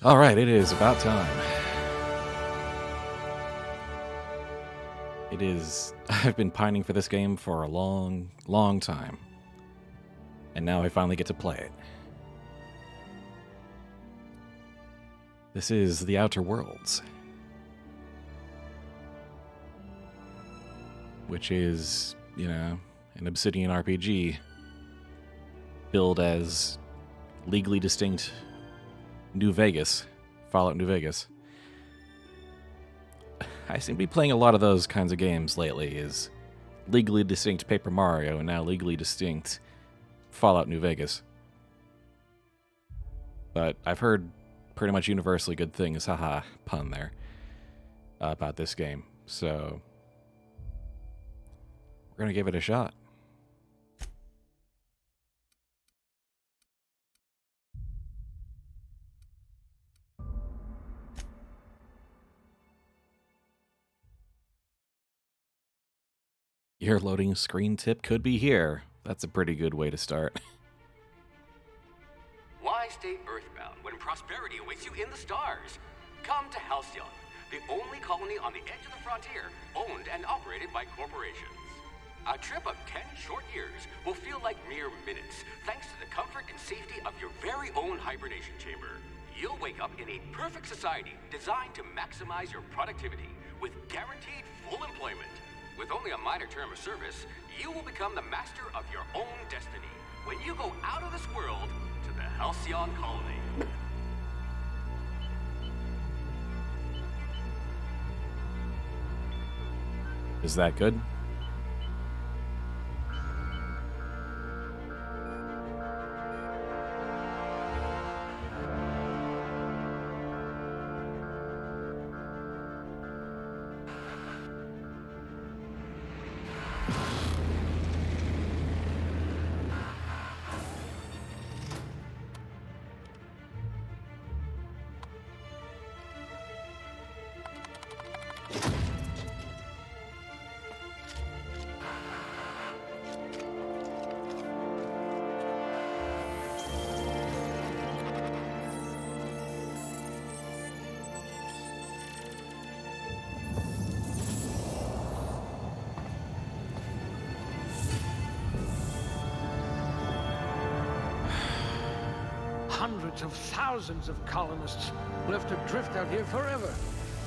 All right, it is about time. It is. I've been pining for this game for a long, long time. And now I finally get to play it. This is The Outer Worlds, which is, an Obsidian RPG billed as legally distinct New Vegas, Fallout New Vegas. I seem to be playing a lot of those kinds of games lately, is legally distinct Paper Mario and now legally distinct Fallout New Vegas. But I've heard pretty much universally good things, haha, pun there, about this game. So we're going to give it a shot. Your loading screen tip could be here. That's a pretty good way to start. Why stay earthbound when prosperity awaits you in the stars? Come to Halcyon, the only colony on the edge of the frontier, owned and operated by corporations. A trip of 10 short years will feel like mere minutes, thanks to the comfort and safety of your very own hibernation chamber. You'll wake up in a perfect society designed to maximize your productivity with guaranteed full employment. With only a minor term of service, you will become the master of your own destiny when you go out of this world to the Halcyon colony. Is that good? Hundreds of thousands of colonists will have to drift out here forever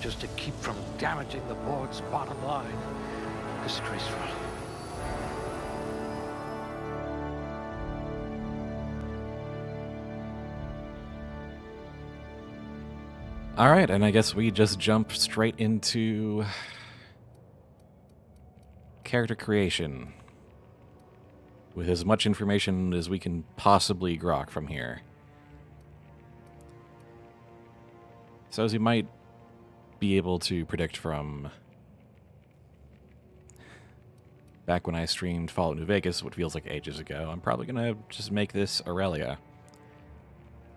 just to keep from damaging the board's bottom line. Disgraceful. All right, and I guess we just jump straight into character creation with as much information as we can possibly grok from here. So as you might be able to predict from back when I streamed Fallout New Vegas, what feels like ages ago, I'm probably going to just make this Aurelia,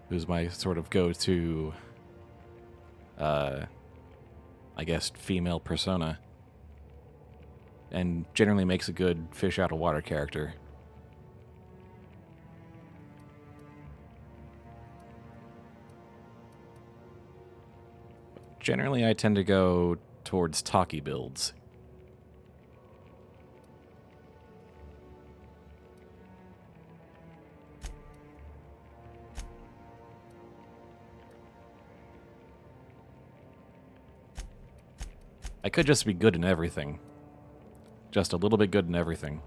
who's my sort of go-to, I guess, female persona, and generally makes a good fish-out-of-water character. Generally, I tend to go towards talky builds. I could just be good in everything. Just a little bit good in everything.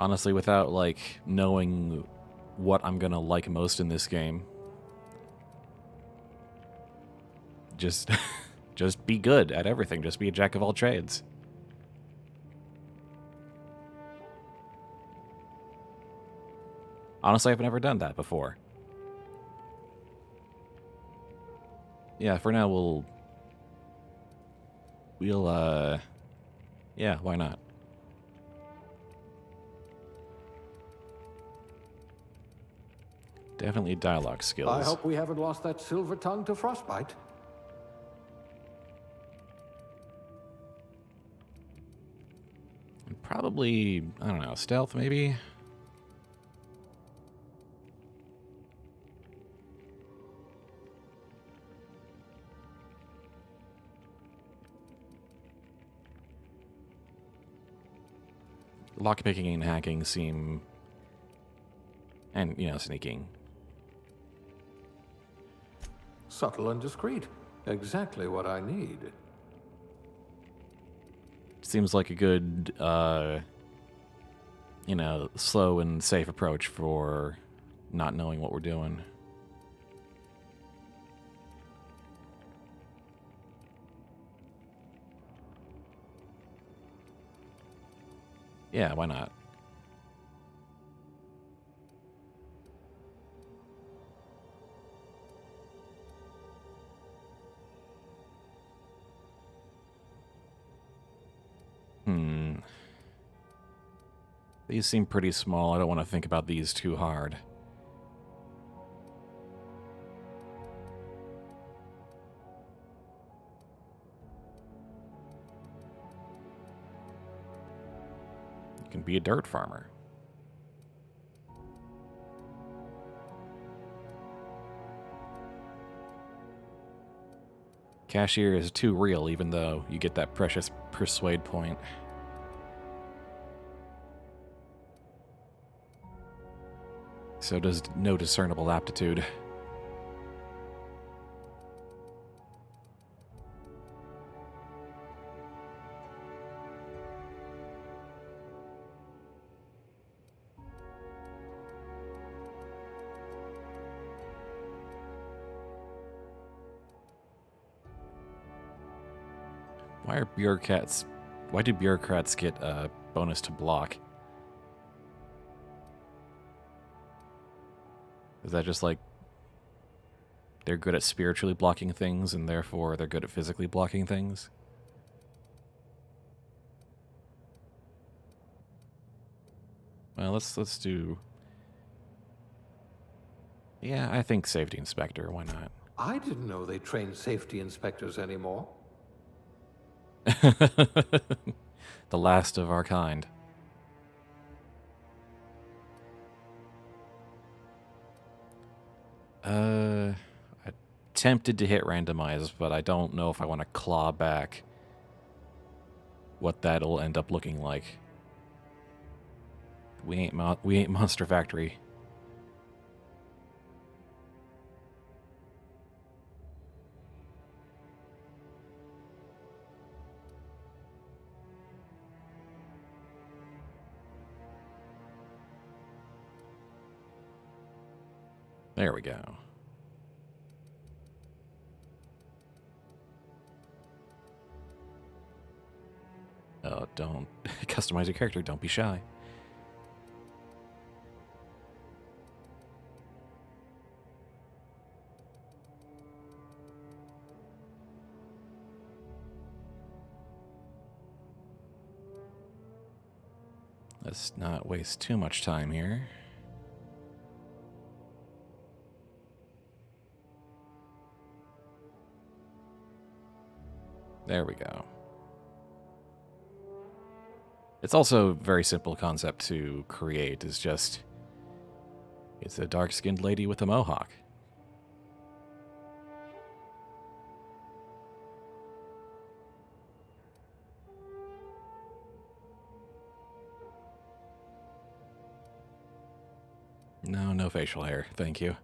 Honestly, without, like, knowing what I'm gonna like most in this game. Just, just be good at everything. Just be a jack of all trades. Honestly, I've never done that before. Yeah, for now, yeah, why not? Definitely dialogue I skills. hope we haven't lost that silver tongue to frostbite. Why stay earthbound when prosperity awaits you in the stars? Come to Halcyon, the only colony on the edge of the frontier, owned and operated by corporations. A trip of 10 short years will feel like mere minutes, thanks to the comfort and safety of your very own hibernation chamber. You'll wake up in a perfect society designed to maximize your productivity with guaranteed full employment. With only a minor term of service, you will become the master of your own destiny when you go out of this world to the Halcyon colony. Probably, I don't know, stealth maybe? Lockpicking and hacking seem... And, you know, sneaking. Subtle and discreet. Exactly what I need. Seems like a good, you know, slow and safe approach for not knowing what we're doing. Yeah, why not? These seem pretty small. I don't want to think about these too hard. You can be a dirt farmer. Cashier is too real, even though you get that precious persuade point. So does no discernible aptitude. Why do bureaucrats get a bonus to block? Is that just like they're good at spiritually blocking things and therefore they're good at physically blocking things? Well, let's do... Yeah, I think safety inspector, why not? I didn't know they trained safety inspectors anymore. The last of our kind. I'm tempted to hit randomize, but I don't know if I want to claw back what that'll end up looking like. We ain't Monster Factory. There we go. Oh, don't customize your character. Don't be shy. Let's not waste too much time here. There we go. It's also a very simple concept to create. It's just... It's a dark-skinned lady with a mohawk. No, no facial hair. Thank you.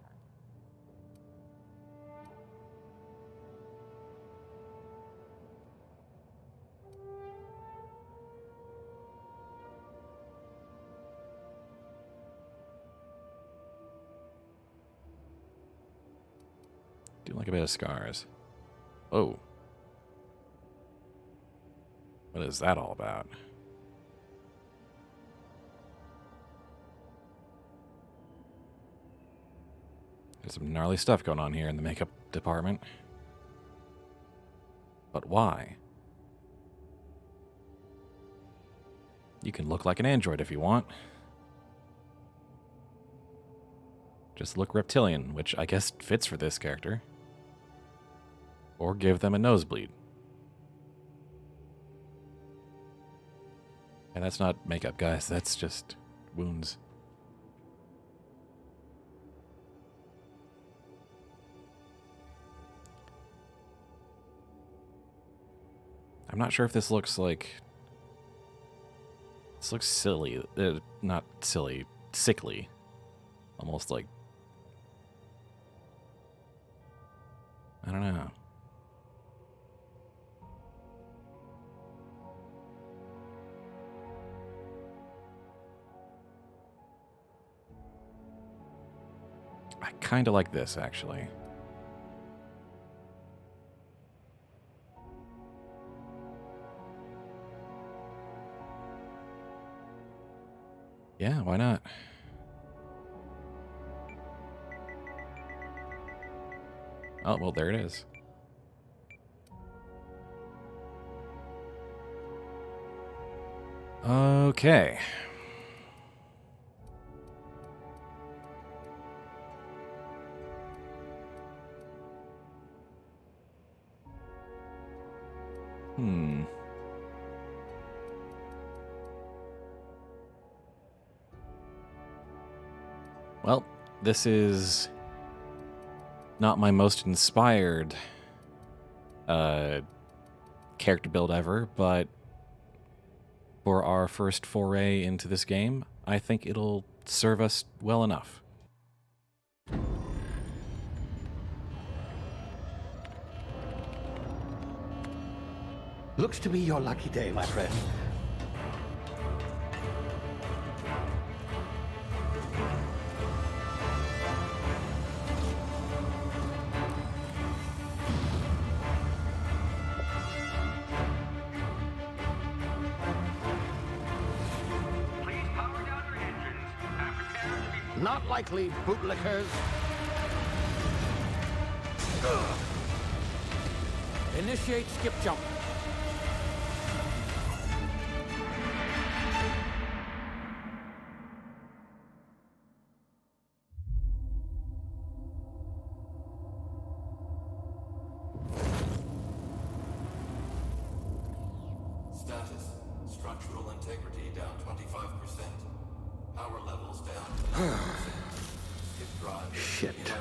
Do like a bit of scars. Oh. What is that all about? There's some gnarly stuff going on here in the makeup department. But why? You can look like an android if you want. Just look reptilian, which I guess fits for this character. Or give them a nosebleed. And that's not makeup, guys. That's just wounds. I'm not sure if this looks like... This looks silly. Not silly. Sickly. Almost like... I don't know. I kind of like this, actually. Yeah, why not? Oh, well, there it is. Okay. Well, this is not my most inspired character build ever, but for our first foray into this game, I think it'll serve us well enough. Looks to be your lucky day, my friend. Please power down your engines and prepare to be... Not likely, bootlickers. Initiate skip jump. Status. Structural integrity down 25%. Power levels down 10%. Skip drive. Shit. Evaporated.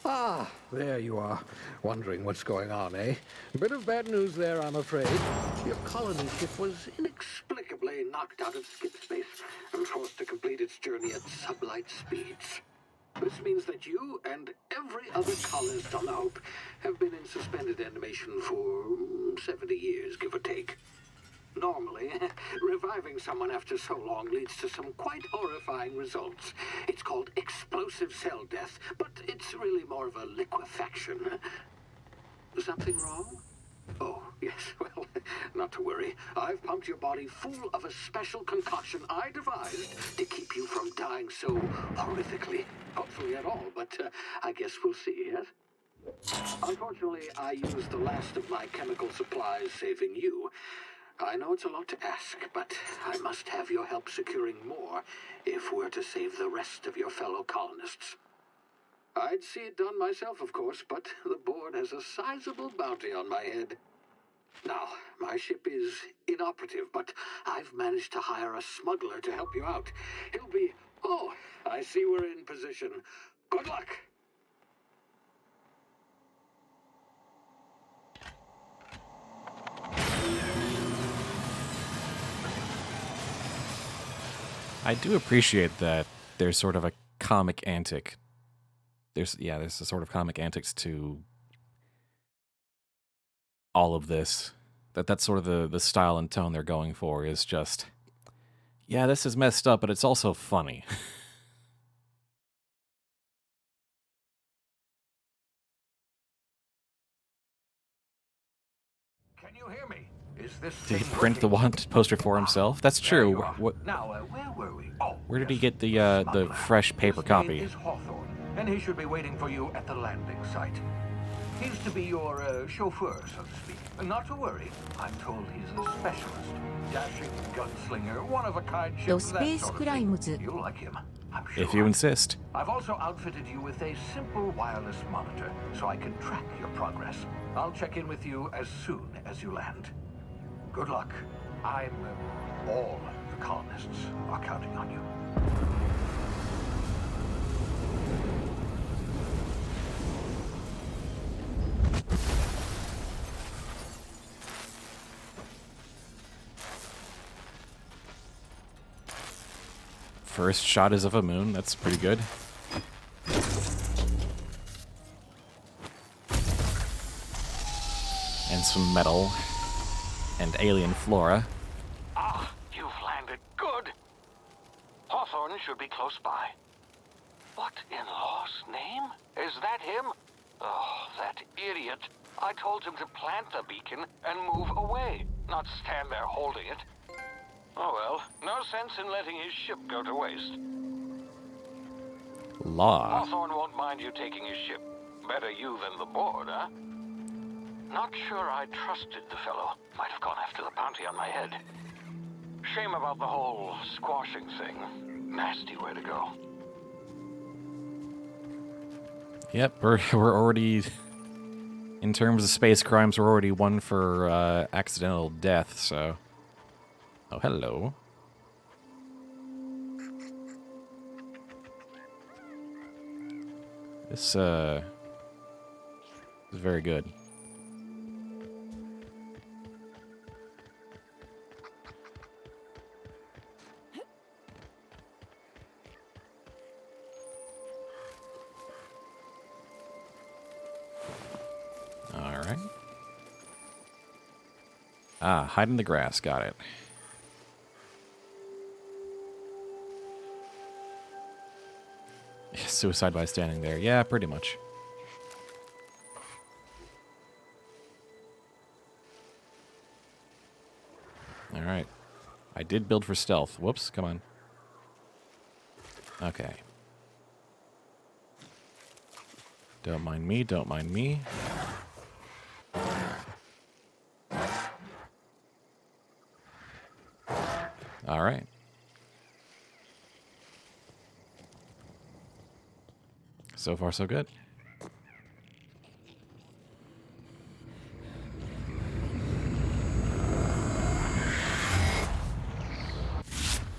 Ah, there you are. Wondering what's going on, eh? Bit of bad news there, I'm afraid. Your colony ship was inexplicably knocked out of skip space and forced to complete its journey at sublight speeds. This means that you and every other colonist on the Hope have been in suspended animation for 70 years, give or take. Normally, reviving someone after so long leads to some quite horrifying results. It's called explosive cell death, but it's really more of a liquefaction. Something wrong? Oh, yes, well, not to worry. I've pumped your body full of a special concoction I devised to keep you from dying so horrifically. Hopefully at all, but I guess we'll see, yes? Unfortunately, I used the last of my chemical supplies saving you. I know it's a lot to ask, but I must have your help securing more if we're to save the rest of your fellow colonists. I'd see it done myself, of course, but the board has a sizable bounty on my head. Now, my ship is inoperative, but I've managed to hire a smuggler to help you out. He'll be... Oh, I see we're in position. Good luck! I do appreciate that there's sort of a comic antic. There's a sort of comic antics to all of this. That's sort of the style and tone they're going for is just, yeah, this is messed up, but it's also funny. Can you hear me? Is this Did he thing print the working? want poster for himself? That's There true. you are. What? Now, where were we? Oh, Where did he yes. get the Smuggler. fresh paper His name copy? is Hawthorne, and he should be waiting for you at the landing site. He's to be your chauffeur, so to speak. Not to worry. I'm told he's a specialist. Dashing gunslinger, one-of-a-kind ship, that Space sort of Crimes. thing. You'll like him, I'm sure. If you insist. I've also outfitted you with a simple wireless monitor, so I can track your progress. I'll check in with you as soon as you land. Good luck. All the colonists are counting on you. First shot is of a moon. That's pretty good. And some metal. And alien flora. Ah, you've landed. Good. Hawthorne should be close by. What in law's name? Is that him? Oh, that idiot. I told him to plant the beacon and move away, not stand there holding it. Oh well, no sense in letting his ship go to waste. Law. Hawthorne won't mind you taking his ship. Better you than the board, huh? Not sure I trusted the fellow. Might have gone after the bounty on my head. Shame about the whole squashing thing. Nasty way to go. Yep, we're already... In terms of space crimes, we're already one for accidental death, so... Oh, hello. This, is very good. Alright. Ah, hide in the grass, got it. Suicide by standing there. Yeah, pretty much. Alright. I did build for stealth. Whoops, come on. Okay. Don't mind me, don't mind me. Alright. So far, so good.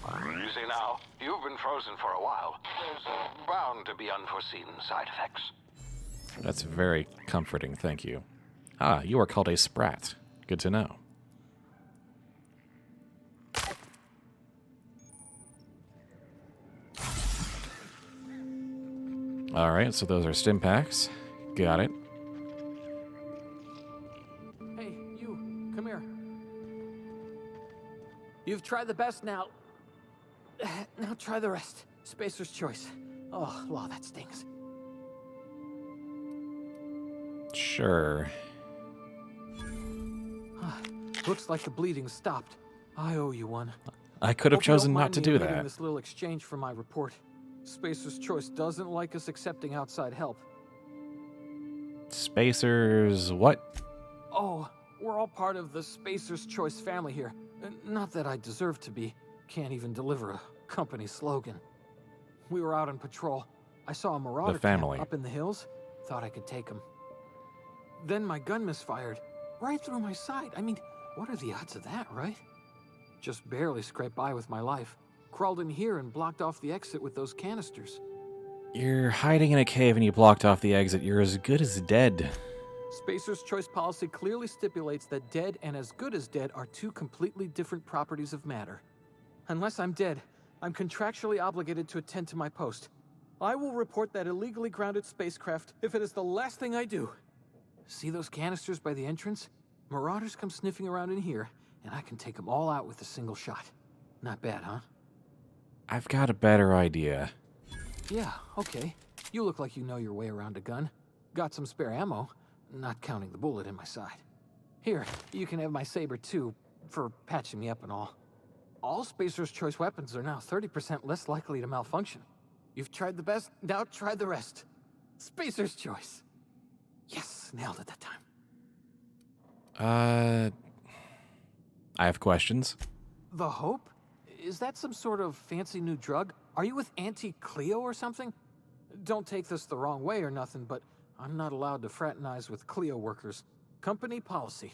Easy now. You've been frozen for a while. There's bound to be unforeseen side effects. That's very comforting, thank you. Ah, you are called a sprat. Good to know. Alright, so those are stim packs. Got it. Hey, you, come here. You've tried the best now. Now try the rest. Spacer's choice. Oh, law, that stings. Sure. Looks like the bleeding stopped. I owe you one. I could have Hope you don't chosen not mind to me do omitting that. This little exchange for my report. Spacer's choice doesn't like us accepting outside help. Spacers, what? Oh, we're all part of the Spacer's Choice family here. Not that I deserve to be. Can't even deliver a company slogan. We were out on patrol. I saw a marauder family. camp up in the hills. Thought I could take him. Then my gun misfired. Right through my side. I mean, what are the odds of that, right? Just barely scraped by with my life. Crawled in here and blocked off the exit with those canisters. You're hiding in a cave and you blocked off the exit. You're as good as dead. Spacer's Choice policy clearly stipulates that dead and as good as dead are two completely different properties of matter. Unless I'm dead, I'm contractually obligated to attend to my post. I will report that illegally grounded spacecraft if it is the last thing I do. See those canisters by the entrance? Marauders come sniffing around in here, and I can take them all out with a single shot. Not bad, huh? I've got a better idea. Yeah, okay. You look like you know your way around a gun. Got some spare ammo, not counting the bullet in my side. Here, you can have my saber too, for patching me up and all. All Spacer's Choice weapons are now 30% less likely to malfunction. You've tried the best, now try the rest. Spacer's Choice. Yes. was nailed at that time. I have questions. The Hope? Is that some sort of fancy new drug? Are you with Auntie Cleo or something? Don't take this the wrong way or nothing, but I'm not allowed to fraternize with Cleo workers. Company policy.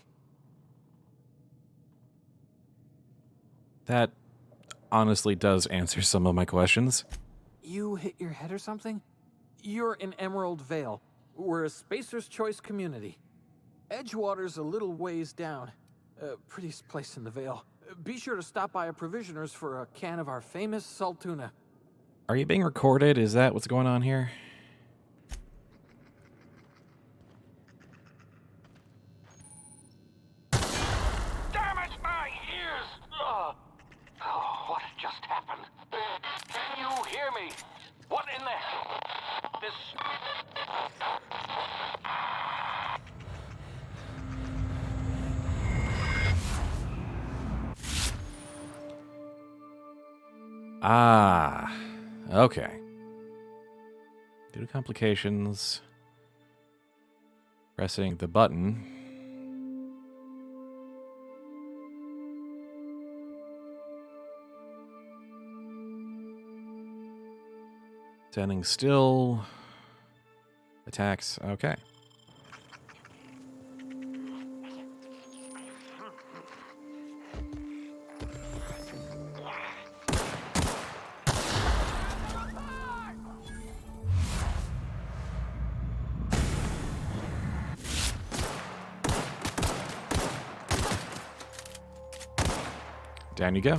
That honestly does answer some of my questions. You hit your head or something? You're in Emerald Vale. We're a Spacer's Choice community. Edgewater's a little ways down. Prettiest place in the Vale. Be sure to stop by a provisioner's for a can of our famous salt tuna. Are you being recorded? Is that what's going on here? Damn it, my ears! Oh, what just happened? Can you hear me? What in the... This... Ah, okay. Due to complications, pressing the button. Standing still. Attacks, okay. Down you go.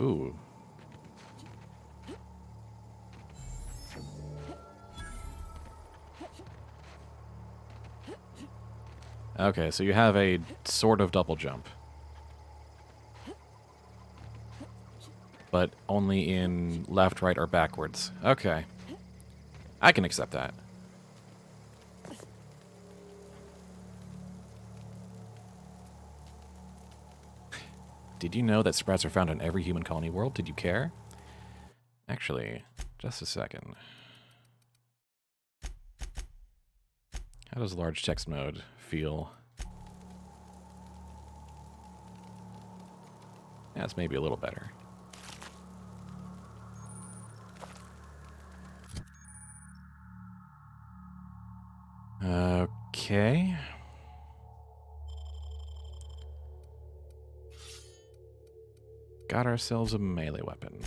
Ooh. Okay, so you have a sort of double jump. But only in left, right, or backwards. Okay. I can accept that. Did you know that sprouts are found in every human colony world? Did you care? Actually, just a second. How does large text mode feel? That's maybe a little better. Okay. Got ourselves a melee weapon.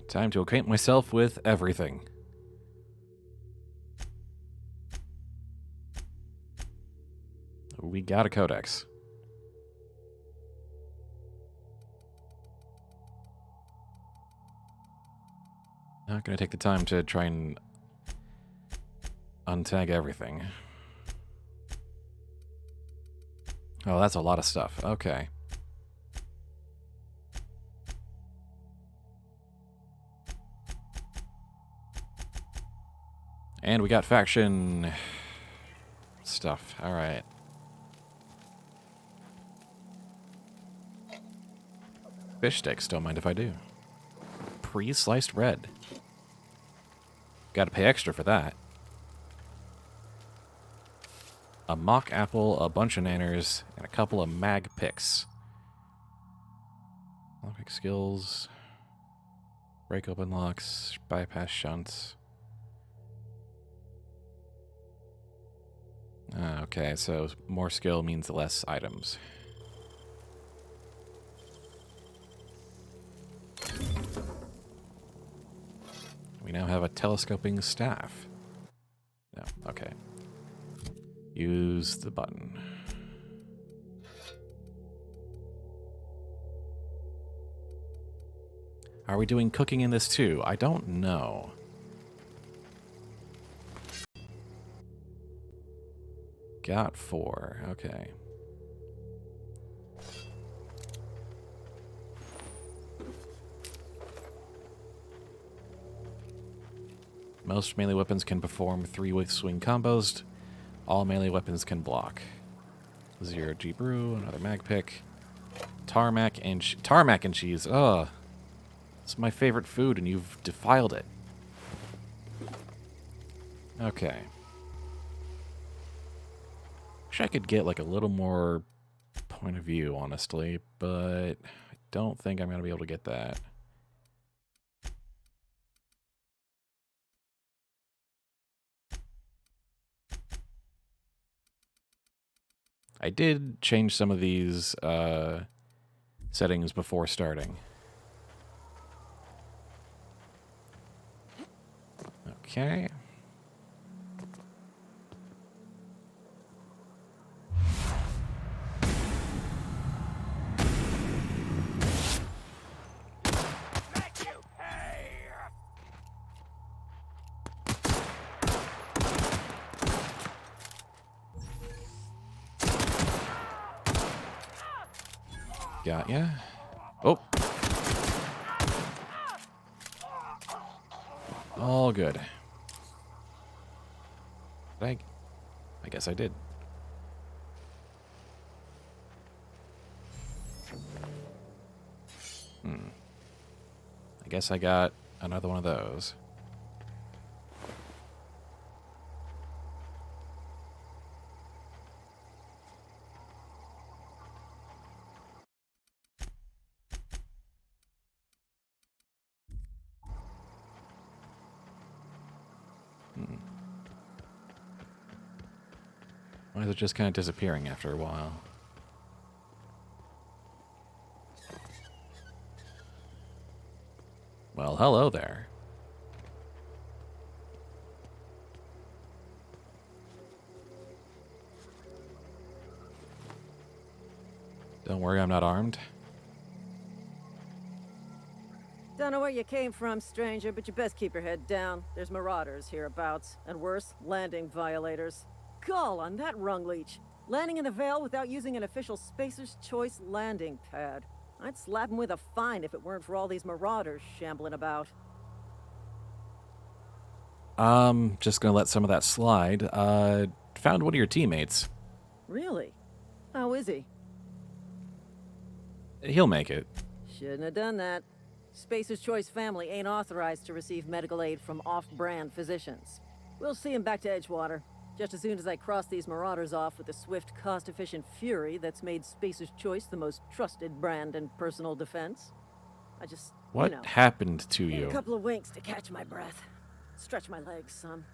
Time to acquaint myself with everything. We got a codex. Not gonna take the time to try and untag everything. Oh, that's a lot of stuff. Okay. And we got faction stuff. All right. Fish sticks, don't mind if I do. Pre-sliced bread. Gotta pay extra for that. A mock apple, a bunch of nanners, and a couple of mag picks. Lockpick skills. Break open locks, bypass shunts. Okay, so more skill means less items. We now have a telescoping staff. No, okay. Use the button. Are we doing cooking in this too? I don't know. Got 4. Okay. Most melee weapons can perform 3 with swing combos. All melee weapons can block. 0 G brew, another mag pick. Tarmac and cheese. Ugh. It's my favorite food and you've defiled it. Okay. Wish I could get like a little more point of view, honestly, but I don't think I'm gonna be able to get that. I did change some of these settings before starting. Okay. Got ya. Oh. All good. I guess I did. I guess I got another one of those. Why is it just kind of disappearing after a while? Well, hello there. Don't worry, I'm not armed. Don't know where you came from, stranger, but you best keep your head down. There's marauders hereabouts, and worse, landing violators. Gall on that rung leech. Landing in the Vale without using an official Spacer's Choice landing pad. I'd slap him with a fine if it weren't for all these marauders shambling about. Just gonna let some of that slide. Found one of your teammates. Really? How is he? He'll make it. Shouldn't have done that. Spacer's Choice family ain't authorized to receive medical aid from off-brand physicians. We'll see him back to Edgewater, just as soon as I cross these marauders off with the swift, cost-efficient fury that's made Spacer's Choice the most trusted brand in personal defense. I just, What you know, happened to need you? a couple of winks to catch my breath. Stretch my legs, son.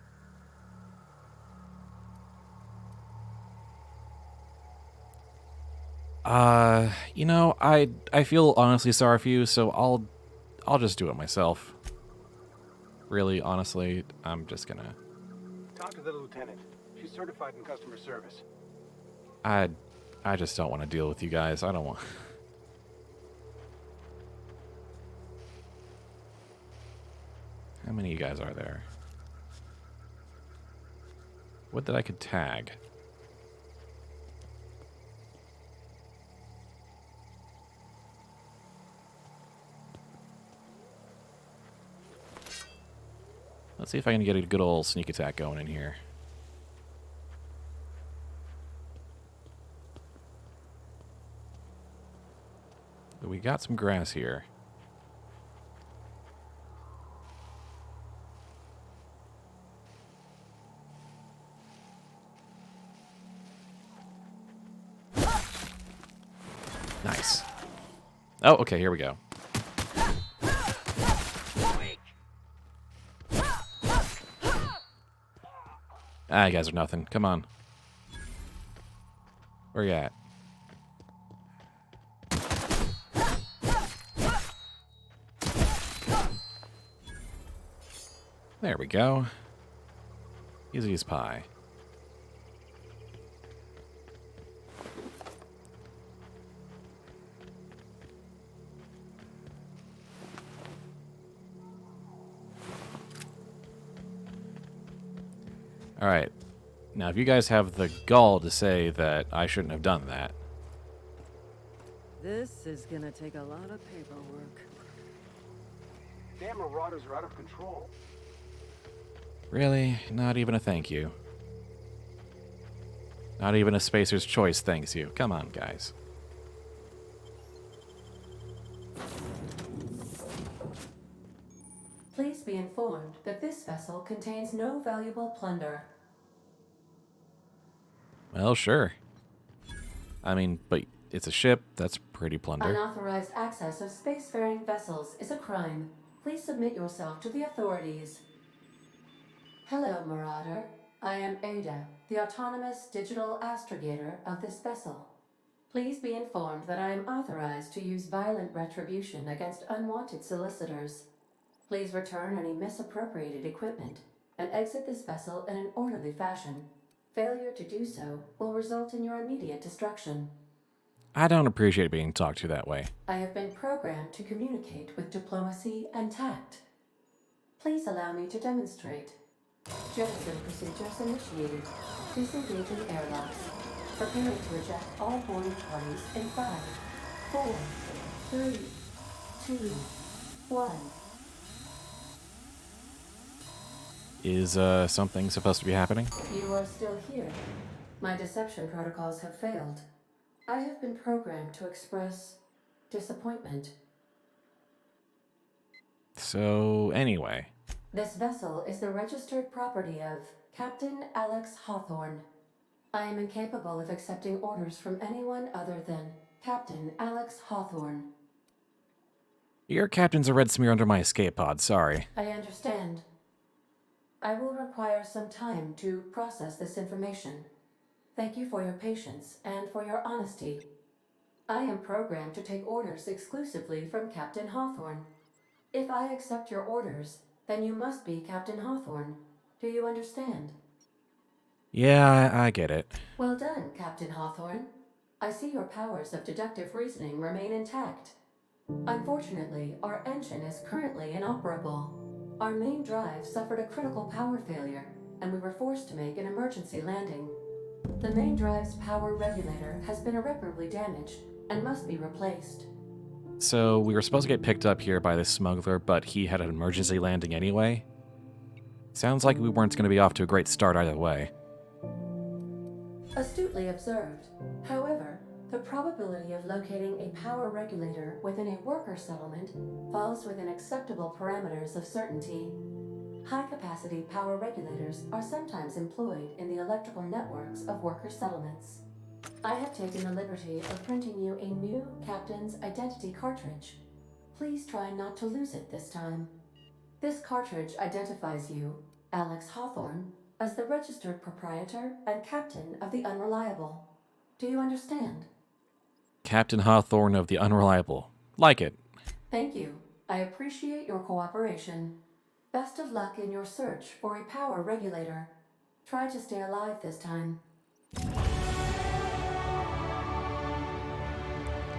You know, I feel honestly sorry for you, so I'll just do it myself. Really, honestly, I'm just gonna. Talk to the lieutenant. She's certified in customer service. I just don't want to deal with you guys. I don't want. How many of you guys are there? What that I could tag? Let's see if I can get a good old sneak attack going in here. We got some grass here. Nice. Oh, okay, here we go. Ah, you guys are nothing. Come on. Where you at? There we go. Easy as pie. All right. Now, if you guys have the gall to say that I shouldn't have done that. This is gonna take a lot of paperwork. Damn marauders are out of control. Really? Not even a thank you. Not even a spacer's choice, thanks you. Come on, guys. Please be informed that this vessel contains no valuable plunder. Well, sure. I mean, but it's a ship. That's pretty plunder. Unauthorized access of spacefaring vessels is a crime. Please submit yourself to the authorities. Hello, Marauder. I am Ada, the autonomous digital astrogator of this vessel. Please be informed that I am authorized to use violent retribution against unwanted solicitors. Please return any misappropriated equipment and exit this vessel in an orderly fashion. Failure to do so will result in your immediate destruction. I don't appreciate being talked to that way. I have been programmed to communicate with diplomacy and tact. Please allow me to demonstrate. Jettison procedures initiated. Disengaging airlocks. Preparing to eject all boarding parties in 5, 4, 3, 2, 1. Is something supposed to be happening? You are still here. My deception protocols have failed. I have been programmed to express disappointment. So, anyway. This vessel is the registered property of Captain Alex Hawthorne. I am incapable of accepting orders from anyone other than Captain Alex Hawthorne. Your captain's a red smear under my escape pod, sorry. I understand. I will require some time to process this information. Thank you for your patience and for your honesty. I am programmed to take orders exclusively from Captain Hawthorne. If I accept your orders, then you must be Captain Hawthorne. Do you understand? Yeah, I get it. Well done, Captain Hawthorne. I see your powers of deductive reasoning remain intact. Unfortunately, our engine is currently inoperable. Our main drive suffered a critical power failure, and we were forced to make an emergency landing. The main drive's power regulator has been irreparably damaged and must be replaced. So, we were supposed to get picked up here by this smuggler, but he had an emergency landing anyway? Sounds like we weren't going to be off to a great start either way. Astutely observed. However, the probability of locating a power regulator within a worker settlement falls within acceptable parameters of certainty. High-capacity power regulators are sometimes employed in the electrical networks of worker settlements. I have taken the liberty of printing you a new Captain's Identity cartridge. Please try not to lose it this time. This cartridge identifies you, Alex Hawthorne, as the registered proprietor and captain of the Unreliable. Do you understand? Captain Hawthorne of the Unreliable. Like it. Thank you. I appreciate your cooperation. Best of luck in your search for a power regulator. Try to stay alive this time.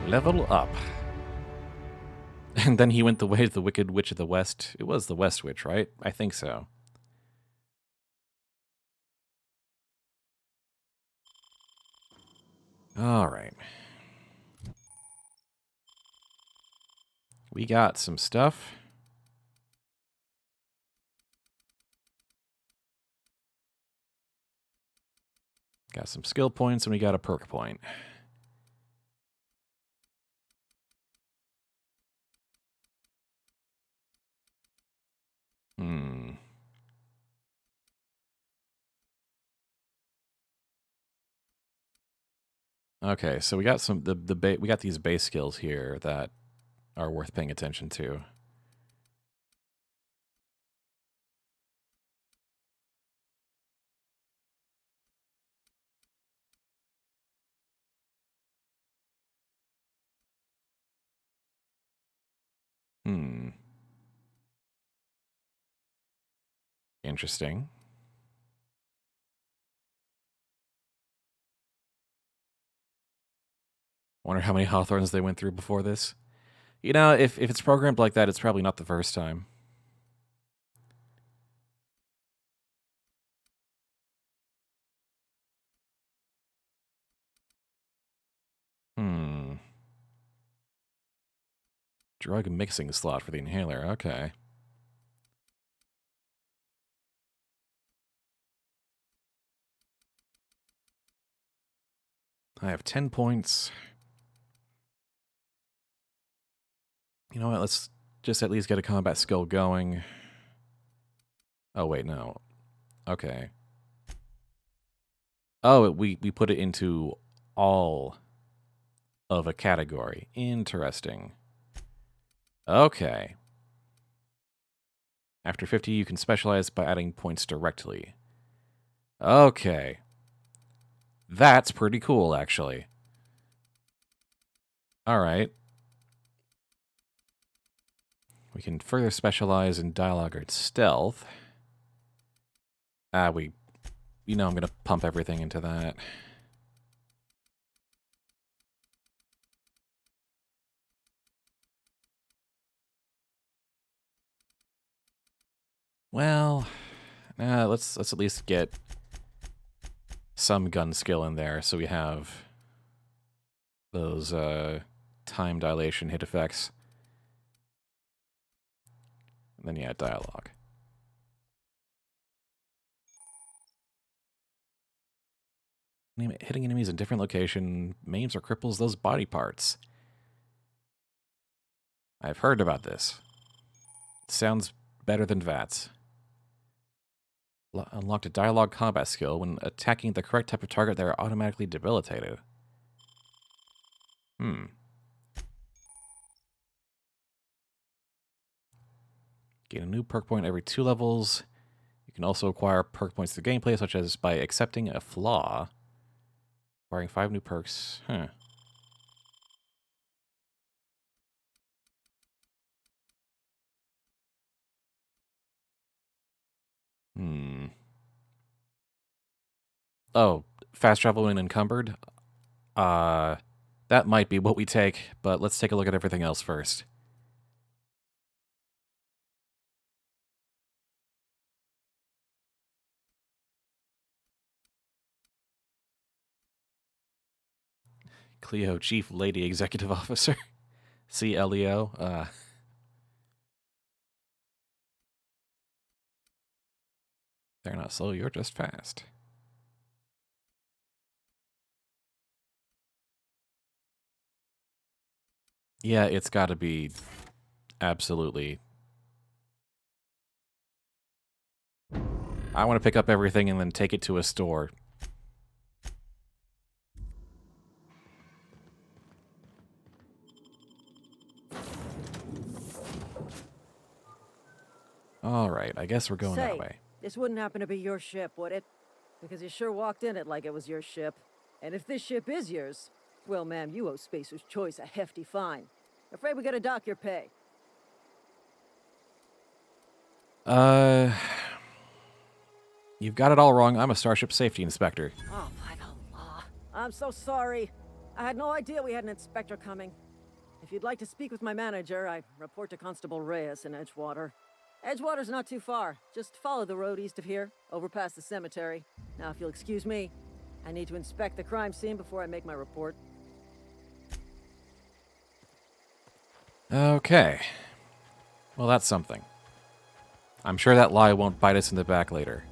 Level up. And then he went the way of the Wicked Witch of the West. It was the West Witch, right? I think so. All right. We got some stuff. Got some skill points, and we got a perk point. Okay, so we got some we got these base skills here that are worth paying attention to. Interesting. Wonder how many Hawthorns they went through before this. You know, if it's programmed like that, it's probably not the first time. Drug mixing slot for the inhaler. Okay. I have 10 points. You know what? Let's just at least get a combat skill going. Oh, wait, no. Okay. Oh, we put it into all of a category. Interesting. Okay. After 50, you can specialize by adding points directly. Okay. That's pretty cool, actually. Alright. We can further specialize in dialogue or stealth. You know I'm going to pump everything into that. Well, let's at least get some gun skill in there so we have those time dilation hit effects. And then, yeah, dialogue. Hitting enemies in different location maims or cripples those body parts. I've heard about this. It sounds better than VATS. Unlocked a dialogue combat skill. When attacking the correct type of target, they are automatically debilitated. Gain a new perk point every 2 levels. You can also acquire perk points through gameplay, such as by accepting a flaw. Acquiring 5 new perks. Oh, fast travel when encumbered? That might be what we take, but let's take a look at everything else first. Cleo, Chief Lady Executive Officer. CLEO. They're not slow, you're just fast. Yeah, it's gotta be absolutely. I want to pick up everything and then take it to a store. Alright, I guess we're going that way. This wouldn't happen to be your ship, would it? Because you sure walked in it like it was your ship. And if this ship is yours, well, ma'am, you owe Spacer's Choice a hefty fine. Afraid we gotta dock your pay. You've got it all wrong. I'm a Starship Safety Inspector. Oh, by the law. I'm so sorry. I had no idea we had an inspector coming. If you'd like to speak with my manager, I report to Constable Reyes in Edgewater. Edgewater's not too far. Just follow the road east of here, over past the cemetery. Now, if you'll excuse me, I need to inspect the crime scene before I make my report. Okay. Well, that's something. I'm sure that lie won't bite us in the back later.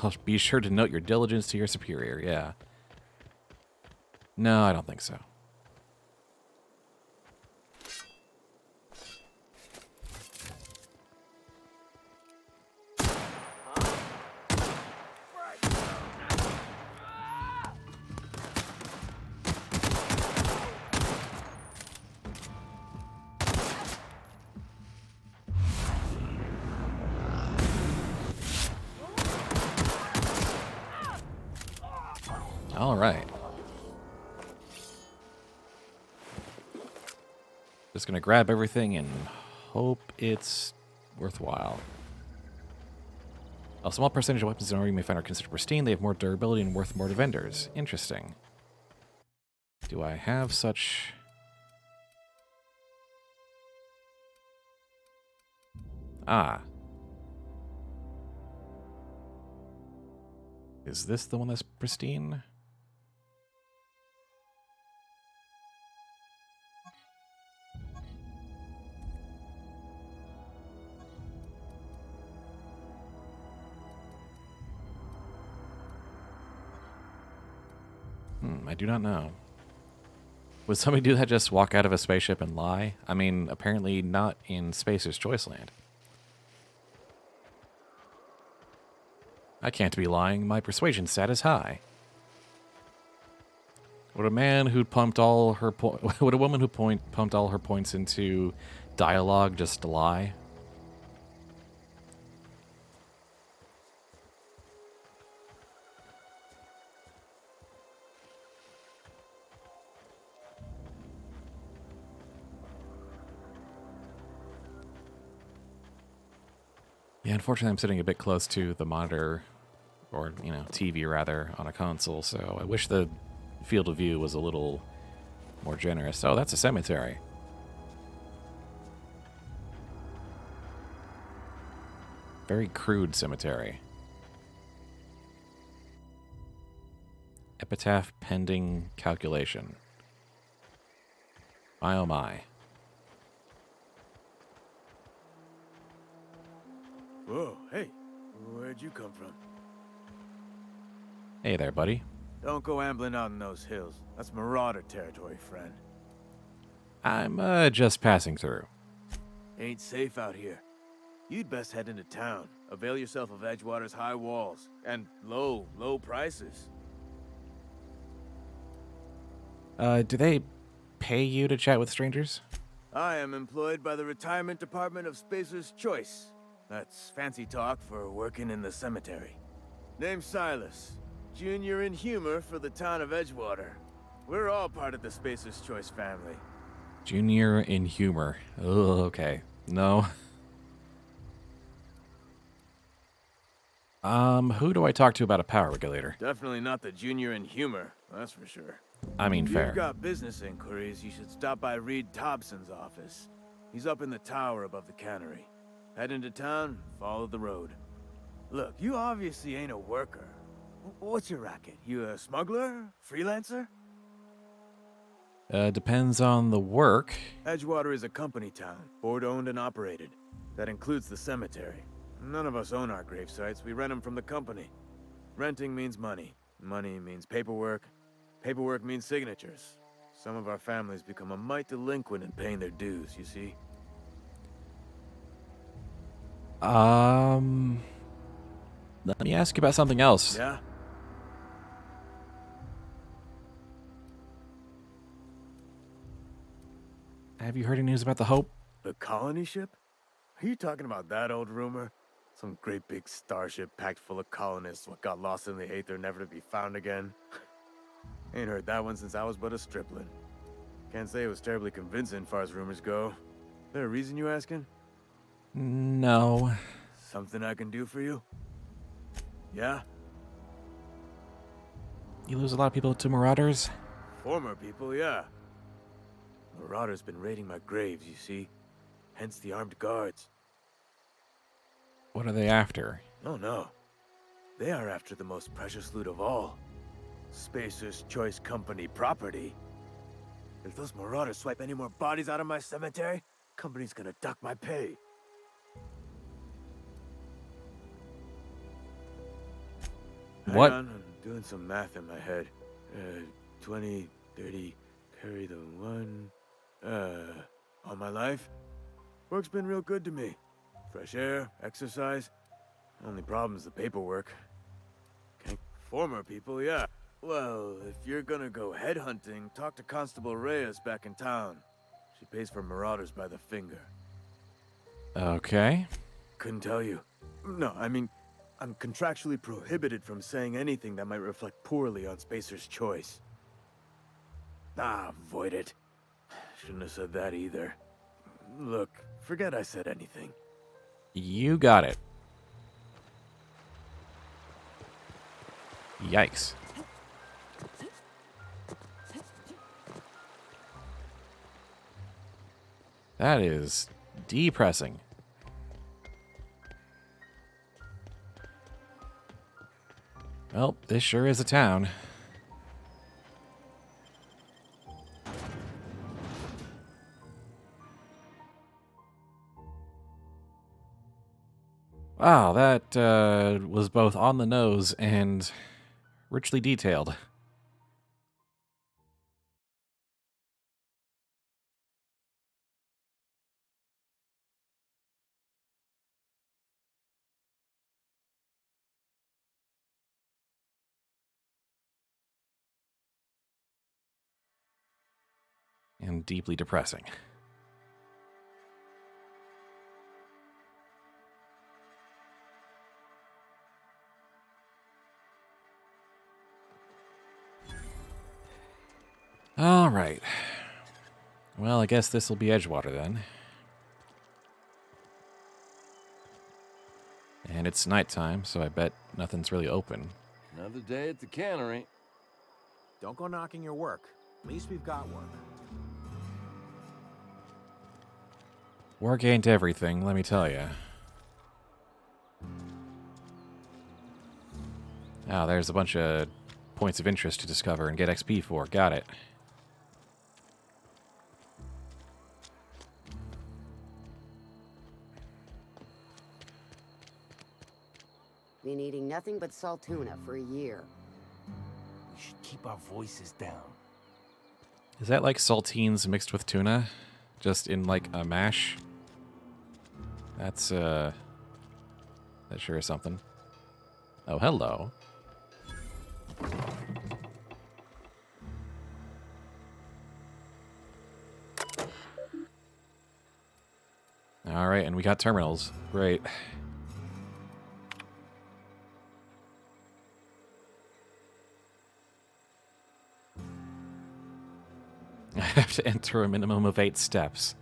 I'll be sure to note your diligence to your superior, yeah. No, I don't think so. All right. Just gonna grab everything and hope it's worthwhile. A small percentage of weapons in order you may find are considered pristine. They have more durability and worth more to vendors. Interesting. Do I have such... Ah. Is this the one that's pristine? I do not know. Would somebody do that, just walk out of a spaceship and lie? I mean, apparently not in Spacer's Choice Land. I can't be lying. My persuasion stat is high. Would a man who pumped all her would a woman who pumped all her points into dialogue just lie? Yeah, unfortunately, I'm sitting a bit close to the monitor, or, you know, TV rather, on a console, so I wish the field of view was a little more generous. Oh, that's a cemetery. Very crude cemetery. Epitaph pending calculation. My oh my. Whoa, hey, where'd you come from? Hey there, buddy. Don't go ambling out in those hills. That's marauder territory, friend. I'm just passing through. Ain't safe out here. You'd best head into town. Avail yourself of Edgewater's high walls and low prices. Do they pay you to chat with strangers? I am employed by the Retirement Department of Spacer's Choice. That's fancy talk for working in the cemetery. Name's Silas. Junior in humor for the town of Edgewater. We're all part of the Spacer's Choice family. Junior in humor. Oh, okay. No. Who do I talk to about a power regulator? Definitely not the junior in humor, that's for sure. I mean, If fair. you've got business inquiries, you should stop by Reed Thompson's office. He's up in the tower above the cannery. Head into town, follow the road. Look, you obviously ain't a worker. What's your racket? You a smuggler? Freelancer? Depends on the work. Edgewater is a company town, board-owned and operated. That includes the cemetery. None of us own our grave sites, we rent them from the company. Renting means money. Money means paperwork. Paperwork means signatures. Some of our families become a mite delinquent in paying their dues, you see? Let me ask you about something else. Yeah? Have you heard any news about the Hope? The colony ship? Are you talking about that old rumor? Some great big starship packed full of colonists what got lost in the aether never to be found again? Ain't heard that one since I was but a stripling. Can't say it was terribly convincing far as rumors go. There a reason you asking? No. Something I can do for you? Yeah? You lose a lot of people to marauders? Former people, yeah. Marauders been raiding my graves, you see. Hence the armed guards. What are they after? Oh no. They are after the most precious loot of all. Spacer's Choice Company property. If those marauders swipe any more bodies out of my cemetery, company's gonna dock my pay. What? Hang on, I'm doing some math in my head. 20, 30, carry the one. All my life? Work's been real good to me. Fresh air, exercise. Only problem is the paperwork. Okay. Former people, yeah. Well, if you're gonna go headhunting, talk to Constable Reyes back in town. She pays for marauders by the finger. Okay. Couldn't tell you. No, I mean, I'm contractually prohibited from saying anything that might reflect poorly on Spacer's Choice. Ah, avoid it. Shouldn't have said that either. Look, forget I said anything. You got it. Yikes. That is depressing. Well, this sure is a town. Wow, that was both on the nose and richly detailed. and deeply depressing. All right. Well, I guess this will be Edgewater then. And it's nighttime, so I bet nothing's really open. Another day at the cannery. Don't go knocking your work. At least we've got work. Work ain't everything, let me tell you. Oh, there's a bunch of points of interest to discover and get XP for. Got it. Been eating nothing but salt tuna for a year. We should keep our voices down. Is that like saltines mixed with tuna? Just in like a mash? That's that sure is something. Oh, hello. Alright, and we got terminals. Great. I have to enter a minimum of 8 steps.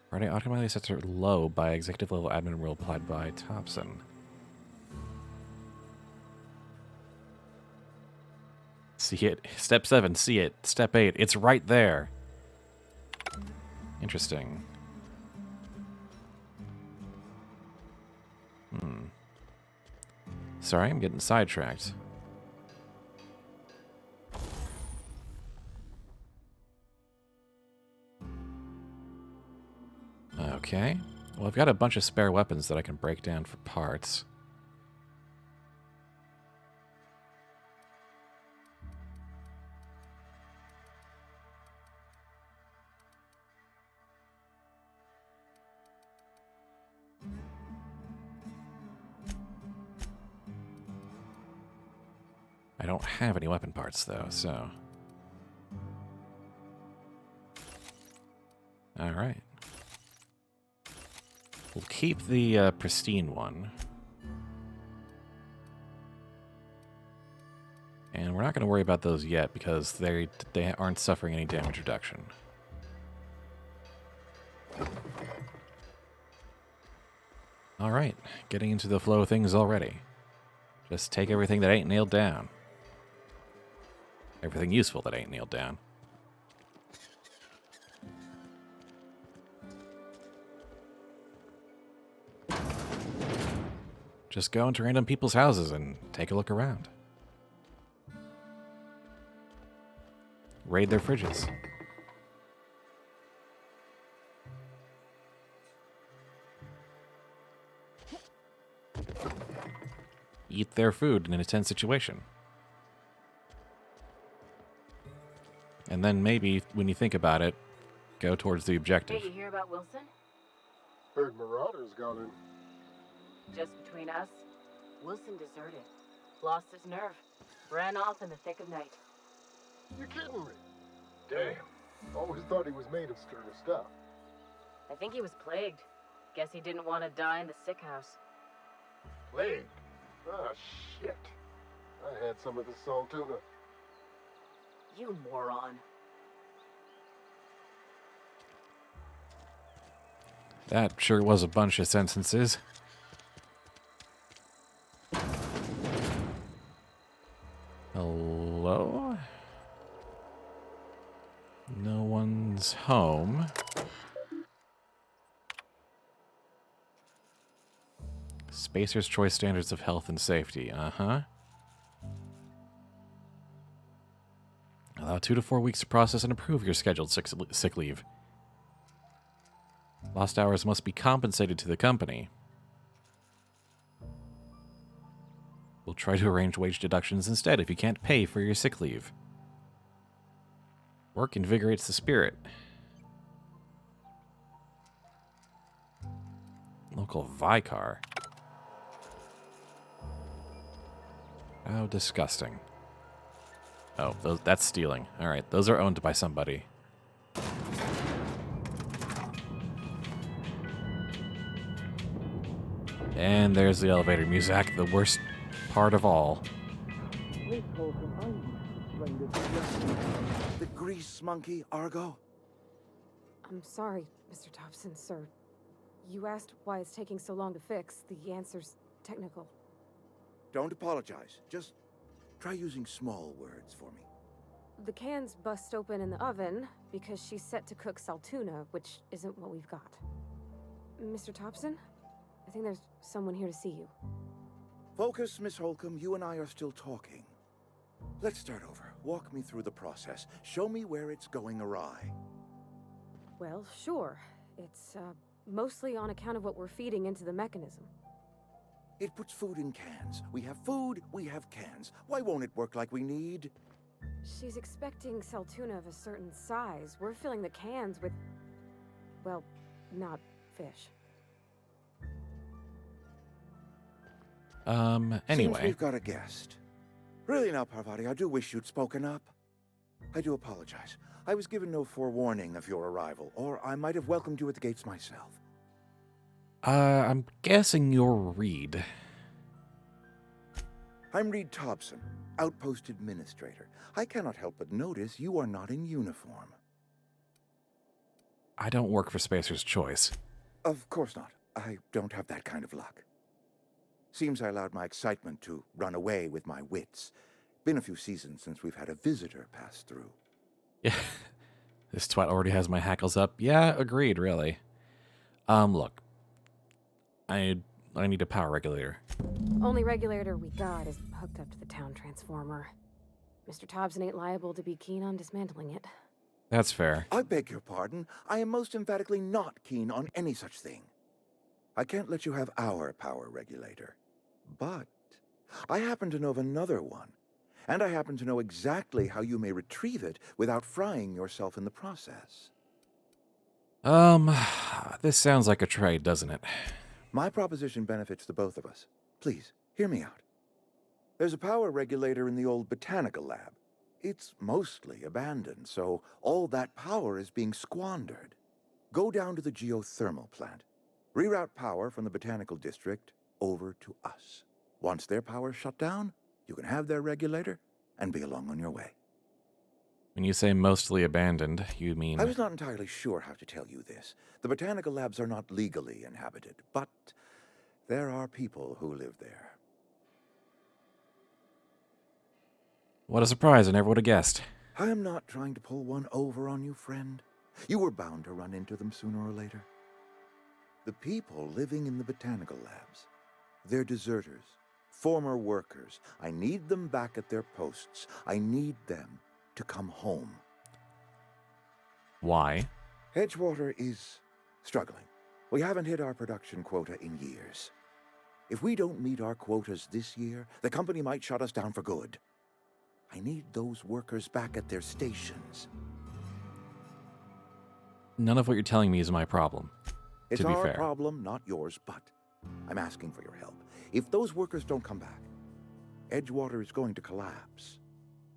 Friday automatically sets her low by executive level admin rule applied by Thompson. See it. Step 7, see it. Step 8, it's right there. Interesting. Sorry, I'm getting sidetracked. Okay. Well, I've got a bunch of spare weapons that I can break down for parts. I don't have any weapon parts, though, so... Alright. We'll keep the pristine one. And we're not going to worry about those yet, because they aren't suffering any damage reduction. Alright, getting into the flow of things already. Just take everything that ain't nailed down. Everything useful that ain't nailed down. Just go into random people's houses and take a look around. Raid their fridges. Eat their food in a tense situation. And then maybe, when you think about it, go towards the objective. Hey, you hear about Wilson? Heard Marauder's gone in. Just between us, Wilson deserted. Lost his nerve. Ran off in the thick of night. You're kidding me. Damn. Always thought he was made of sterner stuff. I think he was plagued. Guess he didn't want to die in the sick house. Plagued? Ah, shit. I had some of the salt tuna. You moron. That sure was a bunch of sentences. Hello? No one's home. Spacer's Choice Standards of Health and Safety. Uh-huh. Allow 2 to 4 weeks to process and approve your scheduled sick leave. Lost hours must be compensated to the company. We'll try to arrange wage deductions instead if you can't pay for your sick leave. Work invigorates the spirit. Local Vicar. How disgusting. Oh, that's stealing. Alright, those are owned by somebody. And there's the elevator music, the worst part of all. The grease monkey, Argo? I'm sorry, Mr. Thompson, sir. You asked why it's taking so long to fix. The answer's technical. Don't apologize. Just try using small words for me. The cans bust open in the oven because she's set to cook saltuna, which isn't what we've got. Mr. Thompson? I think there's someone here to see you. Focus, Miss Holcomb. You and I are still talking. Let's start over. Walk me through the process. Show me where it's going awry. Well, sure. It's, mostly on account of what we're feeding into the mechanism. It puts food in cans. We have food, we have cans. Why won't it work like we need? She's expecting saltuna of a certain size. We're filling the cans with, well, not fish. Anyway. Seems we've got a guest. Really now, Parvati, I do wish you'd spoken up. I do apologize. I was given no forewarning of your arrival, or I might have welcomed you at the gates myself. I'm guessing you're Reed. I'm Reed Thompson, Outpost Administrator. I cannot help but notice you are not in uniform. I don't work for Spacer's Choice. Of course not. I don't have that kind of luck. Seems I allowed my excitement to run away with my wits. Been a few seasons since we've had a visitor pass through. Yeah, this twat already has my hackles up. Yeah, agreed, really. Look. I need a power regulator. Only regulator we got is hooked up to the town transformer. Mr. Thompson ain't liable to be keen on dismantling it. That's fair. I beg your pardon. I am most emphatically not keen on any such thing. I can't let you have our power regulator. But I happen to know of another one. And I happen to know exactly how you may retrieve it without frying yourself in the process. This sounds like a trade, doesn't it? My proposition benefits the both of us. Please, hear me out. There's a power regulator in the old botanical lab. It's mostly abandoned, so all that power is being squandered. Go down to the geothermal plant. Reroute power from the botanical district over to us. Once their power's shut down, you can have their regulator and be along on your way. When you say mostly abandoned, you mean... I was not entirely sure how to tell you this. The botanical labs are not legally inhabited, but there are people who live there. What a surprise, I never would have guessed. I am not trying to pull one over on you, friend. You were bound to run into them sooner or later. The people living in the botanical labs, they're deserters, former workers. I need them back at their posts. I need them to come home. Why? Edgewater is struggling. We haven't hit our production quota in years. If we don't meet our quotas this year, the company might shut us down for good. I need those workers back at their stations. None of what you're telling me is my problem. It's to be our fair. problem, not yours, but I'm asking for your help. If those workers don't come back, Edgewater is going to collapse.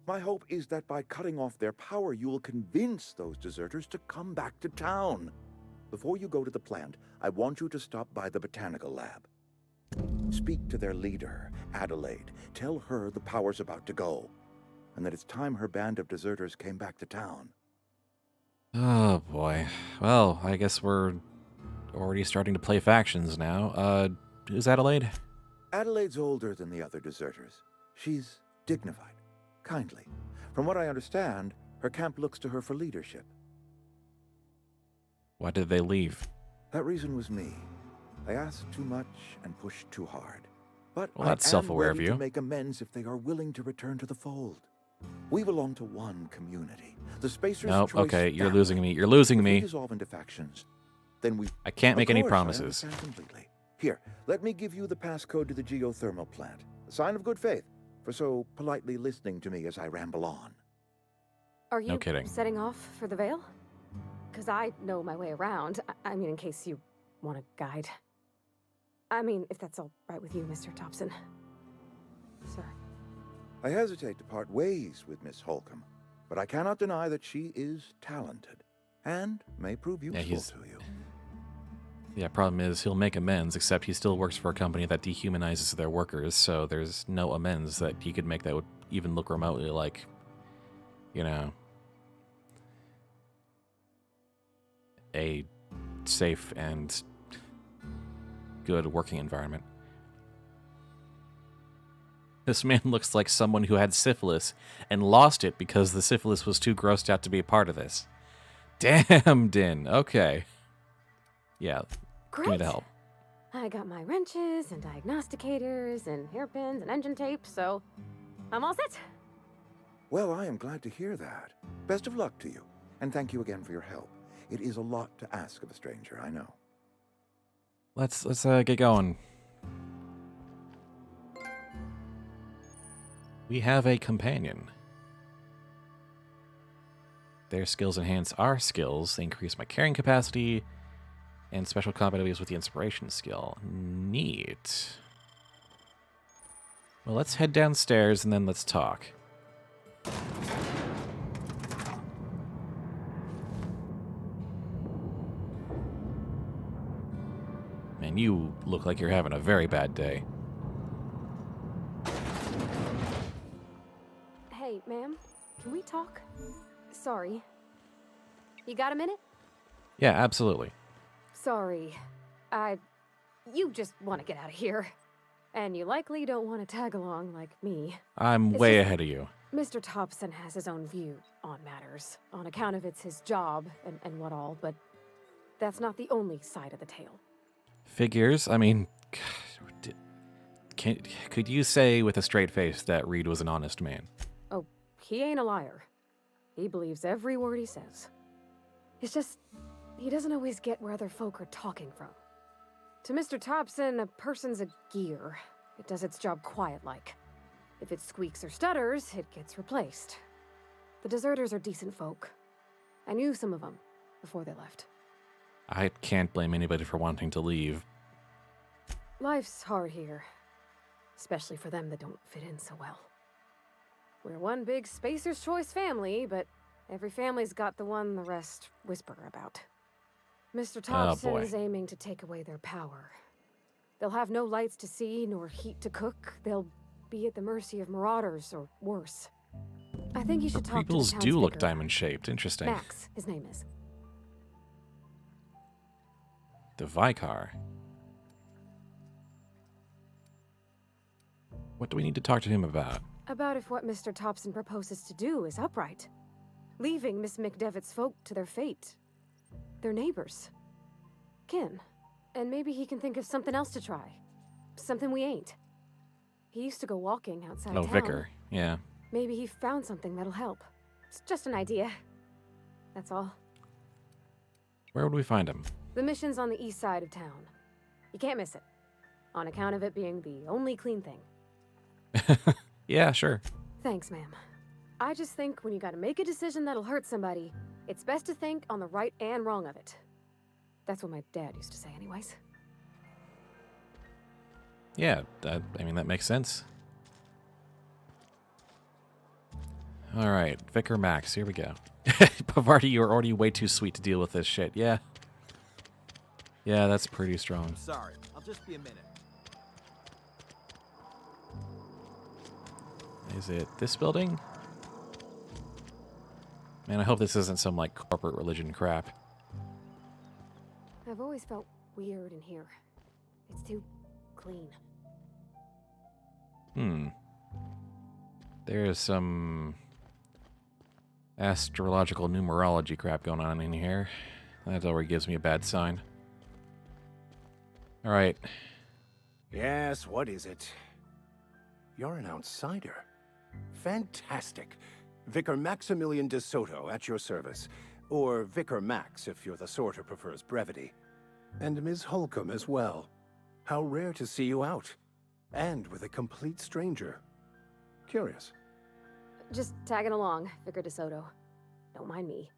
My hope is that by cutting off their power, you will convince those deserters to come back to town. Before you go to the plant, I want you to stop by the botanical lab. Speak to their leader, Adelaide. Tell her the power's about to go, and that it's time her band of deserters came back to town. Oh, boy. Well, I guess we're already starting to play factions now. Who's Adelaide? Adelaide's older than the other deserters. She's dignified, kindly. From what I understand, her camp looks to her for leadership. Why did they leave? That reason was me. I asked too much and pushed too hard. But Well, that's I am self-aware of ready you. to make amends if they are willing to return to the fold. We belong to one community. The Spacer's Nope, Choice okay, you're family. losing me. You're losing If we me. dissolve into factions, then we... I can't make Of any course, promises. I understand completely. Here, let me give you the passcode to the geothermal plant. A sign of good faith for so politely listening to me as I ramble on. Are you No kidding. setting off for the Vale? Because I know my way around. I mean, in case you want a guide. I mean, if that's all right with you, Mr. Thompson. Sir. I hesitate to part ways with Miss Holcomb, but I cannot deny that she is talented and may prove useful to you. Yeah, problem is he'll make amends, except he still works for a company that dehumanizes their workers, so there's no amends that he could make that would even look remotely like, you know, a safe and good working environment. This man looks like someone who had syphilis and lost it because the syphilis was too grossed out to be a part of this. Damn, Din. Okay. Yeah. Great. Give me the help. I got my wrenches and diagnosticators and hairpins and engine tape, so I'm all set. Well, I am glad to hear that. Best of luck to you, and thank you again for your help. It is a lot to ask of a stranger, I know. Let's get going. We have a companion. Their skills enhance our skills. They increase my carrying capacity and special combat abilities with the inspiration skill. Neat. Well, let's head downstairs and then let's talk. Man, you look like you're having a very bad day. Hey, ma'am, can we talk? Sorry. You got a minute? Yeah, absolutely. Sorry. You just want to get out of here. And you likely don't want to tag along like me. I'm way ahead of you. Mr. Thompson has his own view on matters, on account of it's his job and what all, but that's not the only side of the tale. Figures? I mean, could you say with a straight face that Reed was an honest man? Oh, he ain't a liar. He believes every word he says. It's just, he doesn't always get where other folk are talking from. To Mr. Thompson, a person's a gear. It does its job quiet-like. If it squeaks or stutters, it gets replaced. The deserters are decent folk. I knew some of them before they left. I can't blame anybody for wanting to leave. Life's hard here, especially for them that don't fit in so well. We're one big Spacer's Choice family, but every family's got the one the rest whisper about. Mr. Thompson is aiming to take away their power. They'll have no lights to see, nor heat to cook. They'll be at the mercy of marauders, or worse. I think you should talk to the Peoples town's do look vicar. diamond-shaped. Interesting. Max, his name is. The Vicar. What do we need to talk to him about? About if what Mr. Thompson proposes to do is upright. Leaving Miss McDevitt's folk to their fate. Their neighbors. Kin. And maybe he can think of something else to try. Something we ain't. He used to go walking outside town. Vicar. Yeah. Maybe he found something that'll help. It's just an idea. That's all. Where would we find him? The mission's on the east side of town. You can't miss it. On account of it being the only clean thing. Yeah, sure. Thanks, ma'am. I just think when you gotta make a decision that'll hurt somebody, it's best to think on the right and wrong of it. That's what my dad used to say anyways. Yeah, I mean, that makes sense. All right, Vicar Max, here we go. Pavarti, you're already way too sweet to deal with this shit. Yeah. Yeah, that's pretty strong. I'm sorry. I'll just be a minute. Is it this building? Man, I hope this isn't some, like, corporate religion crap. I've always felt weird in here. It's too clean. There's some astrological numerology crap going on in here. That already gives me a bad sign. All right. Yes, what is it? You're an outsider. Fantastic. Vicar Maximilian de Soto at your service. Or Vicar Max if you're the sort who prefers brevity. And Ms. Holcomb as well. How rare to see you out. And with a complete stranger. Curious. Just tagging along, Vicar de Soto. Don't mind me.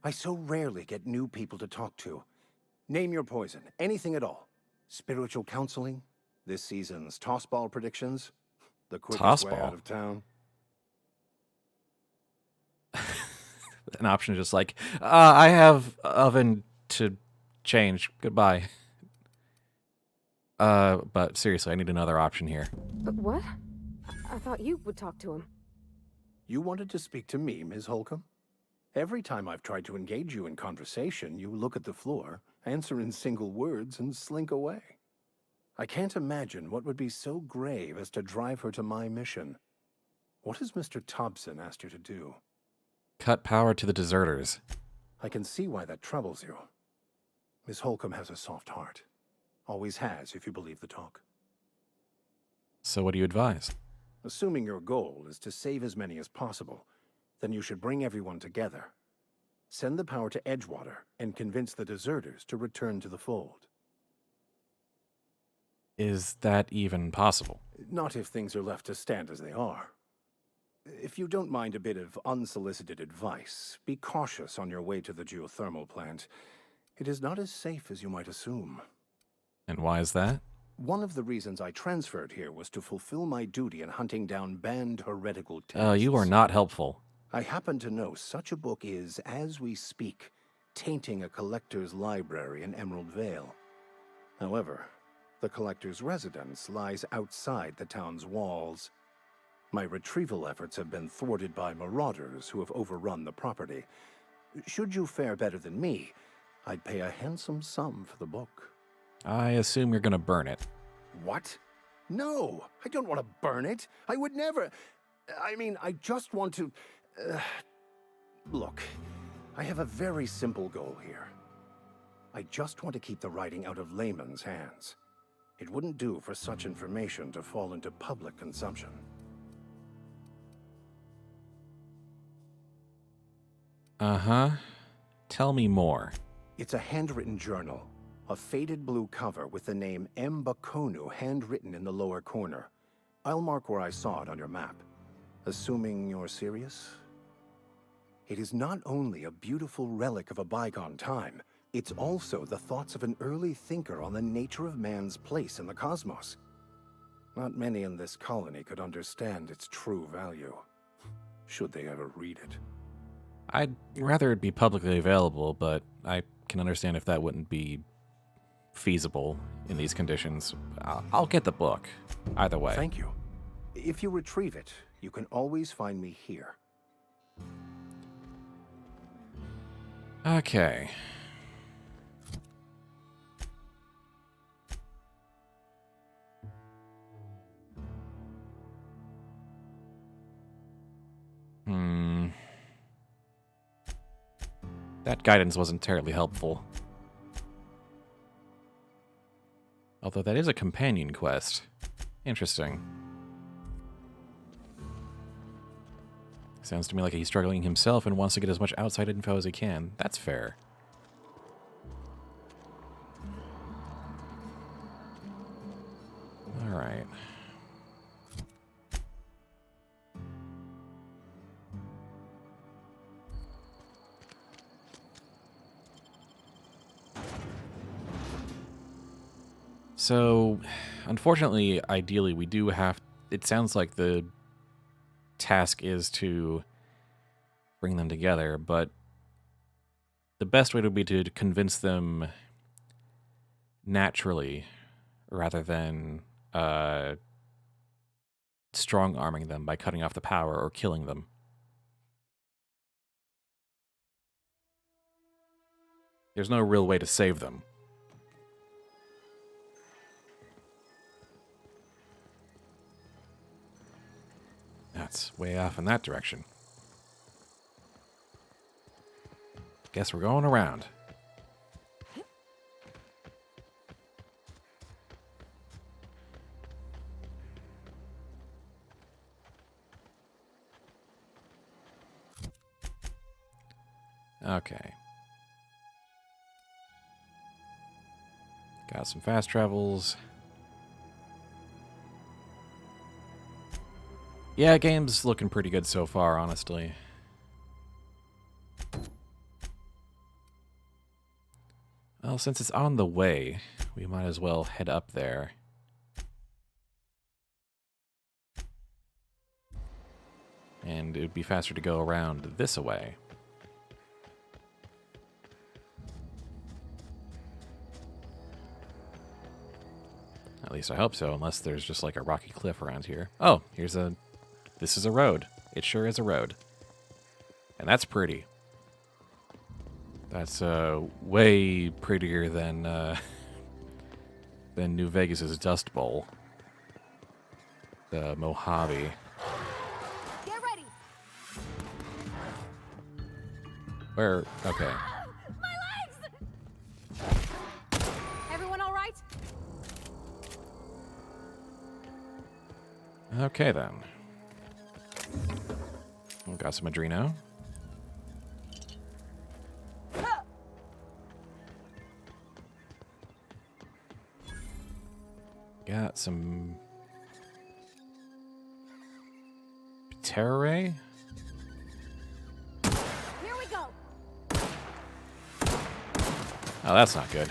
I so rarely get new people to talk to. Name your poison, anything at all. Spiritual counseling, this season's tossball predictions, the quickest way out Tossball? of town. An option just like, I have oven to change. Goodbye. But seriously, I need another option here. But what? I thought you would talk to him. You wanted to speak to me, Ms. Holcomb? Every time I've tried to engage you in conversation, you look at the floor, answer in single words, and slink away. I can't imagine what would be so grave as to drive her to my mission. What has Mr. Thompson asked you to do? Cut power to the deserters. I can see why that troubles you. Miss Holcomb has a soft heart. Always has, if you believe the talk. So what do you advise? Assuming your goal is to save as many as possible, then you should bring everyone together. Send the power to Edgewater and convince the deserters to return to the fold. Is that even possible? Not if things are left to stand as they are. If you don't mind a bit of unsolicited advice, be cautious on your way to the geothermal plant. It is not as safe as you might assume. And why is that? One of the reasons I transferred here was to fulfill my duty in hunting down banned heretical texts. Oh, you are not helpful. I happen to know such a book is, as we speak, tainting a collector's library in Emerald Vale. However, the collector's residence lies outside the town's walls. My retrieval efforts have been thwarted by marauders who have overrun the property. Should you fare better than me, I'd pay a handsome sum for the book. I assume you're gonna burn it. What? No, I don't want to burn it. I would never. I mean, I just want to... Look, I have a very simple goal here. I just want to keep the writing out of layman's hands. It wouldn't do for such information to fall into public consumption. Uh-huh. Tell me more. It's a handwritten journal. A faded blue cover with the name M. Bakonu handwritten in the lower corner. I'll mark where I saw it on your map. Assuming you're serious? It is not only a beautiful relic of a bygone time, it's also the thoughts of an early thinker on the nature of man's place in the cosmos. Not many in this colony could understand its true value, should they ever read it. I'd rather it be publicly available, but I can understand if that wouldn't be feasible in these conditions. I'll get the book, either way. Thank you. If you retrieve it, you can always find me here. Okay. That guidance wasn't terribly helpful. Although that is a companion quest. Interesting. Sounds to me like he's struggling himself and wants to get as much outside info as he can. That's fair. All right. So, unfortunately, ideally, we do have... It sounds like the task is to bring them together, but the best way would be to convince them naturally rather than strong-arming them by cutting off the power or killing them. There's no real way to save them. That's way off in that direction. Guess we're going around. Okay. Got some fast travels. Yeah, game's looking pretty good so far, honestly. Well, since it's on the way, we might as well head up there. And it would be faster to go around this way. At least I hope so, unless there's just like a rocky cliff around here. Oh, this is a road. It sure is a road. And that's pretty. That's way prettier than New Vegas's Dust Bowl. The Mojave. Get ready. Where? Okay. My legs! Everyone all right? Okay then. We got some Adreno. Got some Terray. Here we go. Oh, that's not good.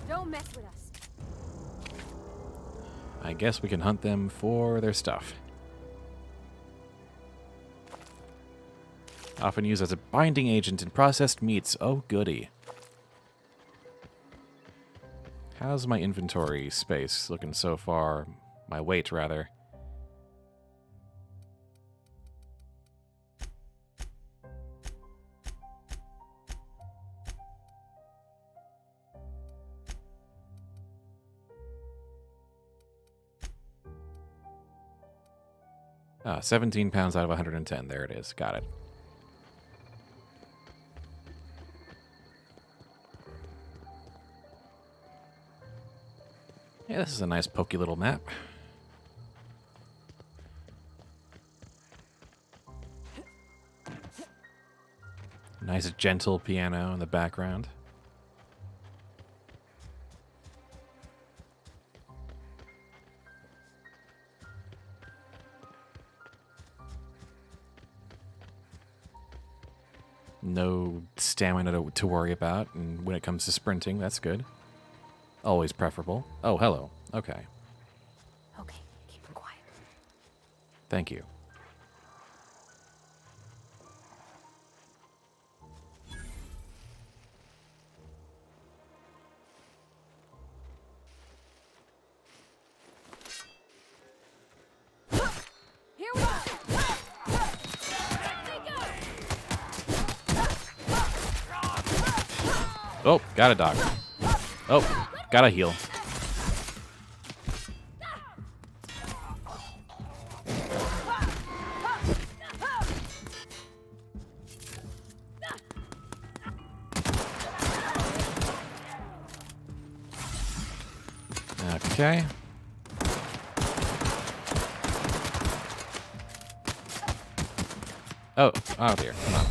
Don't mess with us. I guess we can hunt them for their stuff. Often used as a binding agent in processed meats. Oh, goody. How's my inventory space looking so far? My weight, rather. Ah, 17 pounds out of 110. There it is. Got it. Yeah, this is a nice pokey little map. Nice gentle piano in the background. No stamina to worry about, and when it comes to sprinting, that's good. Always preferable. Oh, hello. Okay. Okay, keep them quiet. Thank you. Here we go. Oh, got a dog. Oh, got a heal. Okay. Oh dear. Come on.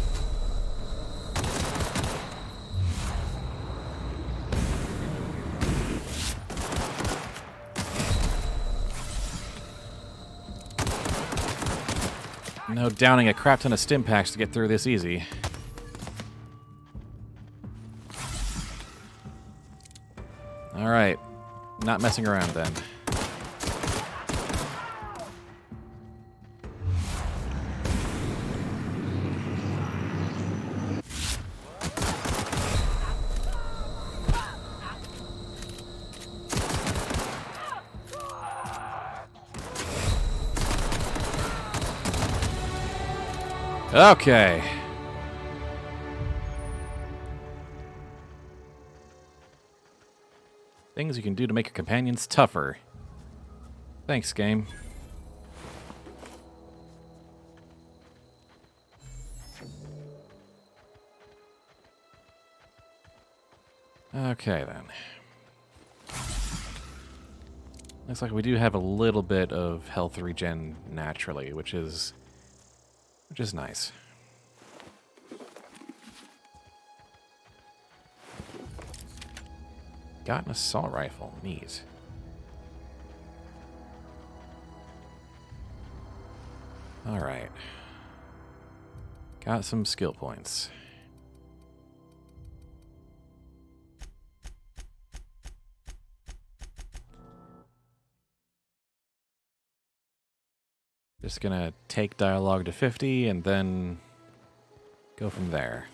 No downing a crap ton of stim packs to get through this easy. Alright. Not messing around then. Okay. Things you can do to make your companions tougher. Thanks, game. Okay, then. Looks like we do have a little bit of health regen naturally, which is nice. Got an assault rifle. Neat. Alright. Got some skill points. Just gonna take dialogue to 50 and then go from there.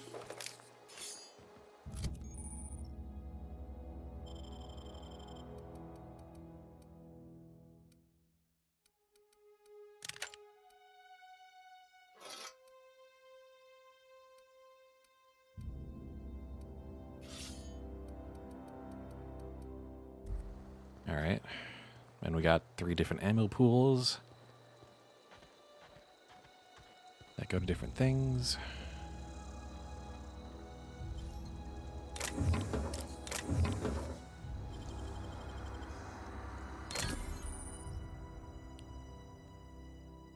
Alright. And we got 3 different ammo pools that go to different things.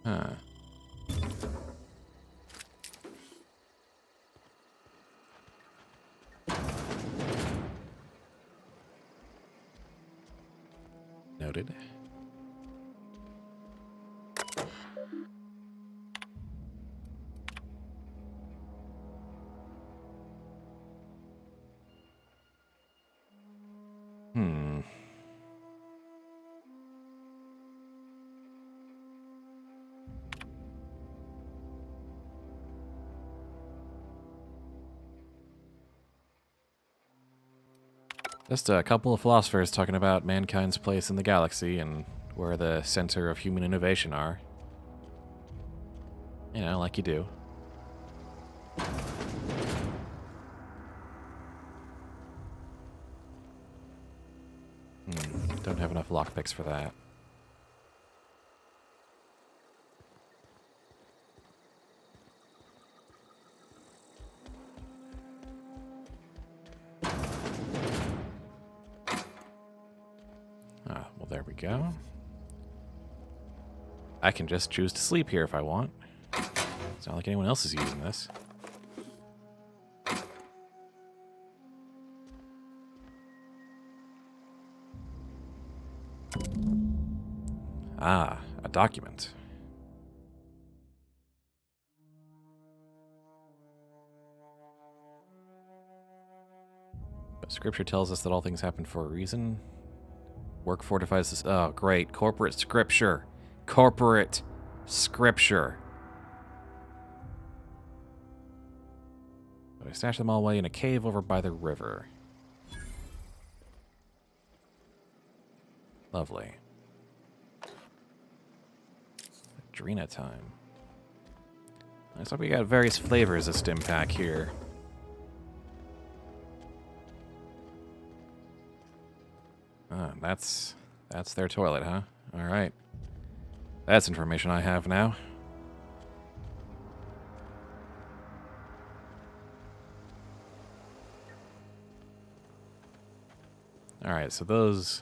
Huh. Noted. Just a couple of philosophers talking about mankind's place in the galaxy and where the center of human innovation are. You know, like you do. Don't have enough lockpicks for that. Ah, well, there we go. I can just choose to sleep here if I want. It's not like anyone else is using this. Ah, a document. But scripture tells us that all things happen for a reason. Work fortifies this. Oh, great. Corporate scripture. Corporate scripture. So I stashed them all away in a cave over by the river. Lovely. Adrena time. Looks like we got various flavors of stim pack here. That's their toilet, huh? All right. That's information I have now. All right, so those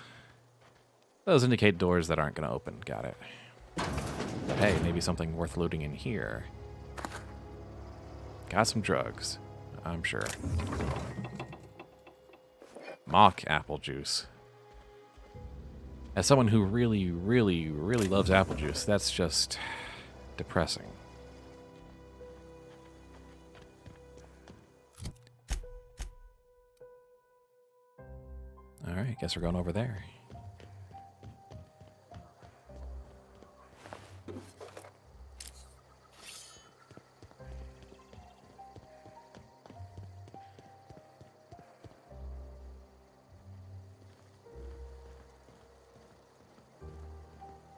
indicate doors that aren't going to open. Got it. But hey, maybe something worth looting in here. Got some drugs, I'm sure. Mock apple juice. As someone who really, really, really loves apple juice, that's just depressing. All right, guess we're going over there.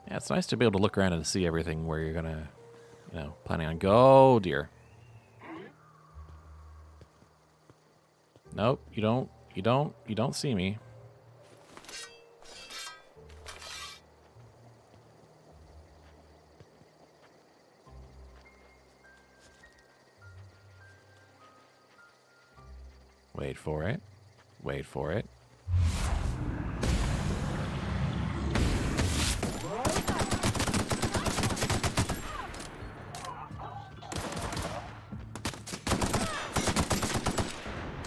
Yeah, it's nice to be able to look around and see everything where you're gonna, you know, planning on go, dear. Nope, you don't see me. Wait for it. Wait for it.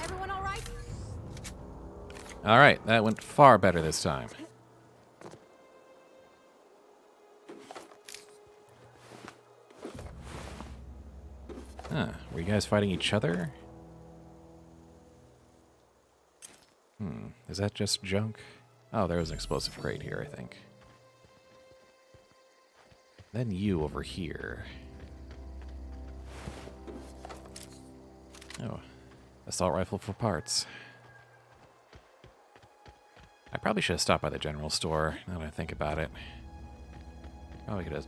Everyone all right? All right, that went far better this time. Huh. Were you guys fighting each other? Is that just junk? Oh, there was an explosive crate here, I think. Then you over here. Oh, assault rifle for parts. I probably should have stopped by the general store, now that I think about it. Probably could have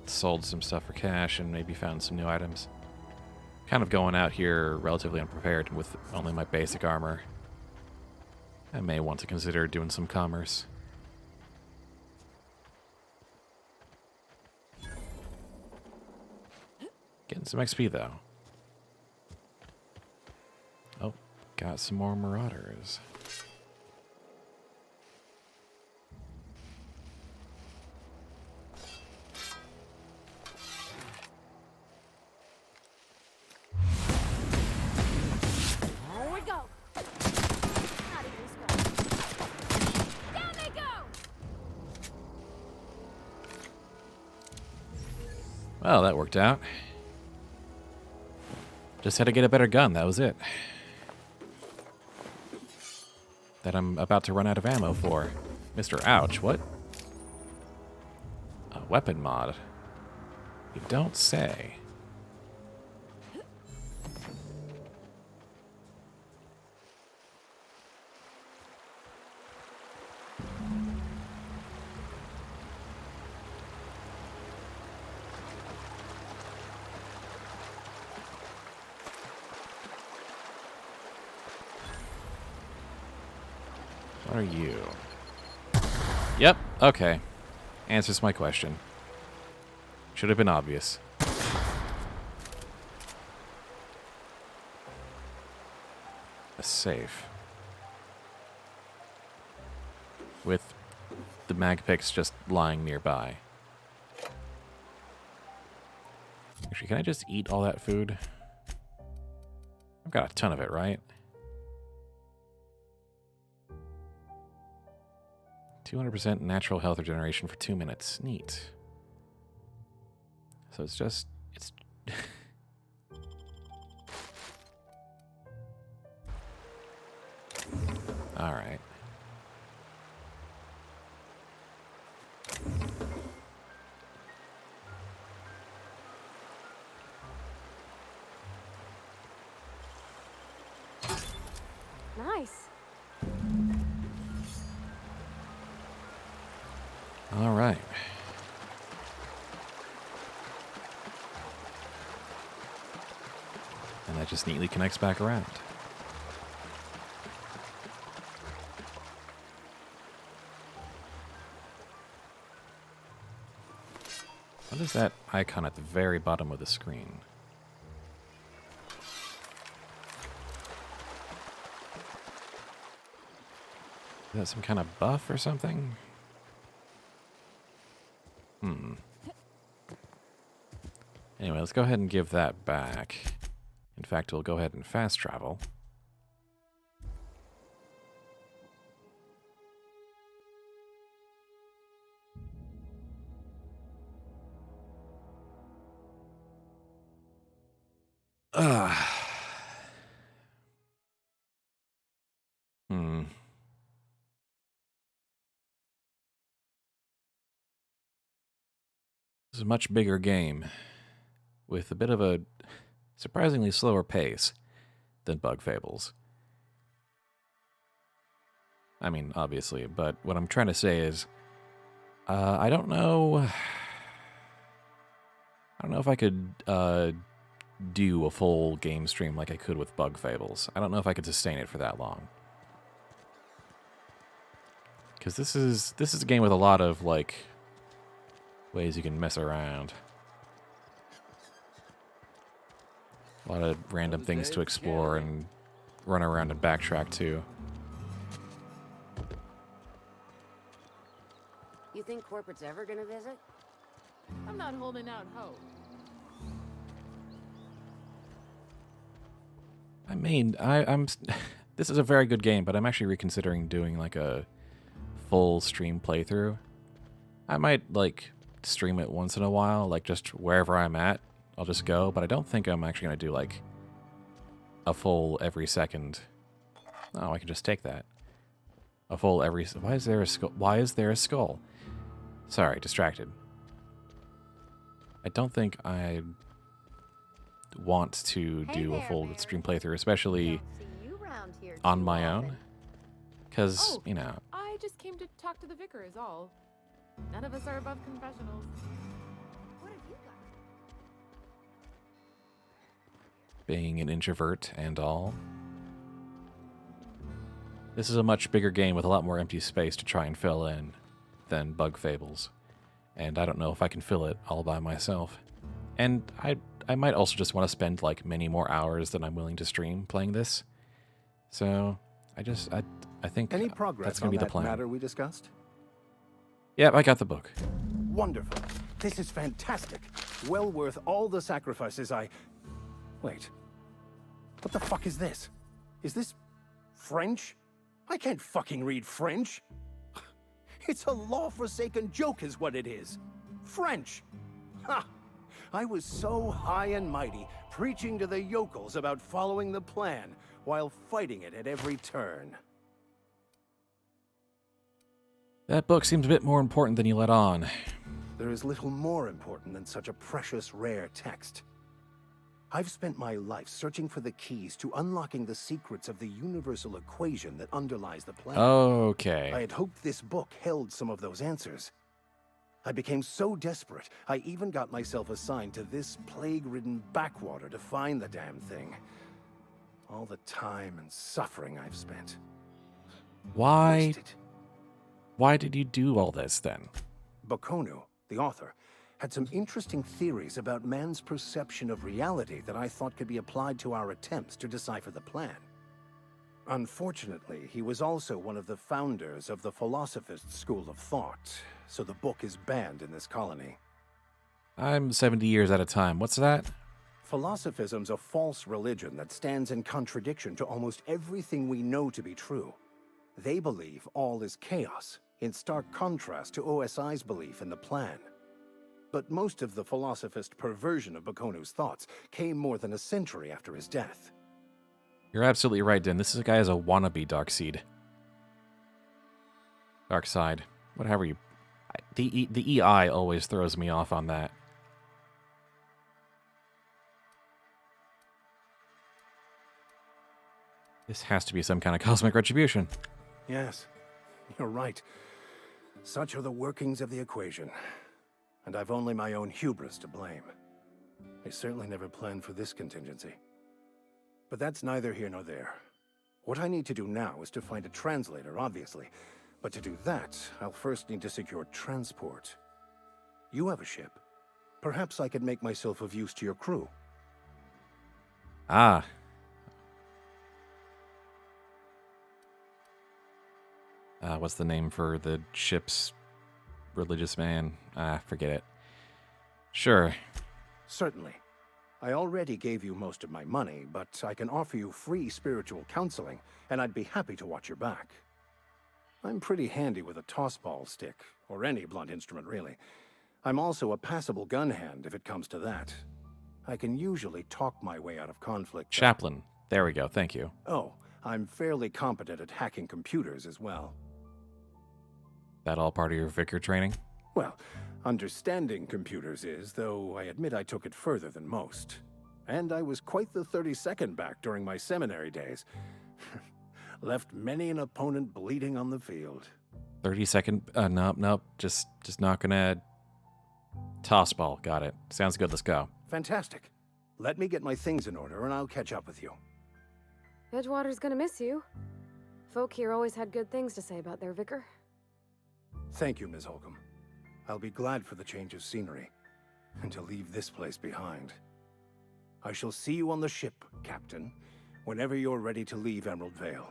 sold some stuff for cash and maybe found some new items. Kind of going out here relatively unprepared with only my basic armor. I may want to consider doing some commerce. Getting some XP though. Oh, got some more marauders. Here we go. Not even scratch. Down they go. Well, that worked out. Just had to get a better gun, that was it. That I'm about to run out of ammo for. Mr. Ouch, what? A weapon mod. You don't say. What are you? Yep, okay. Answers my question. Should have been obvious. A safe. With the mag picks just lying nearby. Actually, can I just eat all that food? I've got a ton of it, right? 200% natural health regeneration for 2 minutes. Neat. So it's just... it's... Alright. Nice. All right. And that just neatly connects back around. What is that icon at the very bottom of the screen? Is that some kind of buff or something? Anyway, let's go ahead and give that back. In fact, we'll go ahead and fast travel. This is a much bigger game, with a bit of a surprisingly slower pace than Bug Fables. I mean, obviously, but what I'm trying to say is, I don't know if I could do a full game stream like I could with Bug Fables. I don't know if I could sustain it for that long. Because this is a game with a lot of, like, ways you can mess around. A lot of random things to explore and run around and backtrack to. You think corporate's ever gonna visit? I'm not holding out hope. I mean, I'm this is a very good game, but I'm actually reconsidering doing like a full stream playthrough. I might like stream it once in a while, like just wherever I'm at, I'll just go, but I don't think I'm actually going to do, like, a full every second. Oh, I can just take that. A full every... Why is there a skull? Why is there a skull? Sorry, distracted. I don't think I want to do a full stream playthrough, especially on my own. Because, you know... I just came to talk to the vicar is all. None of us are above confessionals. What have you got? Being an introvert and all. This is a much bigger game with a lot more empty space to try and fill in than Bug Fables. And I don't know if I can fill it all by myself. And I might also just want to spend like many more hours than I'm willing to stream playing this. So I think Any progress that's going to be the plan. Matter we discussed? Yep, I got the book. Wonderful. This is fantastic. Well worth all the sacrifices I... Wait. What the fuck is this? Is this French? I can't fucking read French. It's a law-forsaken joke is what it is. French. Ha! I was so high and mighty, preaching to the yokels about following the plan, while fighting it at every turn. That book seems a bit more important than you let on. There is little more important than such a precious, rare text. I've spent my life searching for the keys to unlocking the secrets of the universal equation that underlies the plan. Okay. I had hoped this book held some of those answers. I became so desperate, I even got myself assigned to this plague-ridden backwater to find the damn thing. All the time and suffering I've spent. Why? Wasted. Why did you do all this then? Bakonu, the author, had some interesting theories about man's perception of reality that I thought could be applied to our attempts to decipher the plan. Unfortunately, he was also one of the founders of the Philosophist school of thought, so the book is banned in this colony. I'm 70 years at a time. What's that? Philosophism's a false religion that stands in contradiction to almost everything we know to be true. They believe all is chaos, in stark contrast to OSI's belief in the plan. But most of the philosophist perversion of Bakonu's thoughts came more than a century after his death. You're absolutely right, Dan. This is a guy as a wannabe Darkseid. Darkside. Whatever you... The EI always throws me off on that. This has to be some kind of cosmic retribution. Yes, you're right. Such are the workings of the equation. And I've only my own hubris to blame. I certainly never planned for this contingency. But that's neither here nor there. What I need to do now is to find a translator, obviously. But to do that, I'll first need to secure transport. You have a ship. Perhaps I could make myself of use to your crew. Ah. What's the name for the ship's religious man? Forget it. Sure. Certainly. I already gave you most of my money, but I can offer you free spiritual counseling, and I'd be happy to watch your back. I'm pretty handy with a tossball stick, or any blunt instrument, really. I'm also a passable gun hand, if it comes to that. I can usually talk my way out of conflict. Chaplain. There we go, thank you. Oh, I'm fairly competent at hacking computers as well. That all part of your vicar training? Well, understanding computers is, though I admit I took it further than most. And I was quite the 32nd back during my seminary days. Left many an opponent bleeding on the field. 30-second? Nope. Just not gonna... Tossball, got it. Sounds good, let's go. Fantastic. Let me get my things in order and I'll catch up with you. Edgewater's gonna miss you. Folk here always had good things to say about their vicar. Thank you, Ms. Holcomb. I'll be glad for the change of scenery, and to leave this place behind. I shall see you on the ship, Captain, whenever you're ready to leave Emerald Vale.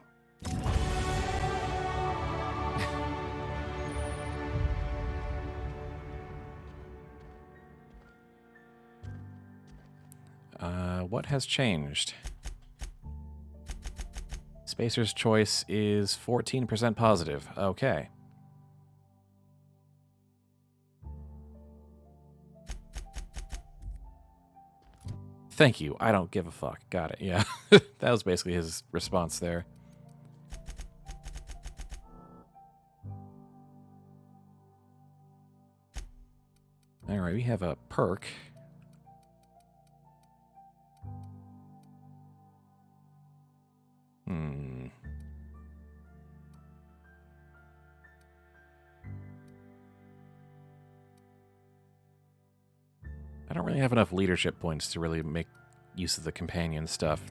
What has changed? Spacer's choice is 14% positive. Okay. Thank you. I don't give a fuck. Got it. Yeah. That was basically his response there. Alright, we have a perk. I don't really have enough leadership points to really make use of the companion stuff.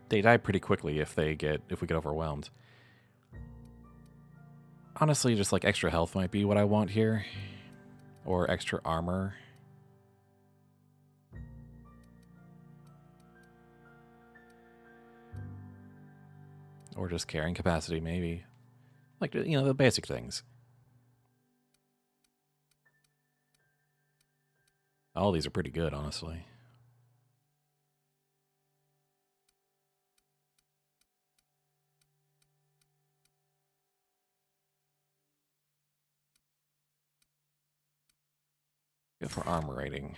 They die pretty quickly if we get overwhelmed. Honestly, just like extra health might be what I want here. Or extra armor. Or just carrying capacity, maybe. Like, you know, the basic things. All these are pretty good, honestly. Go for armor rating.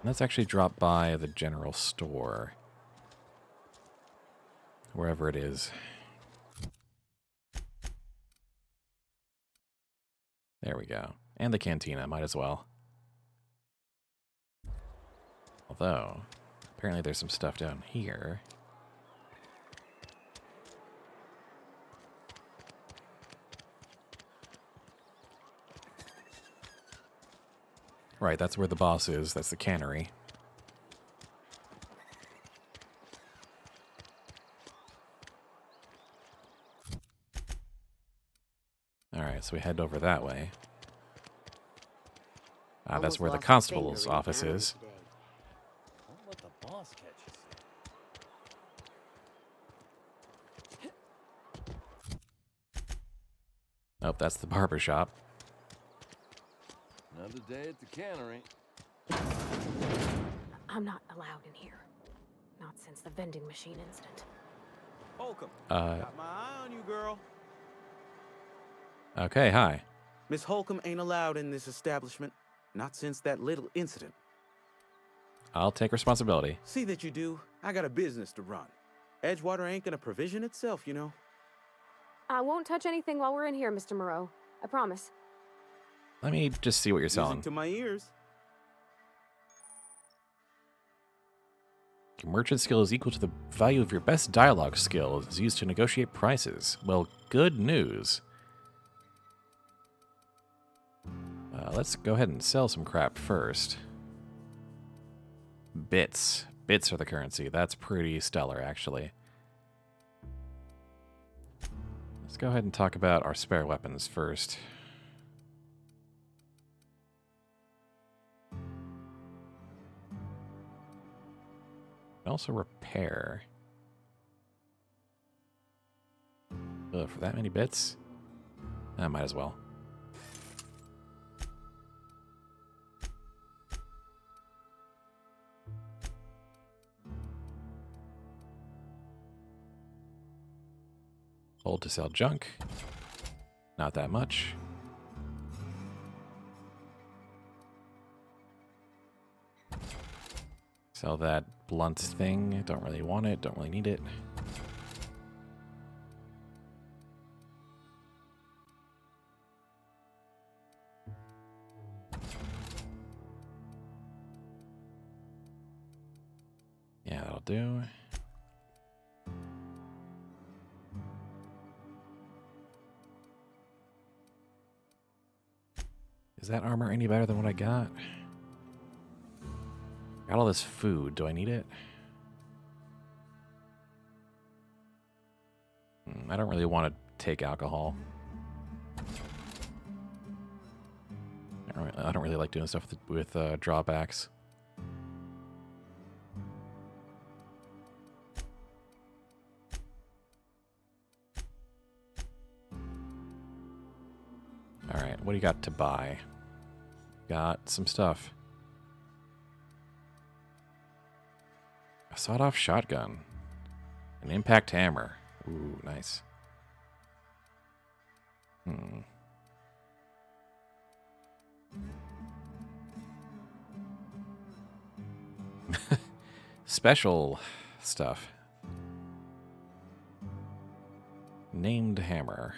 Let's actually drop by the general store. Wherever it is. There we go. And the cantina, might as well. Although, apparently there's some stuff down here. Right, that's where the boss is. That's the cannery. Alright, so we head over that way. That's where the constable's office is. Don't let the boss catch you. Oh, that's the barber shop. Another day at the cannery. I'm not allowed in here. Not since the vending machine incident. Holcomb, got my eye on you, girl. Okay, hi. Miss Holcomb ain't allowed in this establishment. Not since that little incident. I'll take responsibility. See that you do. I got a business to run. Edgewater ain't gonna provision itself, you know. I won't touch anything while we're in here, Mr. Moreau. I promise. Let me just see what you're selling. Music to my ears. Your merchant skill is equal to the value of your best dialogue skill. It's used to negotiate prices. Well, good news. Let's go ahead and sell some crap first. Bits. Bits are the currency. That's pretty stellar, actually. Let's go ahead and talk about our spare weapons first. Also repair. Ugh, for that many bits? I might as well. Hold to sell junk. Not that much. Sell that blunt thing. Don't really want it. Don't really need it. Yeah, that'll do. Is that armor any better than what I got? Got all this food. Do I need it? I don't really want to take alcohol. I don't really like doing stuff with drawbacks. Alright, what do you got to buy? Got some stuff. A sawed-off shotgun. An impact hammer. Ooh, nice. special stuff. Named hammer.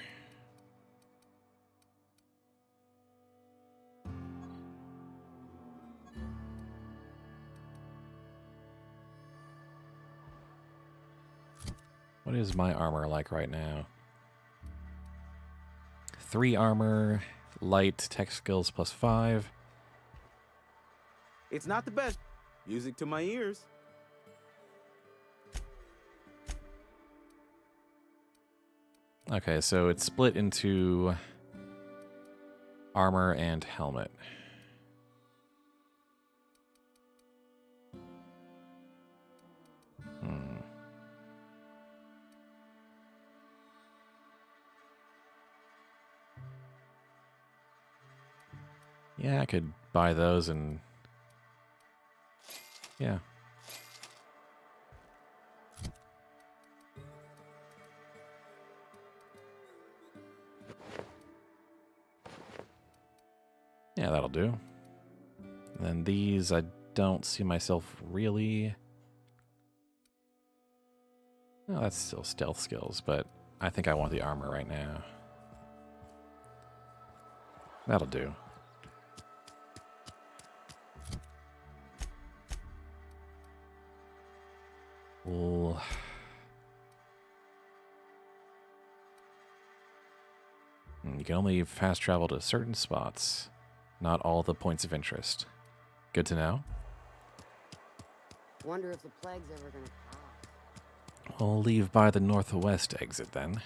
What is my armor like right now? 3 armor, light, tech skills +5. It's not the best. Music to my ears. Okay, so it's split into armor and helmet. Yeah, I could buy those and... yeah. Yeah, that'll do. And then these, I don't see myself really... No, that's still stealth skills, but I think I want the armor right now. That'll do. Well, you can only fast travel to certain spots, not all the points of interest. Good to know. Wonder if the plague's ever gonna pass. We'll leave by the northwest exit then.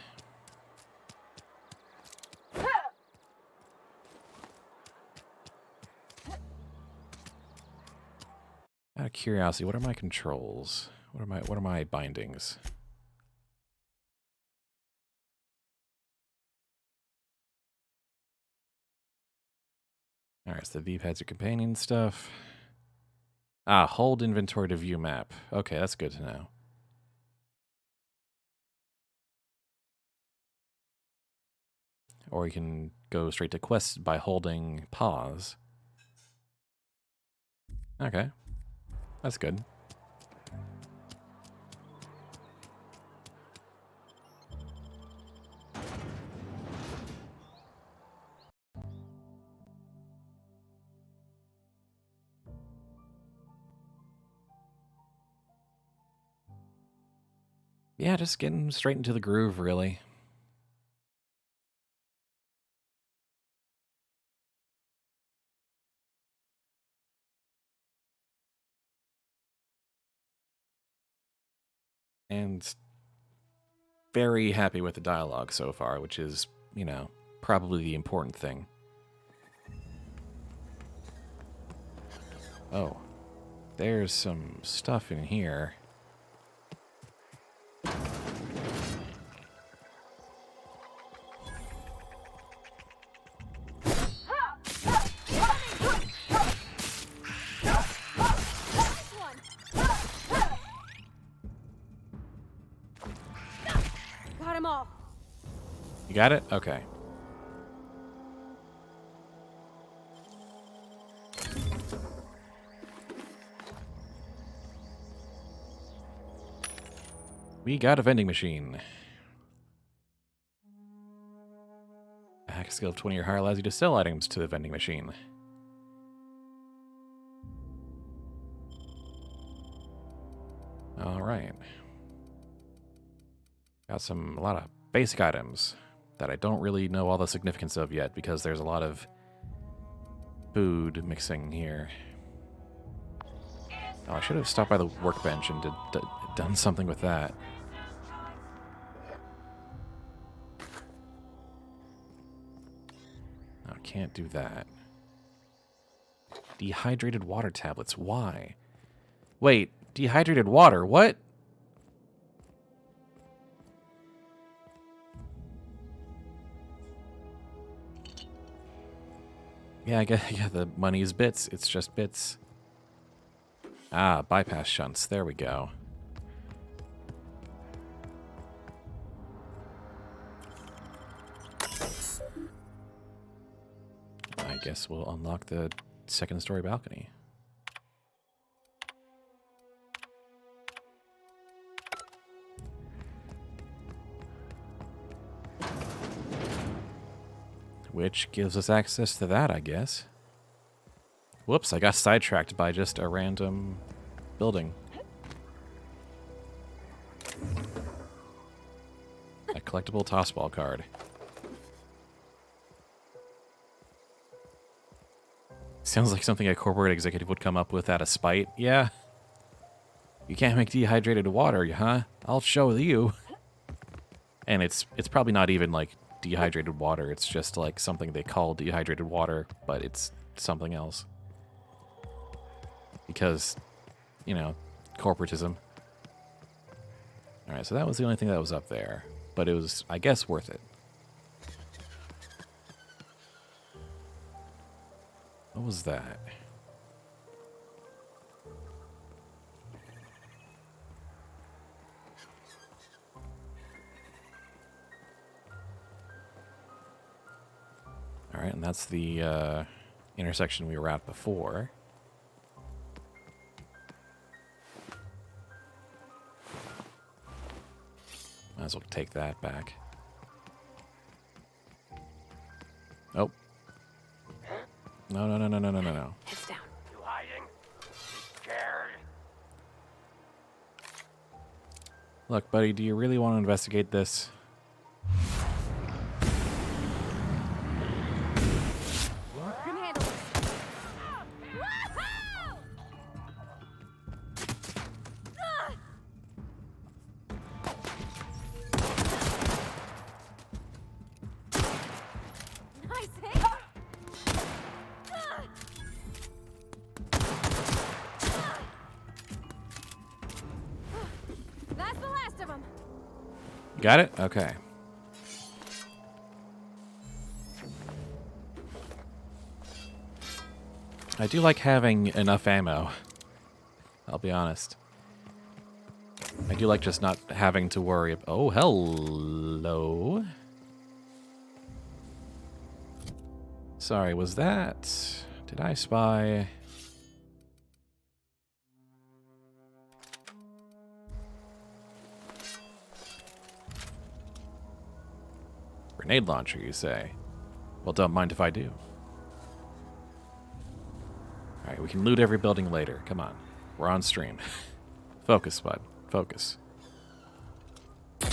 Out of curiosity, what are my controls? What are my bindings? Alright, so the V-pads are companion stuff. Ah, hold inventory to view map. Okay, that's good to know. Or you can go straight to quests by holding pause. Okay, that's good. Yeah, just getting straight into the groove, really. And very happy with the dialogue so far, which is, you know, probably the important thing. Oh, there's some stuff in here. Got him all. You got it? Okay. We got a vending machine. A hack skill of 20 or higher allows you to sell items to the vending machine. Alright. Got a lot of basic items that I don't really know all the significance of yet because there's a lot of food mixing here. Oh, I should have stopped by the workbench and done something with that. No, I can't do that. Dehydrated water tablets. Why? Wait, dehydrated water? What? Yeah, I guess the money is bits. It's just bits. Ah, bypass shunts. There we go. I guess we'll unlock the second story balcony. which gives us access to that, I guess. Whoops, I got sidetracked by just a random building. A collectible tossball card. Sounds like something a corporate executive would come up with out of spite. Yeah. You can't make dehydrated water, huh? I'll show you. And it's probably not even like dehydrated water. It's just like something they call dehydrated water, but it's something else. Because, you know, corporatism. Alright, so that was the only thing that was up there. But it was, I guess, worth it. What was that? Alright, and that's the intersection we were at before. Might as well take that back. Oh. No, no, no, no, no, no, no, no. Heads down. You hiding? Scared? Look, buddy, do you really want to investigate this? Can handle this. Nice hit. That's the last of them. Got it? Okay. I do like having enough ammo. I'll be honest. I do like just not having to worry. Oh, hello. Sorry, was that... Did I spy... Grenade launcher, you say? Well, don't mind if I do. Alright, we can loot every building later. Come on. We're on stream. Focus, bud. Focus. We can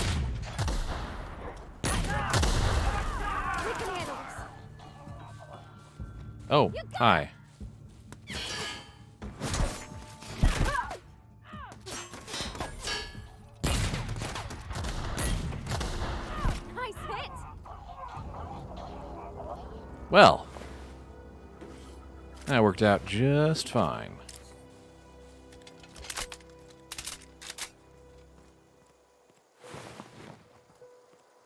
handle this. Oh, hi. Nice hit. Well, that worked out just fine.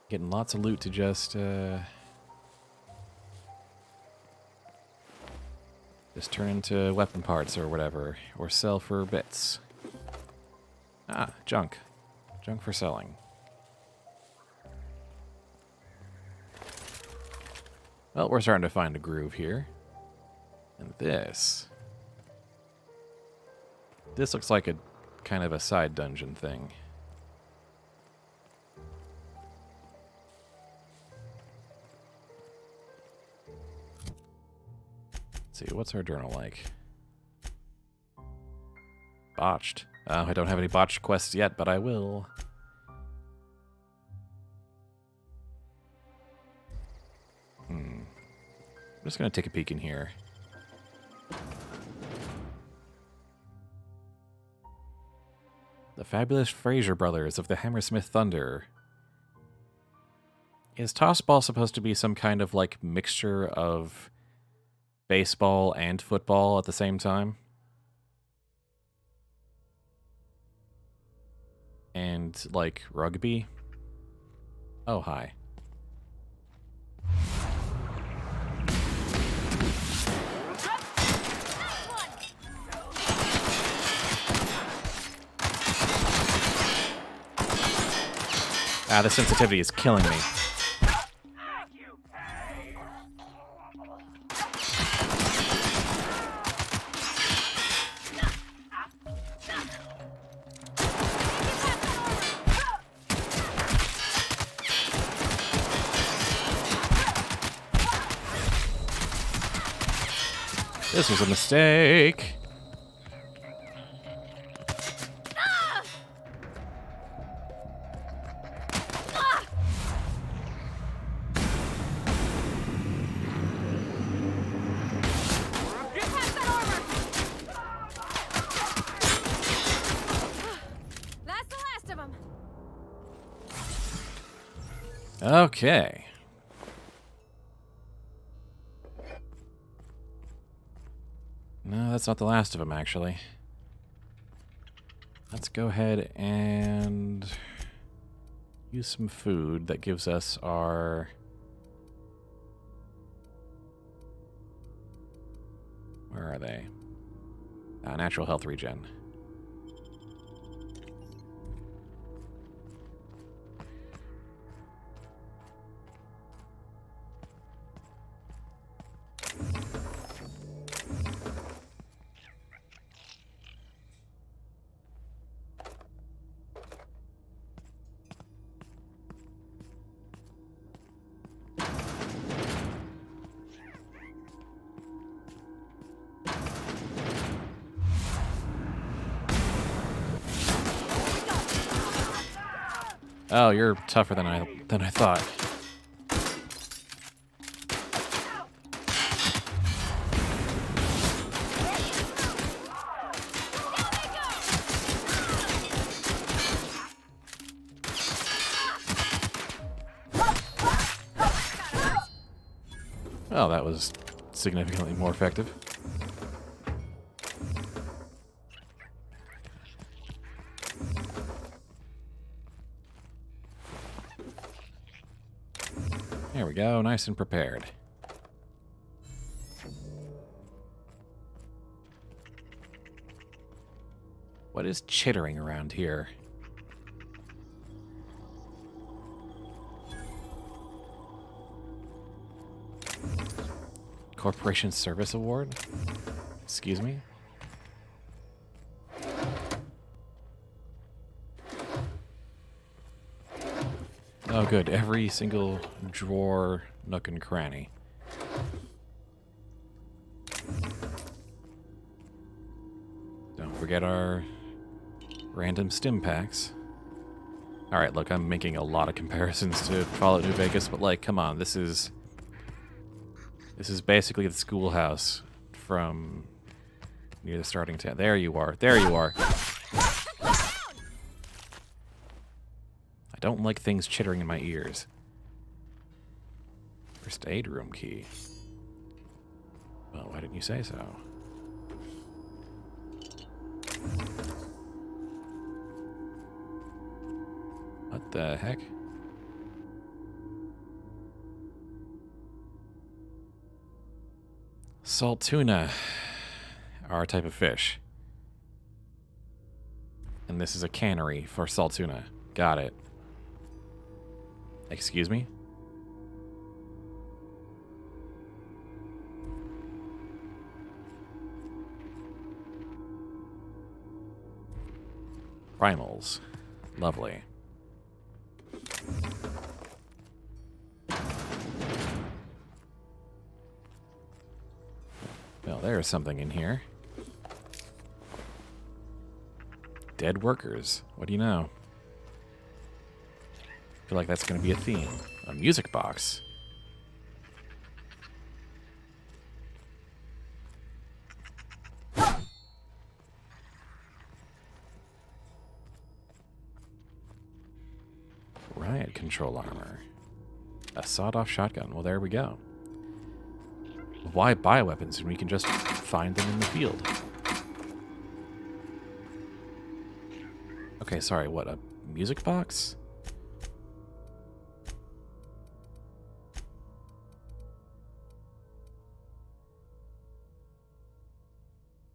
Getting lots of loot to just turn into weapon parts or whatever, or sell for bits. Ah, junk. Junk for selling. Well, we're starting to find a groove here. And this looks like a kind of a side dungeon thing. Let's see, what's our journal like? Botched. I don't have any botched quests yet, but I will. I'm just gonna take a peek in here. The fabulous Fraser brothers of the Hammersmith Thunder. Is tossball supposed to be some kind of like mixture of baseball and football at the same time? And like rugby? Oh, hi. Ah, the sensitivity is killing me. This was a mistake. That's the last of them. Okay. No, that's not the last of them, actually. Let's go ahead and use some food that gives us our... Where are they? Natural health regen. Oh, you're tougher than I thought. Well, that was significantly more effective. There we go, nice and prepared. What is chittering around here? Corporation Service Award? Excuse me? Oh good, every single drawer, nook and cranny. Don't forget our random stim packs. Alright, look, I'm making a lot of comparisons to Fallout New Vegas, but like, come on, this is basically the schoolhouse from near the starting town. There you are. There you are. I don't like things chittering in my ears. First aid room key. Well, why didn't you say so? What the heck? Salt tuna, our type of fish. And this is a cannery for salt tuna. Got it. Excuse me? Primals. Lovely. Well, there's something in here. Dead workers. What do you know? I feel like that's going to be a theme. A music box. Riot control armor. A sawed-off shotgun. Well, there we go. Why buy weapons when we can just find them in the field? Okay, sorry, what, a music box?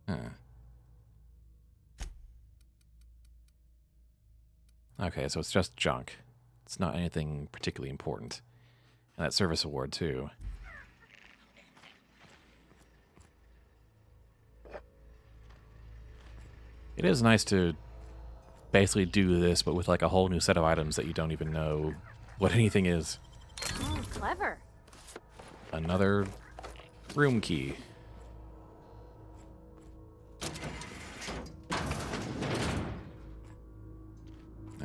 Huh. Okay, so it's just junk. It's not anything particularly important. And that service award, too. It is nice to basically do this, but with like a whole new set of items that you don't even know what anything is. Oh, clever. Another room key.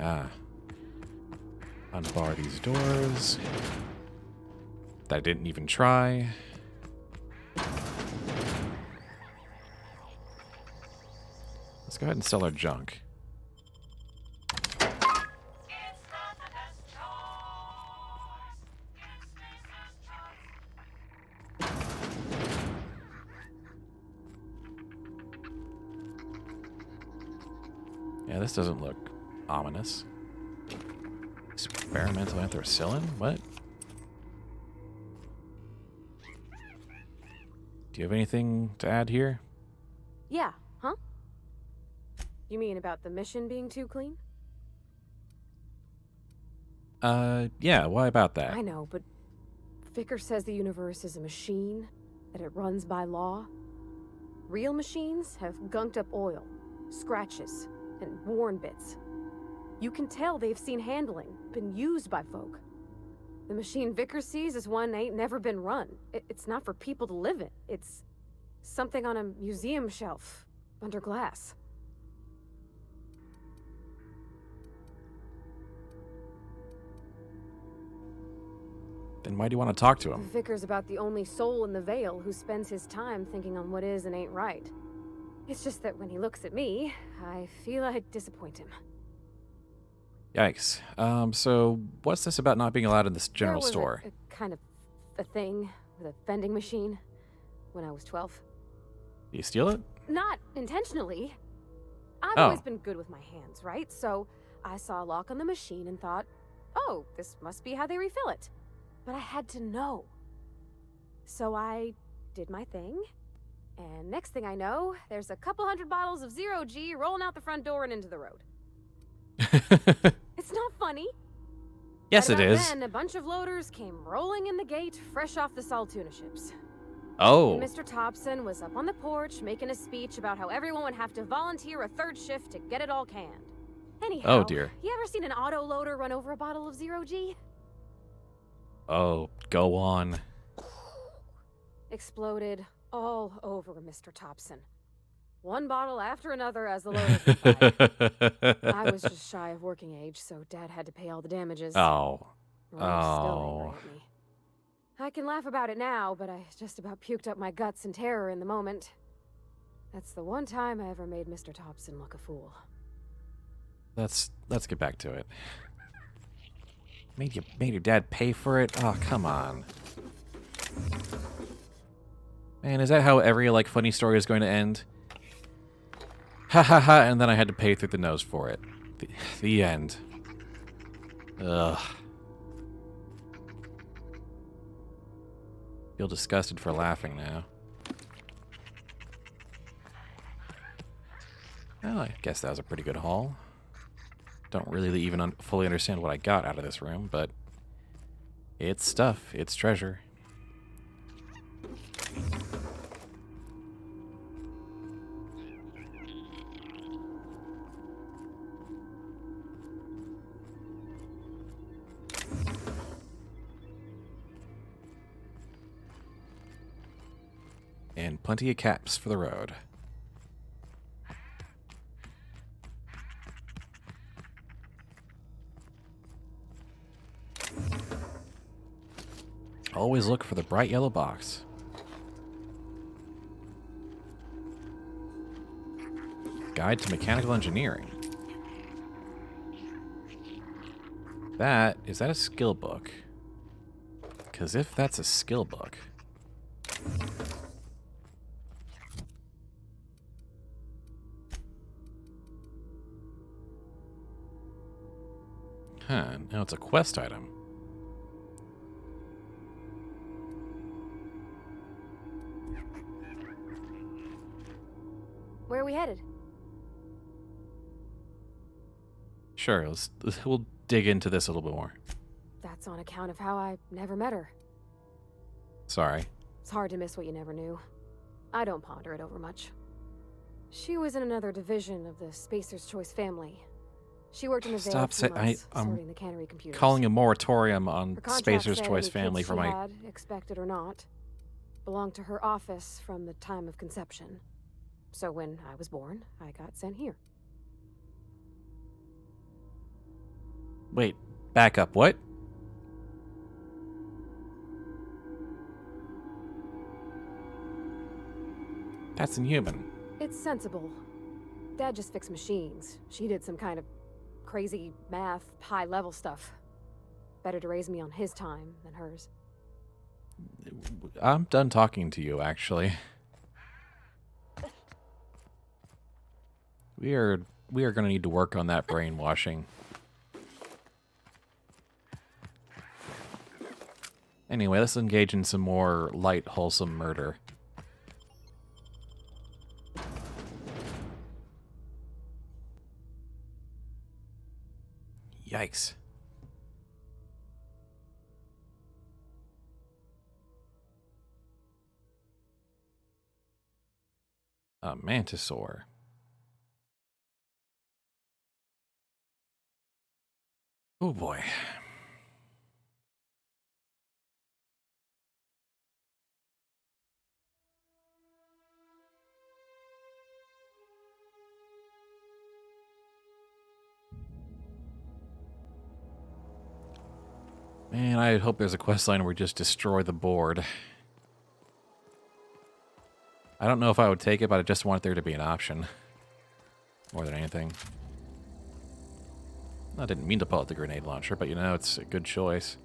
Ah. Unbar these doors. That I didn't even try. Let's go ahead and sell our junk. Yeah, this doesn't look ominous. Experimental anthracillin? What? Do you have anything to add here? Yeah, huh? You mean about the mission being too clean? Yeah, why about that? I know, but Vicker says the universe is a machine, that it runs by law. Real machines have gunked up oil, scratches, and worn bits. You can tell they've seen handling, been used by folk. The machine Vicker sees is one ain't never been run. It's not for people to live in. It's something on a museum shelf, under glass. Then why do you want to talk to him? Vicker's about the only soul in the Vale who spends his time thinking on what is and ain't right. It's just that when he looks at me, I feel I disappoint him. Yikes. So what's this about not being allowed in this general There was store? A kind of a thing with a vending machine when I was 12. Do you steal it? Not intentionally. I've Oh. always been good with my hands, right? So I saw a lock on the machine and thought, oh, this must be how they refill it. But I had to know. So I did my thing. And next thing I know, there's a couple hundred bottles of 0G rolling out the front door and into the road. It's not funny. Yes, Right it about is. Then a bunch of loaders came rolling in the gate, fresh off the Saltuna ships. Oh. And Mr. Thompson was up on the porch making a speech about how everyone would have to volunteer a third shift to get it all canned. Anyhow, Oh, dear. You ever seen an auto loader run over a bottle of 0G? Oh, go on. Exploded all over Mr. Thompson. One bottle after another as the loader went by. I was just shy of working age, so Dad had to pay all the damages. Oh. Ron's still Oh. angry at me. I can laugh about it now, but I just about puked up my guts in terror in the moment. That's the one time I ever made Mr. Thompson look a fool. Let's get back to it. Made your dad pay for it? Oh, come on. Man, is that how every funny story is going to end? Ha ha ha, and then I had to pay through the nose for it. The end. Ugh. Feel disgusted for laughing now. Well, I guess that was a pretty good haul. Don't really even fully understand what I got out of this room, but it's stuff. It's treasure. And plenty of caps for the road. Always look for the bright yellow box. Guide to Mechanical Engineering. Is that a skill book? Because if that's a skill book... Huh, now it's a quest item. Where are we headed? Sure, we'll dig into this a little bit more. That's on account of how I never met her. Sorry. It's hard to miss what you never knew. I don't ponder it over much. She was in another division of the Spacer's Choice family. She worked in the Vale Stop for saying months, I'm sorting the cannery computers. calling a moratorium on Her contract Spacer's said Choice any family kids for she my... had, expected or not, belonged to her office from the time of conception. So when I was born, I got sent here. Wait, back up, what? That's inhuman. It's sensible. Dad just fixed machines. She did some kind of crazy math, high-level stuff. Better to raise me on his time than hers. I'm done talking to you, actually. We are going to need to work on that brainwashing. Anyway, let's engage in some more light, wholesome murder. Yikes. A mantisaur. Oh boy. Man, I hope there's a questline where we just destroy the board. I don't know if I would take it, but I just want there to be an option. More than anything. I didn't mean to pull out the grenade launcher, but you know, it's a good choice.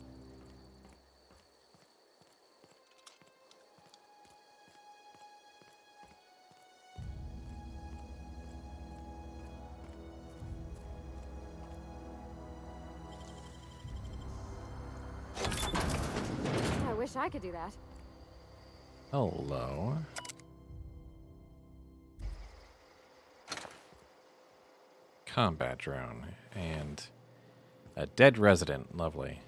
I wish I could do that. Hello. Combat drone. And a dead resident. Lovely.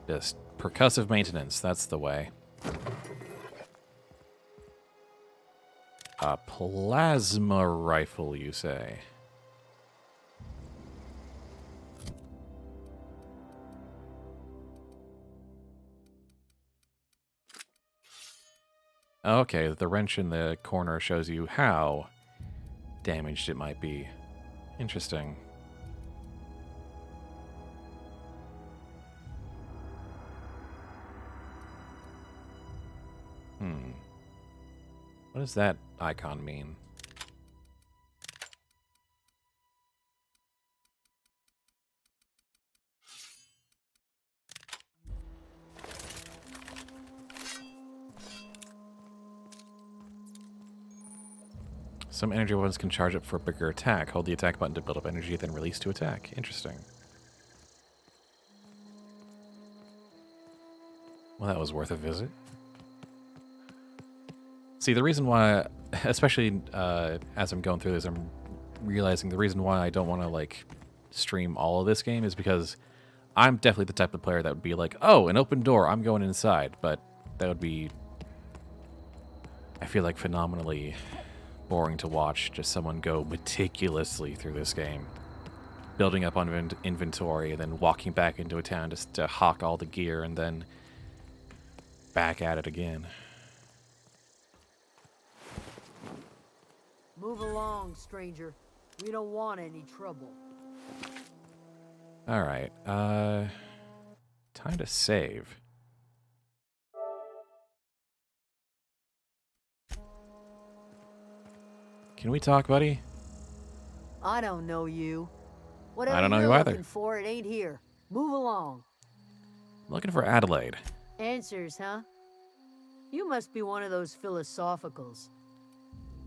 Just percussive maintenance. That's the way. A plasma rifle, you say? Okay, the wrench in the corner shows you how damaged it might be. Interesting. What does that icon mean? Some energy weapons can charge up for a bigger attack. Hold the attack button to build up energy, then release to attack. Interesting. Well, that was worth a visit. See, the reason why, especially as I'm going through this, I'm realizing the reason why I don't want to, like, stream all of this game is because I'm definitely the type of player that would be like, oh, an open door, I'm going inside. But that would be, I feel like, phenomenally boring to watch. Just someone go meticulously through this game. Building up on inventory and then walking back into a town just to hawk all the gear and then back at it again. Move along, stranger. We don't want any trouble. Alright, time to save. Can we talk, buddy? I don't know you. I Whatever don't know you're you either. looking for, it ain't here. Move along. I'm looking for Adelaide. Answers, huh? You must be one of those philosophicals.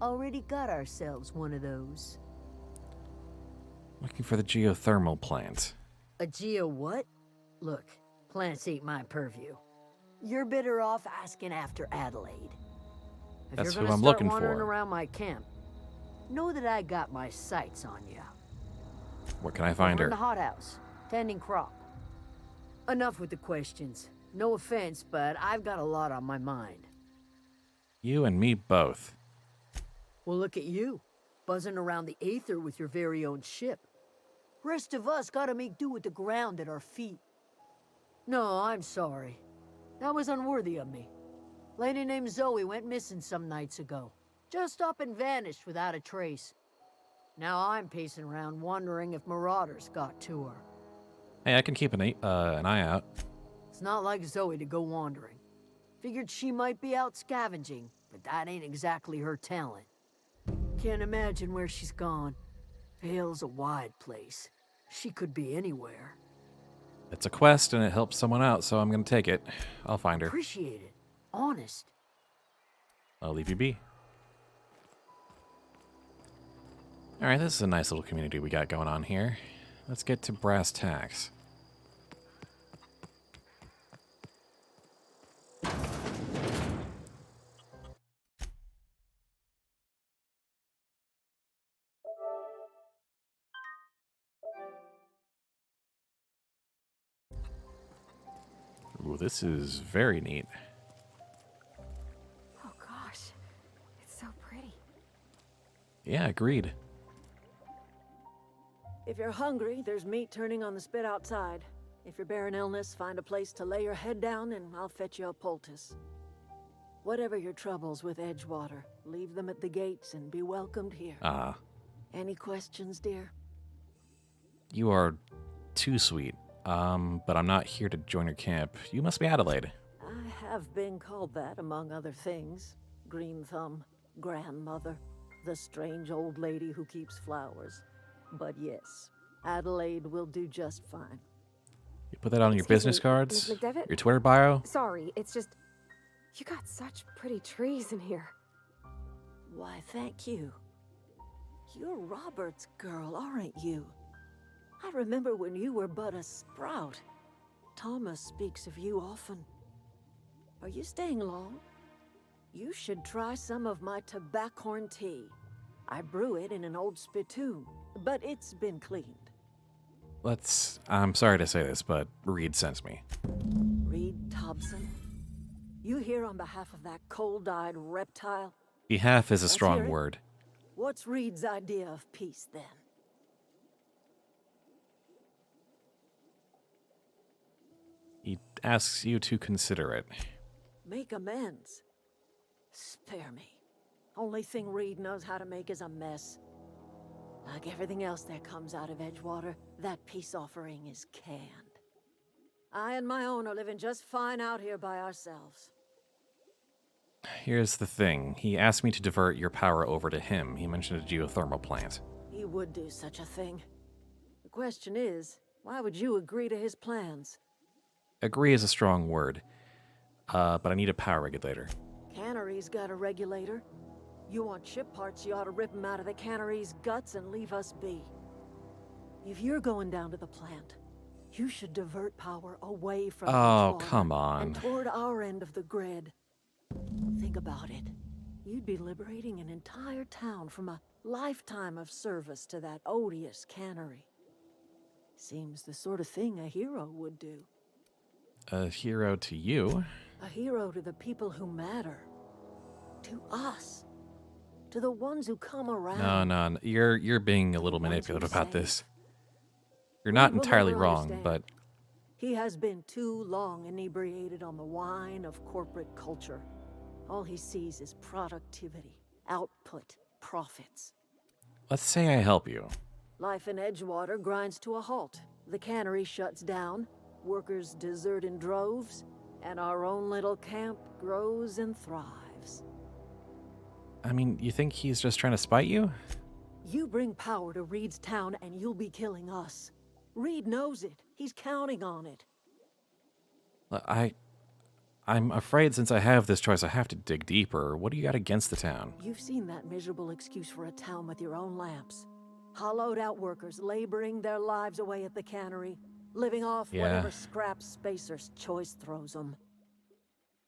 Already got ourselves one of those. Looking for the geothermal plant. A geo what? Look, plants ain't my purview. You're better off asking after Adelaide. If That's you're who gonna I'm start looking wandering for. around my camp, know that I got my sights on you. Where can I find We're in her? the hothouse, tending crop. Enough with the questions. No offense, but I've got a lot on my mind. You and me both. Well, look at you, buzzing around the aether with your very own ship. Rest of us gotta make do with the ground at our feet. No, I'm sorry. That was unworthy of me. Lady named Zoe went missing some nights ago. Just up and vanished without a trace. Now I'm pacing around wondering if marauders got to her. Hey, I can keep an eye out. It's not like Zoe to go wandering. Figured she might be out scavenging, but that ain't exactly her talent. Can't imagine where she's gone. Vale's a wide place. She could be anywhere. It's a quest and it helps someone out, so I'm gonna take it. I'll find her. Appreciate it. Honest. I'll leave you be. Alright, this is a nice little community we got going on here. Let's get to brass tacks. Ooh, this is very neat. Oh gosh, it's so pretty. Yeah, agreed. If you're hungry, there's meat turning on the spit outside. If you're bearing illness, find a place to lay your head down and I'll fetch you a poultice. Whatever your troubles with Edgewater, leave them at the gates and be welcomed here. Any questions, dear? You are too sweet. But I'm not here to join your camp. You must be Adelaide. I have been called that, among other things. Green Thumb, grandmother, the strange old lady who keeps flowers. But yes, Adelaide will do just fine. You put that on your business cards? Miss McDevitt? Your Twitter bio? Sorry, it's just... You got such pretty trees in here. Why, thank you. You're Robert's girl, aren't you? I remember when you were but a sprout. Thomas speaks of you often. Are you staying long? You should try some of my tobaccorn tea. I brew it in an old spittoon, but it's been cleaned. I'm sorry to say this, but Reed sends me. Reed Thompson? You here on behalf of that cold-eyed reptile? Behalf is a Let's strong hear it. word. What's Reed's idea of peace, then? He asks you to consider it. Make amends. Spare me. Only thing Reed knows how to make is a mess. Like everything else that comes out of Edgewater, that peace offering is canned. I and my own are living just fine out here by ourselves. Here's the thing. He asked me to divert your power over to him. He mentioned a geothermal plant. He would do such a thing. The question is, why would you agree to his plans? Agree is a strong word. But I need a power regulator. Cannery's got a regulator. You want chip parts, you ought to rip them out of the cannery's guts and leave us be. If you're going down to the plant, you should divert power away from Oh, Edgewater come on. and toward our end of the grid. Think about it. You'd be liberating an entire town from a lifetime of service to that odious cannery. Seems the sort of thing a hero would do. A hero to you? A hero to the people who matter. To us. To the ones who come around. No. You're being a little manipulative about this. You're not will entirely never wrong, understand. but He has been too long inebriated on the wine of corporate culture. All he sees is productivity, output, profits. let's say I help you. Life in Edgewater grinds to a halt. The cannery shuts down, workers desert in droves, and our own little camp grows and thrives. I mean, you think he's just trying to spite you? You bring power to Reed's town and you'll be killing us. Reed knows it. He's counting on it. I'm afraid since I have this choice, I have to dig deeper. What do you got against the town? You've seen that miserable excuse for a town with your own lamps. Hollowed out workers laboring their lives away at the cannery, living off Yeah. whatever scraps Spacer's choice throws them.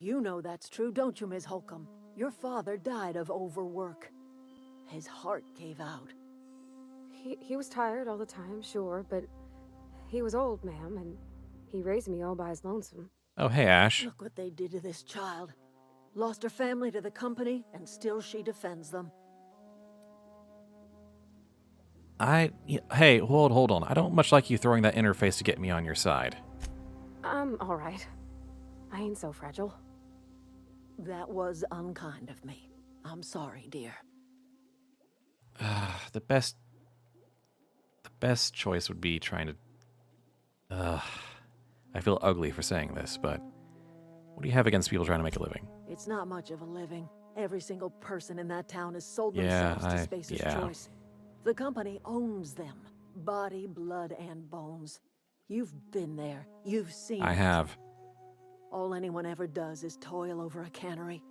You know that's true, don't you, Ms. Holcomb? Your father died of overwork. His heart gave out. He was tired all the time, sure, but he was old, ma'am, and he raised me all by his lonesome. Oh, hey, Ash. Look what they did to this child. Lost her family to the company, and still she defends them. Hey, hold on. I don't much like you throwing that interface to get me on your side. All right. I ain't so fragile. That was unkind of me. I'm sorry, dear. The best choice would be trying to... I feel ugly for saying this, but what do you have against people trying to make a living? It's not much of a living. Every single person in that town has sold Yeah, themselves to Spacer's Choice. The company owns them. Body, blood, and bones. You've been there. You've seen I it. have. All anyone ever does is toil over a cannery.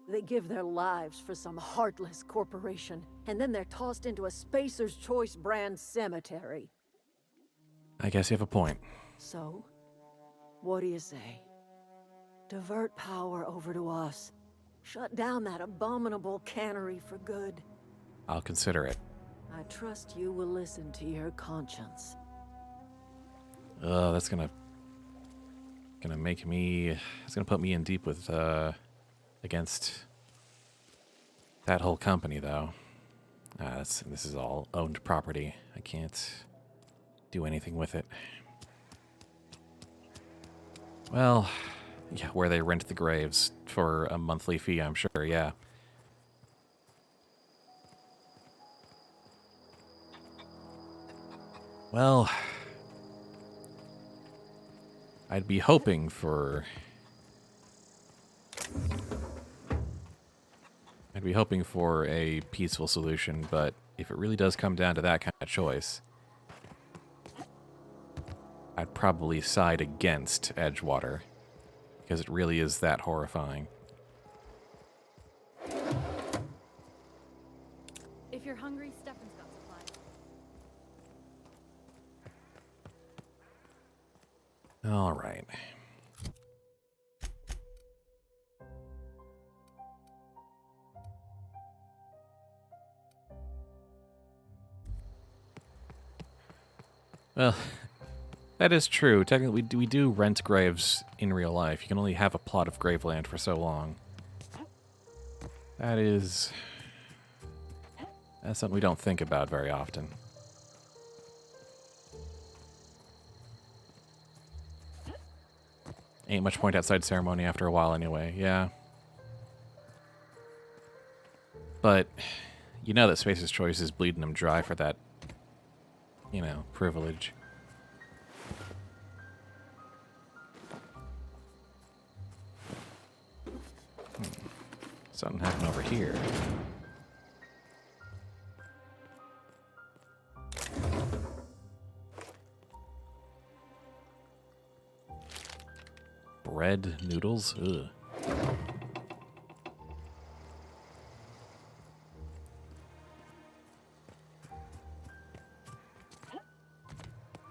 They give their lives for some heartless corporation, and then they're tossed into a Spacer's Choice brand cemetery. I guess you have a point. So, what do you say? Divert power over to us. Shut down that abominable cannery for good. I'll consider it. I trust you will listen to your conscience. That's gonna make me... It's gonna put me in deep with, against that whole company, though. This is all owned property. I can't do anything with it. Well, yeah, where they rent the graves for a monthly fee, I'm sure, yeah. Well, I'd be hoping for... a peaceful solution, but if it really does come down to that kind of choice, I'd probably side against Edgewater, because it really is that horrifying. If you're hungry, Stefan's got supplies. All right. Well, that is true. Technically, we do rent graves in real life. You can only have a plot of graveland for so long. That's something we don't think about very often. Ain't much point outside ceremony after a while anyway, yeah. But, you know that Spacer's Choice is bleeding them dry for that, you know, privilege. Something happened over here. Bread noodles? Ugh.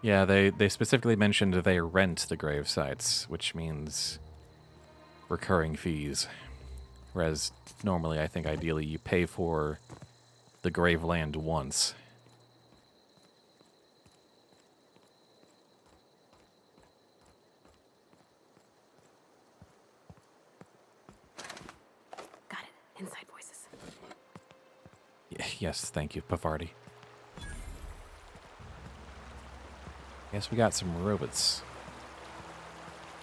Yeah, they specifically mentioned they rent the grave sites, which means recurring fees. Whereas normally, I think ideally you pay for the grave land once. Got it. Inside voices. Yes, thank you, Pavardi. Guess we got some robots.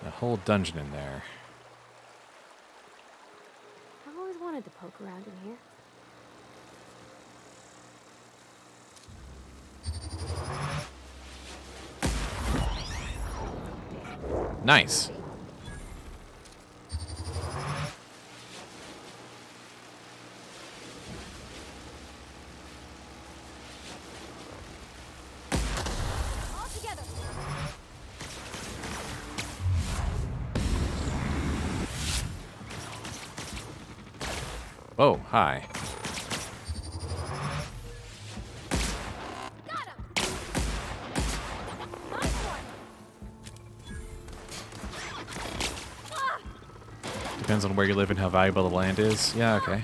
A whole dungeon in there. I've always wanted to poke around in here. Nice. Oh, hi. Depends on where you live and how valuable the land is. Yeah, okay.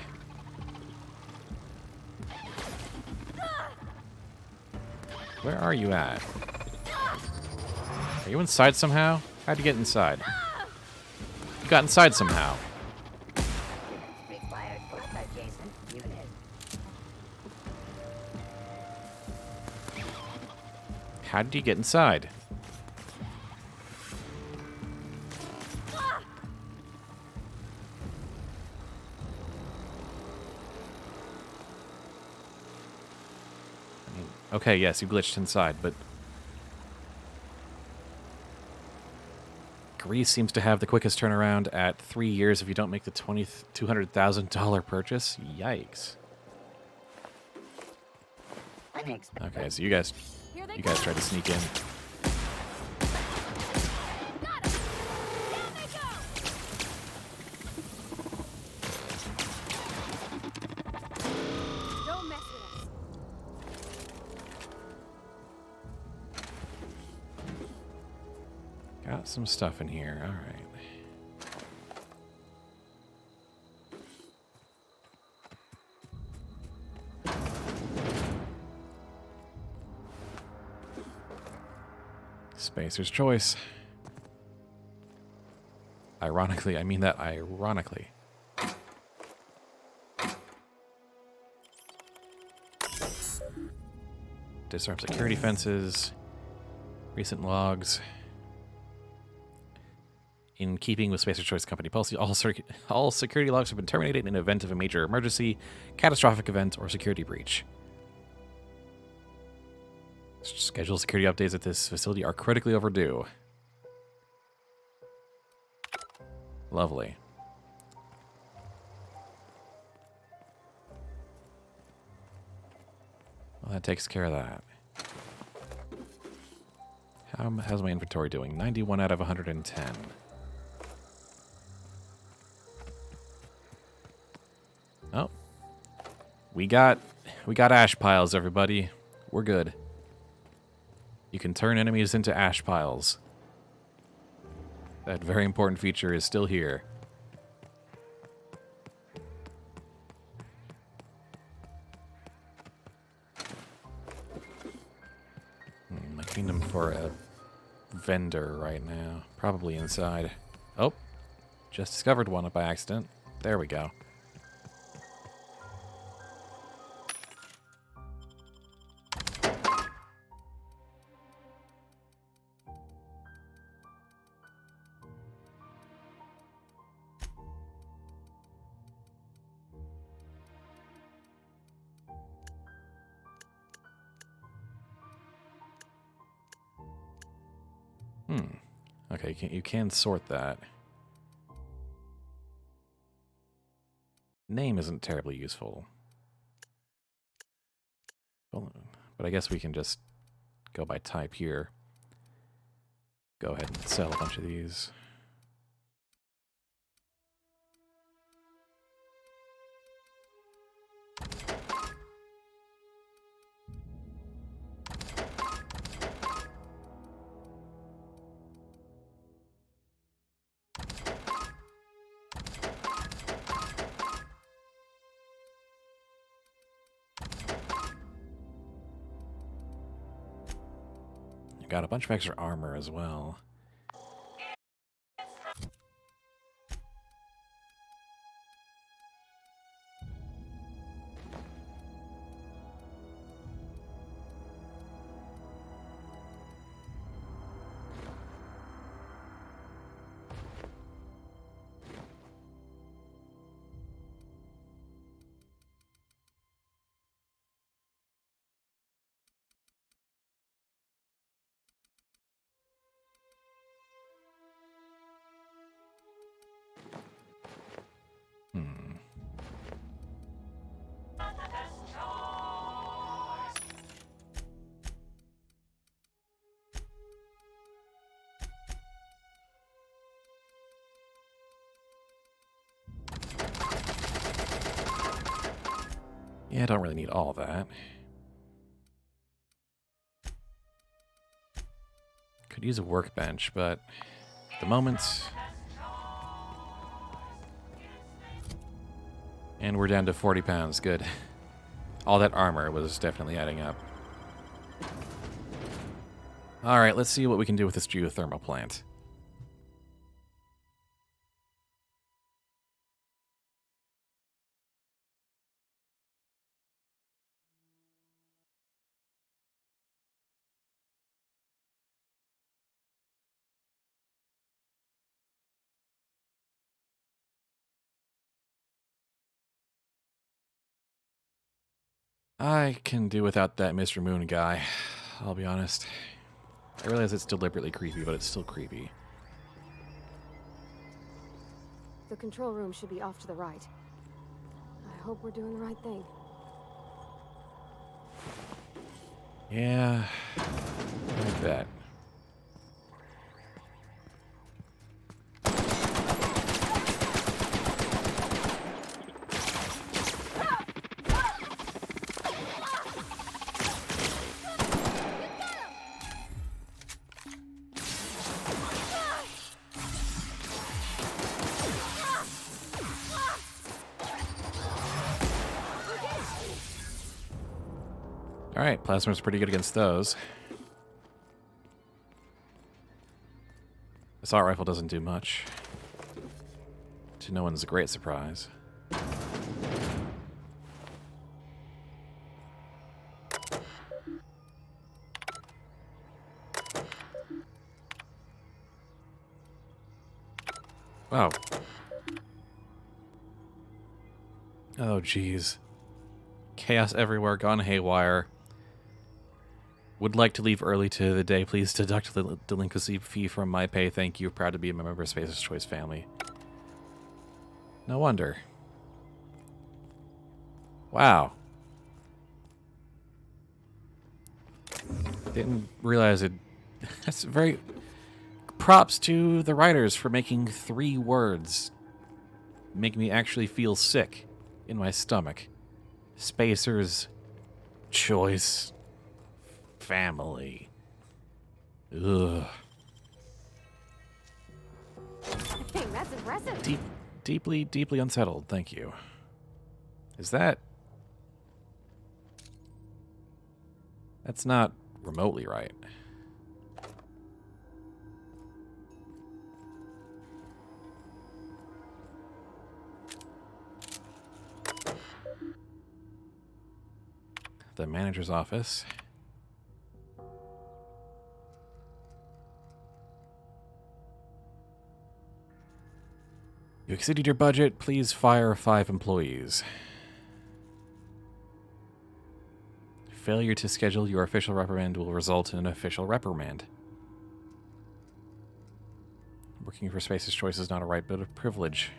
Where are you at? Are you inside somehow? How'd you get inside? You got inside somehow. How did you get inside? I mean, okay, yes, you glitched inside, but Greece seems to have the quickest turnaround at 3 years if you don't make the $200,000 purchase. Yikes. Okay, so you guys tried to sneak in. Don't mess with us. Got some stuff in here. All right. Spacer's choice. Ironically, I mean that ironically. Disarm security fences. Recent logs. In keeping with Spacer's Choice Company policy, all security logs have been terminated in event of a major emergency, catastrophic event, or security breach. Scheduled security updates at this facility are critically overdue. Lovely. Well, that takes care of that. How's my inventory doing? 91 out of 110. Oh. We got ash piles, everybody. We're good. You can turn enemies into ash piles. That very important feature is still here. Looking them for a vendor right now. Probably inside. Oh, just discovered one by accident. There we go. Okay, you can sort that. Name isn't terribly useful. But I guess we can just go by type here. Go ahead and sell a bunch of these. Got a bunch of extra armor as well. Yeah, I don't really need all that. Could use a workbench, but at the moment... And we're down to 40 pounds. Good. All that armor was definitely adding up. Alright, let's see what we can do with this geothermal plant. I can do without that Mr. Moon guy, I'll be honest. I realize it's deliberately creepy, but it's still creepy. The control room should be off to the right. I hope we're doing the right thing. Yeah, I bet. Alright, Plasma's pretty good against those. Assault rifle doesn't do much. To no one's great surprise. Oh. Oh, jeez. Chaos everywhere, gone haywire. Would like to leave early to the day. Please deduct the delinquency fee from my pay. Thank you. Proud to be a member of Spacer's Choice family. No wonder. Wow. Didn't realize it. That's very... Props to the writers for making 3 words make me actually feel sick in my stomach. Spacer's Choice family. Ugh. Dang, that's impressive. Deeply unsettled. Thank you. Is that... That's not remotely right. The manager's office. You exceeded your budget. Please fire 5 employees. Failure to schedule your official reprimand will result in an official reprimand. Working for Spacer's Choice is not a right, but a privilege.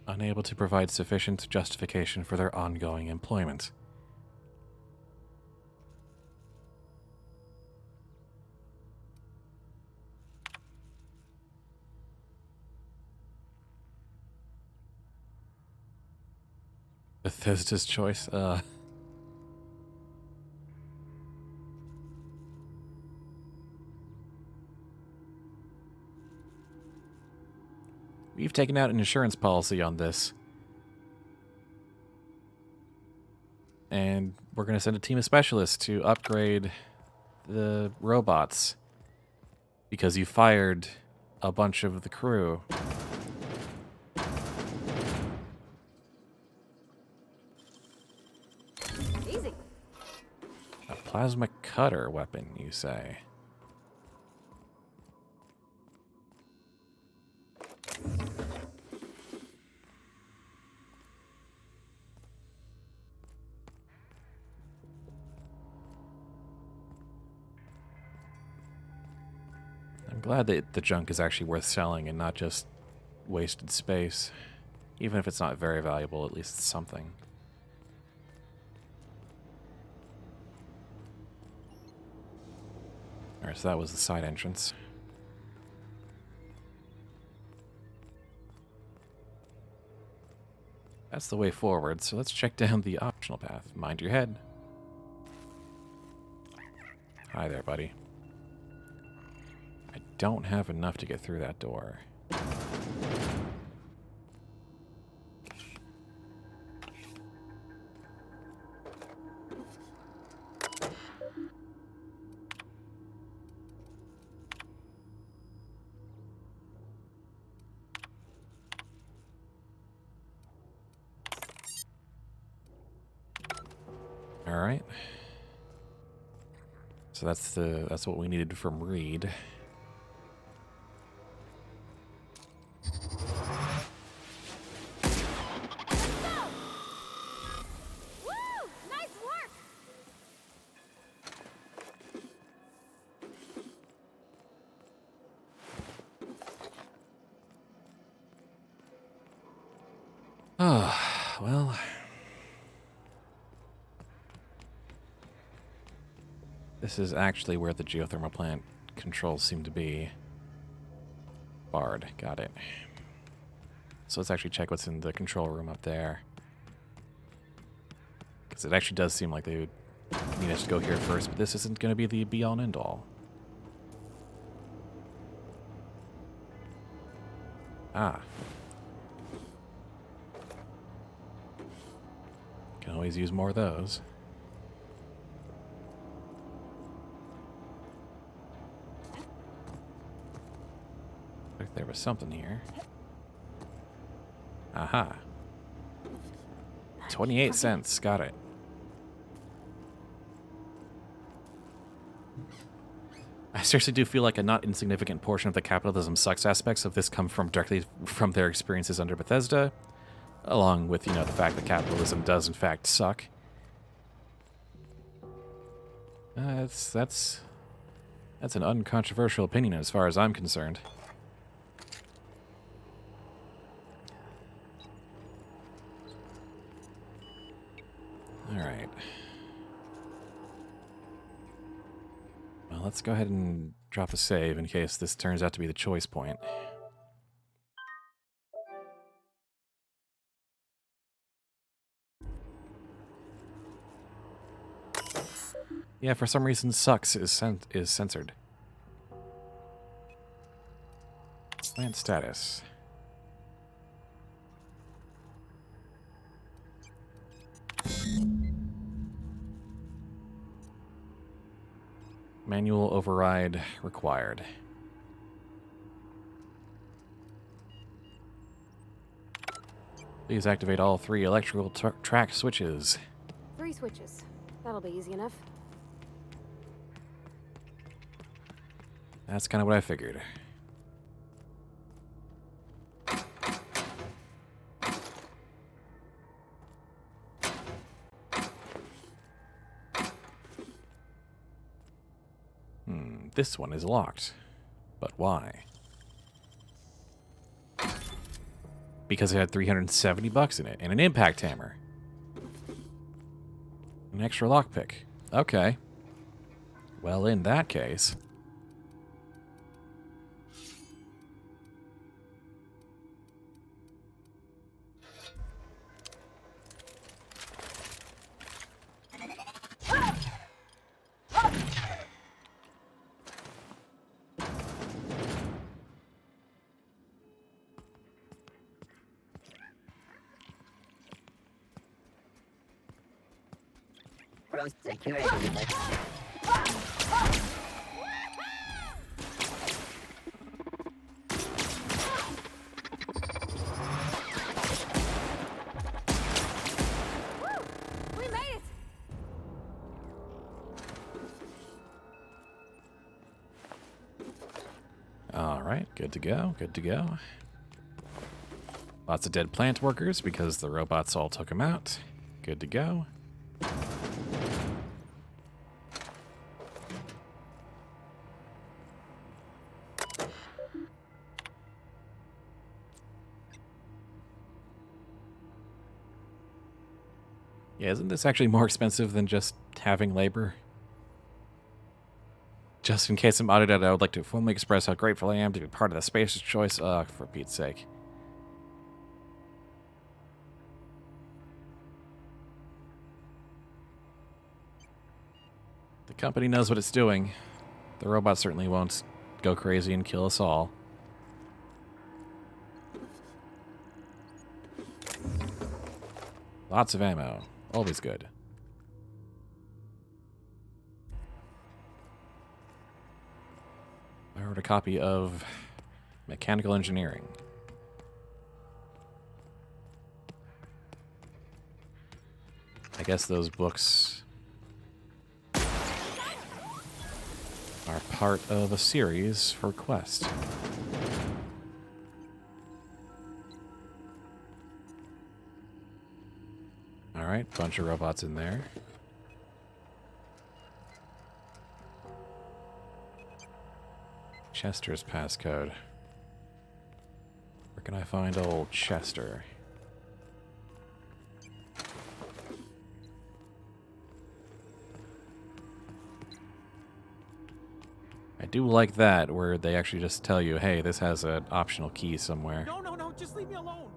Unable to provide sufficient justification for their ongoing employment. Bethesda's Choice, We've taken out an insurance policy on this. And we're going to send a team of specialists to upgrade the robots. Because you fired a bunch of the crew. Easy. A plasma cutter weapon, you say? I'm glad that the junk is actually worth selling and not just wasted space. Even if it's not very valuable, at least it's something. Alright, so that was the side entrance. That's the way forward, so let's check down the optional path. Mind your head. Hi there, buddy. I don't have enough to get through that door. All right. So that's what we needed from Reed. Oh, well. This is actually where the geothermal plant controls seem to be. Barred, got it. So let's actually check what's in the control room up there. Because it actually does seem like they would need us to go here first, but this isn't going to be the be-all and end-all. Ah. Can always use more of those. Like there was something here. Aha. 28 cents. Got it. I seriously do feel like a not insignificant portion of the capitalism sucks aspects of this come from directly from their experiences under Bethesda, along with, you know, the fact that capitalism does in fact suck. That's an uncontroversial opinion as far as I'm concerned. All right. Well, let's go ahead and drop a save in case this turns out to be the choice point. Yeah, for some reason, sucks is censored. Plant status. Manual override required. Please activate all 3 electrical track switches. 3 switches. That'll be easy enough. That's kind of what I figured. This one is locked. But why? Because it had $370 in it and an impact hammer. An extra lockpick. Okay. Well, in that case... Security. We made it! All right, good to go, good to go. Lots of dead plant workers because the robots all took them out. Good to go. Yeah, isn't this actually more expensive than just having labor? Just in case I'm audited, I would like to formally express how grateful I am to be part of the Spacer's Choice. Ugh, for Pete's sake. The company knows what it's doing. The robot certainly won't go crazy and kill us all. Lots of ammo. Always good. I wrote a copy of Mechanical Engineering. I guess those books are part of a series for Quest. Alright, bunch of robots in there. Chester's passcode. Where can I find old Chester? do like that, where they actually just tell you, hey, this has an optional key somewhere. No, no, no, just leave me alone.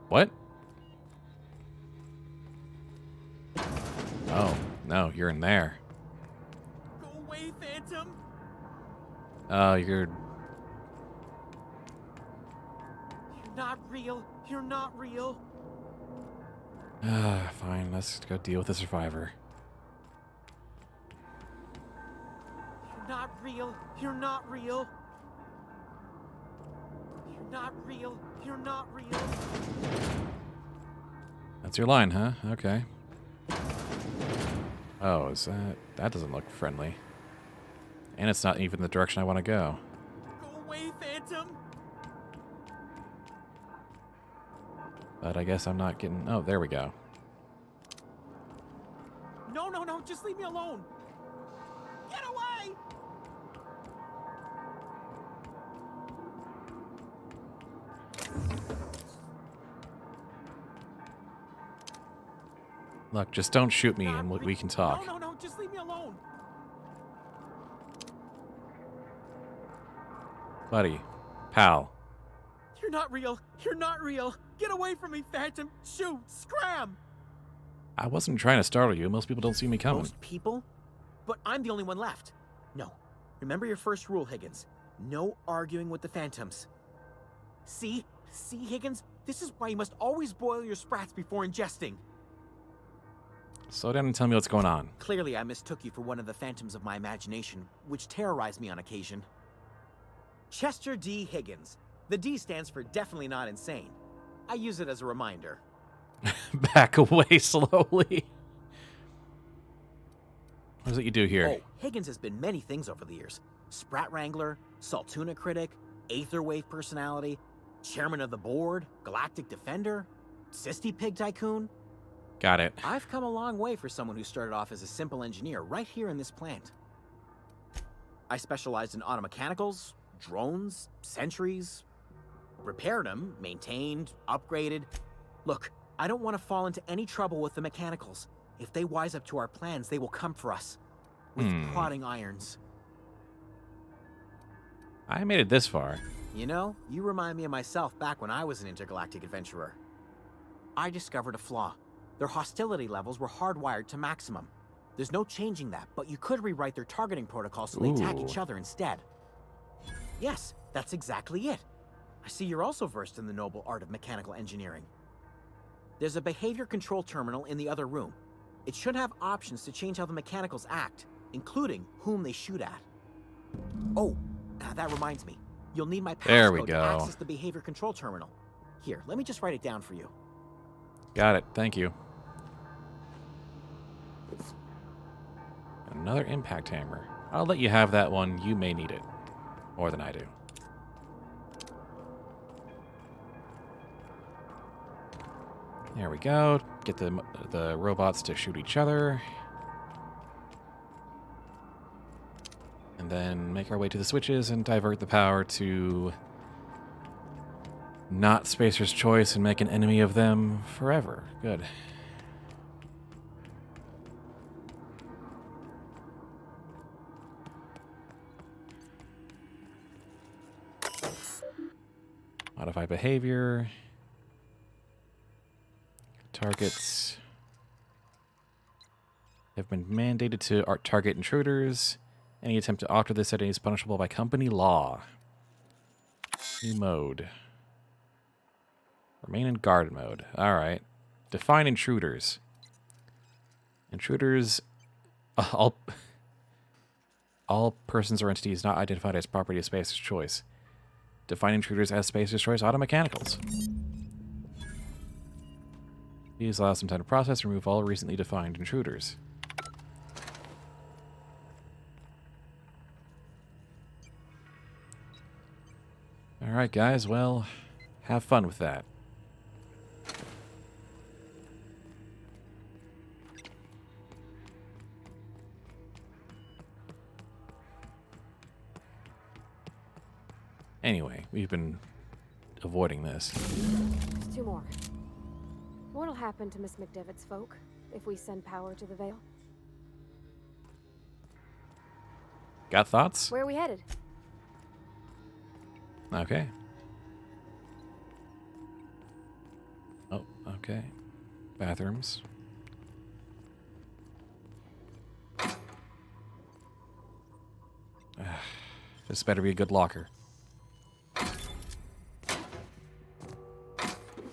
What? Oh, no, you're in there. Go away, Phantom. Oh, you're... You're not real. You're not real. Fine, let's go deal with the survivor. You're not real. You're not real. You're not real. You're not real. That's your line, huh? Okay. Oh, is that... That doesn't look friendly. And it's not even the direction I want to go. Go away, Phantom. But I guess I'm not getting... Oh, there we go. No, no, no, just leave me alone. Get away! Look, just don't shoot me and we can talk. No, no, no, just leave me alone. Buddy. Pal. You're not real. You're not real. Get away from me, Phantom. Shoot. Scram. I wasn't trying to startle you. Most people don't see me coming. Most people? But I'm the only one left. No. Remember your first rule, Higgins. No arguing with the Phantoms. See? See, Higgins? This is why you must always boil your sprats before ingesting. Slow down and tell me what's going on. Clearly, I mistook you for one of the phantoms of my imagination, which terrorized me on occasion. Chester D. Higgins. The D stands for definitely not insane. I use it as a reminder. Back away slowly. What is it you do here? Oh, Higgins has been many things over the years. Sprat Wrangler, Saltuna Critic, Aetherwave Personality, Chairman of the Board, Galactic Defender, Sisty Pig Tycoon. Got it. I've come a long way for someone who started off as a simple engineer right here in this plant. I specialized in automechanicals, drones, sentries, repaired them, maintained, upgraded. Look, I don't want to fall into any trouble with the mechanicals. If they wise up to our plans, they will come for us with prodding irons. I made it this far. You know, you remind me of myself back when I was an intergalactic adventurer. I discovered a flaw. Their hostility levels were hardwired to maximum. There's no changing that, but you could rewrite their targeting protocols so they attack each other instead. Yes, that's exactly it. I see you're also versed in the noble art of mechanical engineering. There's a behavior control terminal in the other room. It should have options to change how the mechanicals act, including whom they shoot at. Oh, that reminds me. You'll need my passcode to access the behavior control terminal. Here, let me just write it down for you. Got it. Thank you. Another impact hammer. I'll let you have that one. You may need it. More than I do. There we go. Get the robots to shoot each other. And then make our way to the switches and divert the power to not Spacer's Choice and make an enemy of them forever. Good. Modify behavior. Targets have been mandated to target intruders. Any attempt to alter this setting is punishable by company law. New mode. Remain in guard mode. Alright. Define intruders. Intruders... all persons or entities not identified as property of Spacer's Choice. Define intruders as Spacer's Choice automechanicals. These allow some time to process and remove all recently defined intruders. Alright guys, well, have fun with that. Anyway, we've been avoiding this. There's two more. What'll happen to Miss McDevitt's folk if we send power to the Veil? Got thoughts? Where are we headed? Okay. Oh, okay. Bathrooms. This better be a good locker.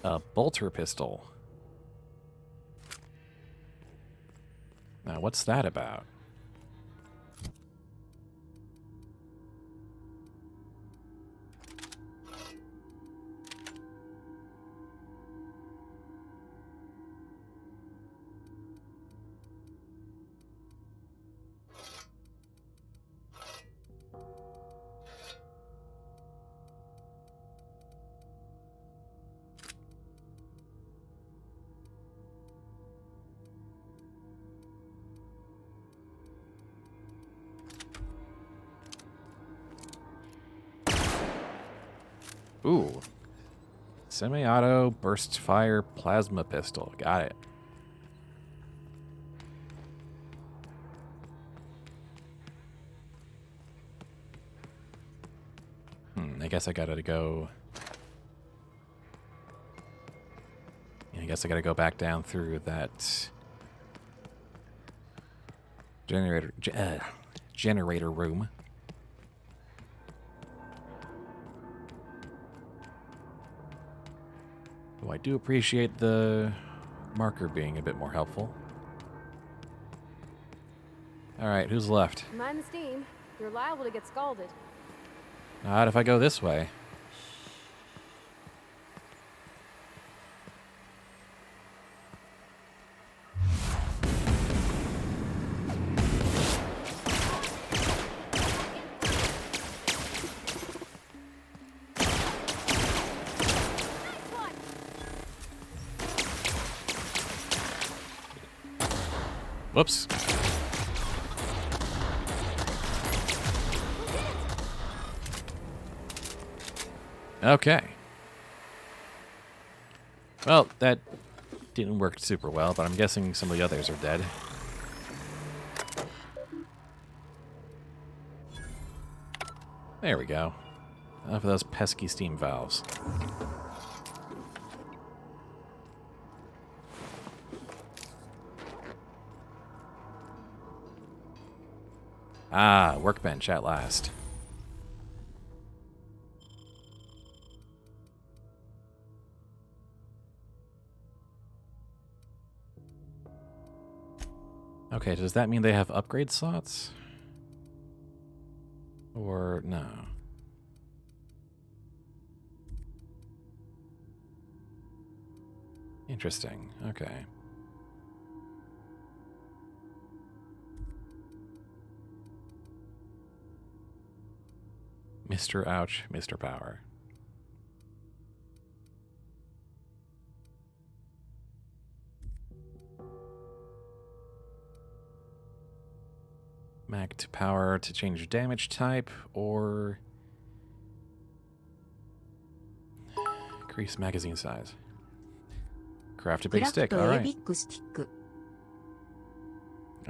A bolter pistol. Now, what's that about? Ooh. Semi-auto burst fire plasma pistol. Got it. I guess I gotta go... I guess I gotta go back down through that... generator room. Oh, I do appreciate the marker being a bit more helpful. Alright, who's left? Mind the steam. You're liable to get scalded. Not if I go this way. Whoops. Okay. Well, that didn't work super well, but I'm guessing some of the others are dead. There we go. Enough of those pesky steam valves. Ah, workbench at last. Okay, does that mean they have upgrade slots? Or no? Interesting. Okay. Mr. Ouch, Mr. Power. Mag to power to change damage type, or increase magazine size. Craft a big stick. All right.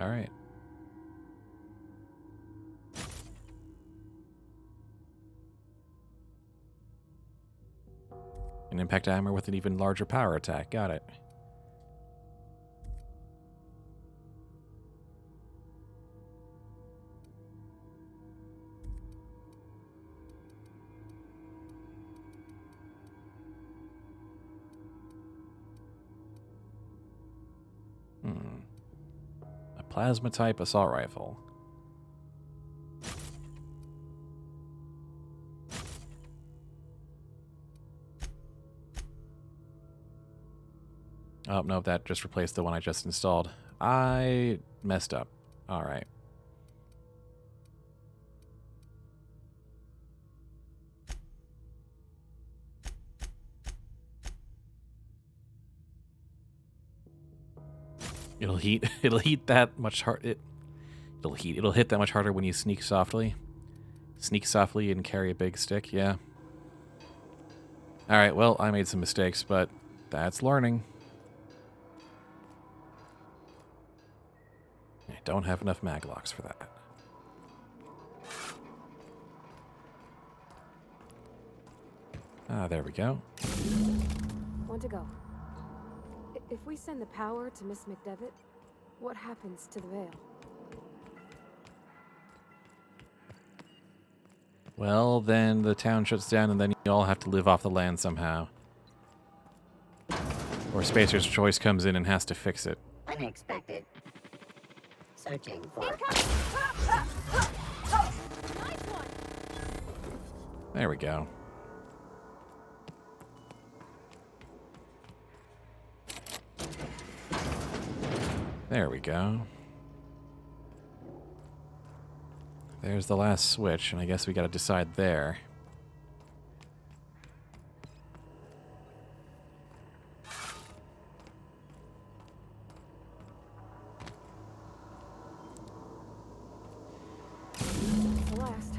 All right. An impact hammer with an even larger power attack. Got it. A plasma type assault rifle. Oh, no, that just replaced the one I just installed. I messed up. All right. It'll heat. It'll heat that much hard. It'll heat. It'll hit that much harder when you sneak softly. Sneak softly and carry a big stick. Yeah. All right. Well, I made some mistakes, but that's learning. I don't have enough mag locks for that. Ah, there we go. One to go. If we send the power to Miss McDevitt, what happens to the veil? Well, then the town shuts down and then you all have to live off the land somehow. Or Spacer's Choice comes in and has to fix it. Unexpected. Searching for... There we go. There we go. There's the last switch, and I guess we gotta decide there. The last.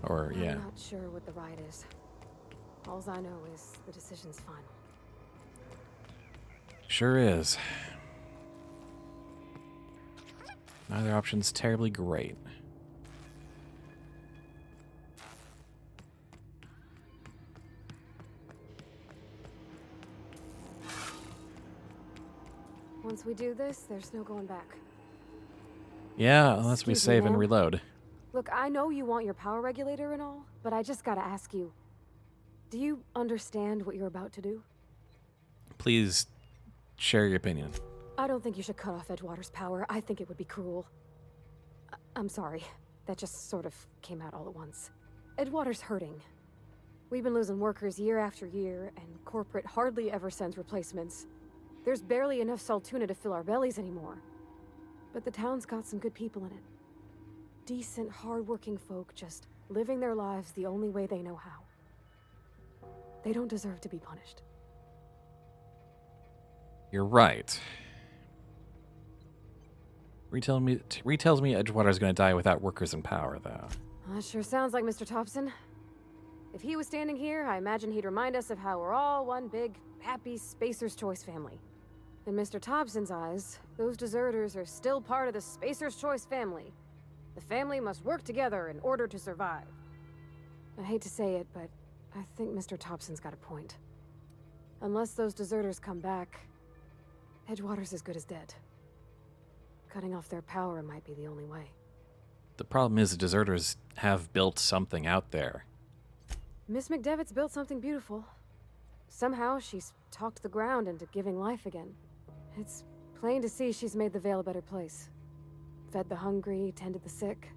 Or, yeah. I'm not sure what the right is. All I know is the decision's final. Sure is. Neither option's terribly great. Once we do this, there's no going back. Yeah, unless we Excuse me, save and ma'am. reload. Look, I know you want your power regulator and all, but I just gotta ask you. Do you understand what you're about to do? Please share your opinion. I don't think you should cut off Edgewater's power. I think it would be cruel. I'm sorry. That just sort of came out all at once. Edgewater's hurting. We've been losing workers year after year, and corporate hardly ever sends replacements. There's barely enough Saltuna to fill our bellies anymore. But the town's got some good people in it. Decent, hard-working folk just living their lives the only way they know how. They don't deserve to be punished. You're right. Retells me Edgewater's gonna die without workers in power, though. That sure sounds like Mr. Thompson. If he was standing here, I imagine he'd remind us of how we're all one big, happy Spacer's Choice family. In Mr. Thompson's eyes, those deserters are still part of the Spacer's Choice family. The family must work together in order to survive. I hate to say it, but I think Mr. Thompson's got a point. Unless those deserters come back, Edgewater's as good as dead. Cutting off their power might be the only way. The problem is the deserters have built something out there. Miss McDevitt's built something beautiful. Somehow she's talked the ground into giving life again. It's plain to see she's made the Vale a better place. Fed the hungry, tended the sick.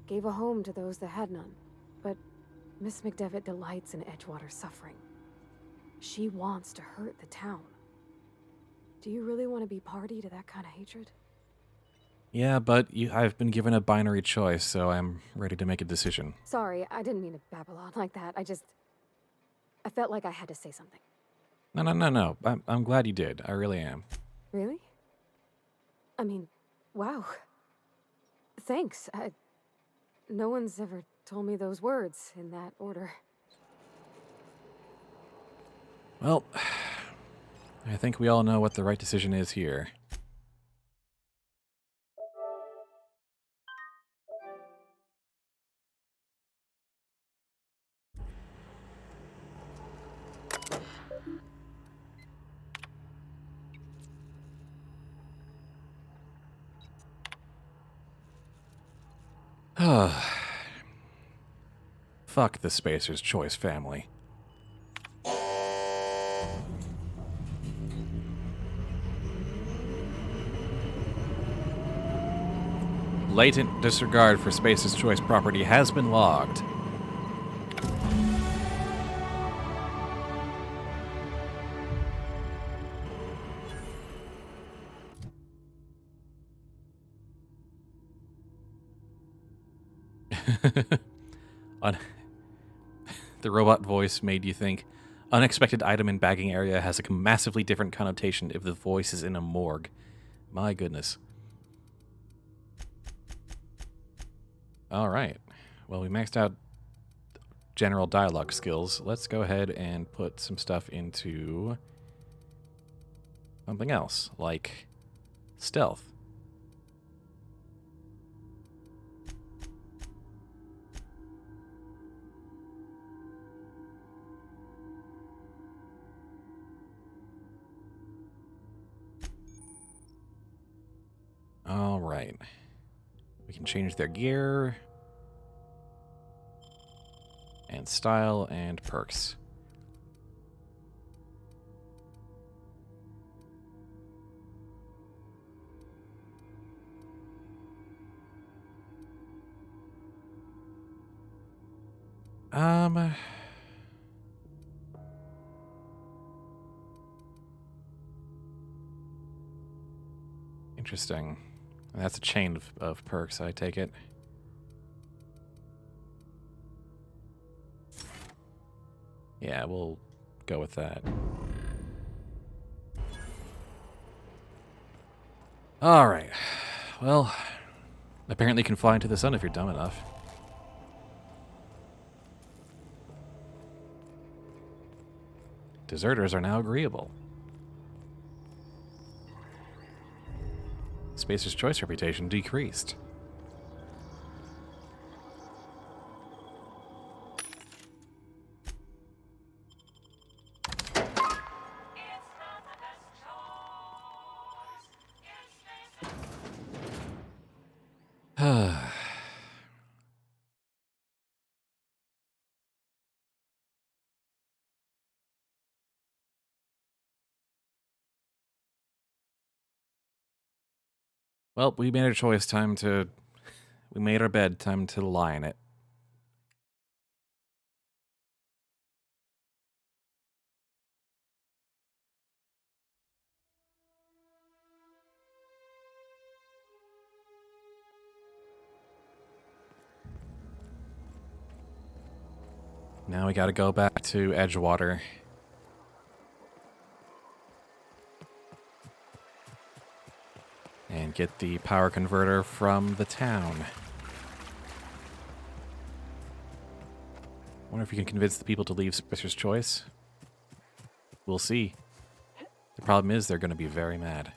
Gave a home to those that had none. But Miss McDevitt delights in Edgewater's suffering. She wants to hurt the town. Do you really want to be party to that kind of hatred? Yeah, but I've been given a binary choice, so I'm ready to make a decision. Sorry, I didn't mean to babble on like that. I felt like I had to say something. No. I'm glad you did. I really am. Really? I mean, wow. Thanks. No one's ever told me those words in that order. Well, I think we all know what the right decision is here. Fuck the Spacer's Choice family. Latent disregard for Spacer's Choice property has been logged. The robot voice made you think. Unexpected item in bagging area has a massively different connotation if the voice is in a morgue. My goodness. Alright. Well, we maxed out general dialogue skills. Let's go ahead and put some stuff into something else, like stealth. All right. We can change their gear and style and perks. Interesting. And that's a chain of perks, I take it. Yeah, we'll go with that. Alright. Well, apparently you can fly into the sun if you're dumb enough. Deserters are now agreeable. Spacer's Choice reputation decreased. Well, we made our choice. We made our bed. Time to lie in it. Now we gotta go back to Edgewater. And get the power converter from the town. Wonder if we can convince the people to leave Spacer's Choice. We'll see. The problem is they're gonna be very mad.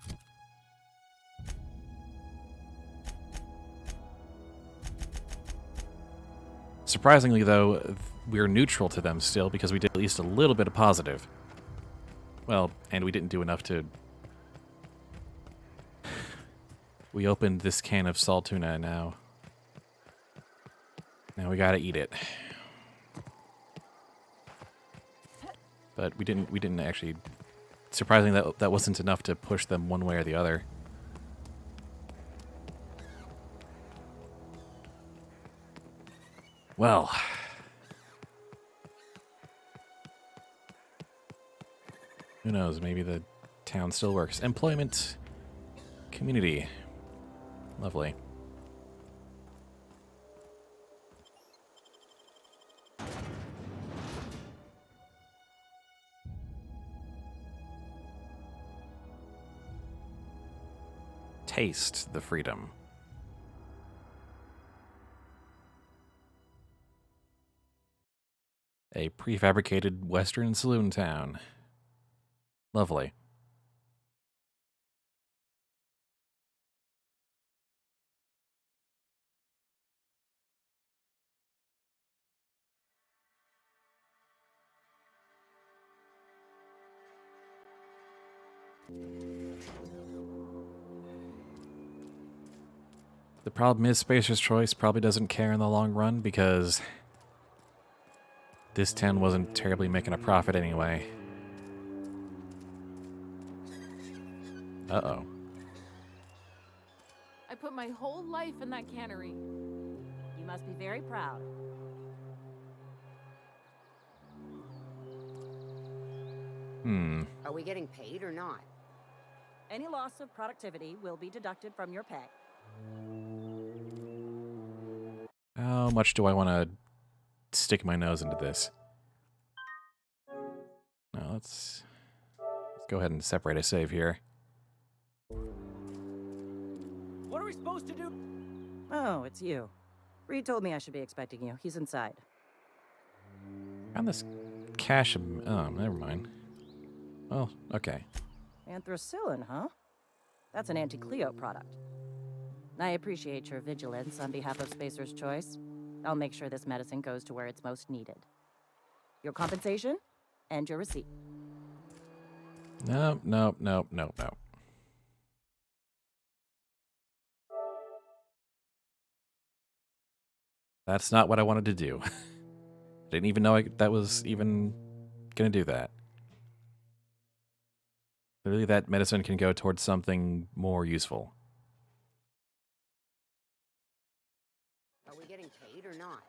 Surprisingly, though, we're neutral to them still because we did at least a little bit of positive. Well, and we didn't do enough to... We opened this can of salt tuna now. Now we gotta eat it. But we didn't actually... Surprisingly, that wasn't enough to push them one way or the other. Well... Who knows, maybe the town still works. Employment... Community. Lovely. Taste the freedom. A prefabricated Western saloon town. Lovely. The problem is Spacer's Choice probably doesn't care in the long run because this town wasn't terribly making a profit anyway. Uh-oh. I put my whole life in that cannery. You must be very proud. Are we getting paid or not? Any loss of productivity will be deducted from your pay. How much do I want to stick my nose into this? No, let's go ahead and separate a save here. What are we supposed to do? Oh, it's you. Reed told me I should be expecting you. He's inside. Found this cache of... Oh, never mind. Oh, okay. Anthracillin, huh? That's an anti-Cleo product. I appreciate your vigilance on behalf of Spacer's Choice. I'll make sure this medicine goes to where it's most needed. Your compensation and your receipt. Nope, nope, nope, nope, nope. That's not what I wanted to do. I didn't even know that was even going to do that. Clearly that medicine can go towards something more useful. Are we getting paid or not?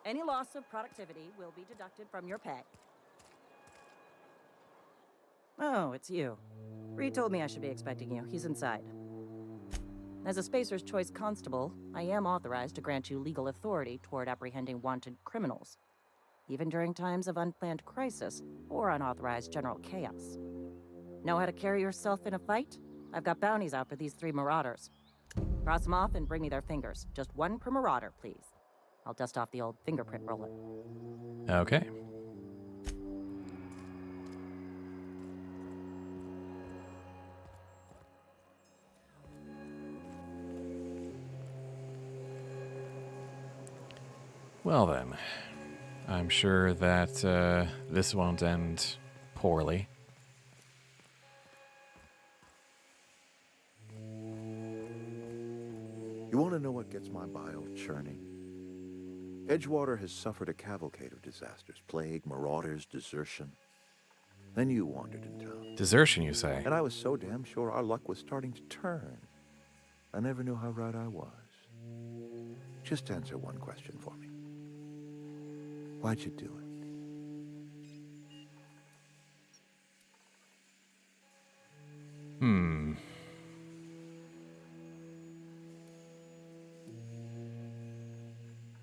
Any loss of productivity will be deducted from your pay. Oh, it's you. Reed told me I should be expecting you. He's inside. As a Spacer's Choice Constable, I am authorized to grant you legal authority toward apprehending wanted criminals, even during times of unplanned crisis or unauthorized general chaos. Know how to carry yourself in a fight? I've got bounties out for these 3 marauders. Cross them off and bring me their fingers. Just 1 per marauder, please. I'll dust off the old fingerprint roller. Okay. Well then, I'm sure that this won't end poorly. You want to know what gets my bile churning? Edgewater has suffered a cavalcade of disasters. Plague, marauders, desertion. Then you wandered in town. Desertion, you say? And I was so damn sure our luck was starting to turn. I never knew how right I was. Just answer one question for me. Why'd you do it?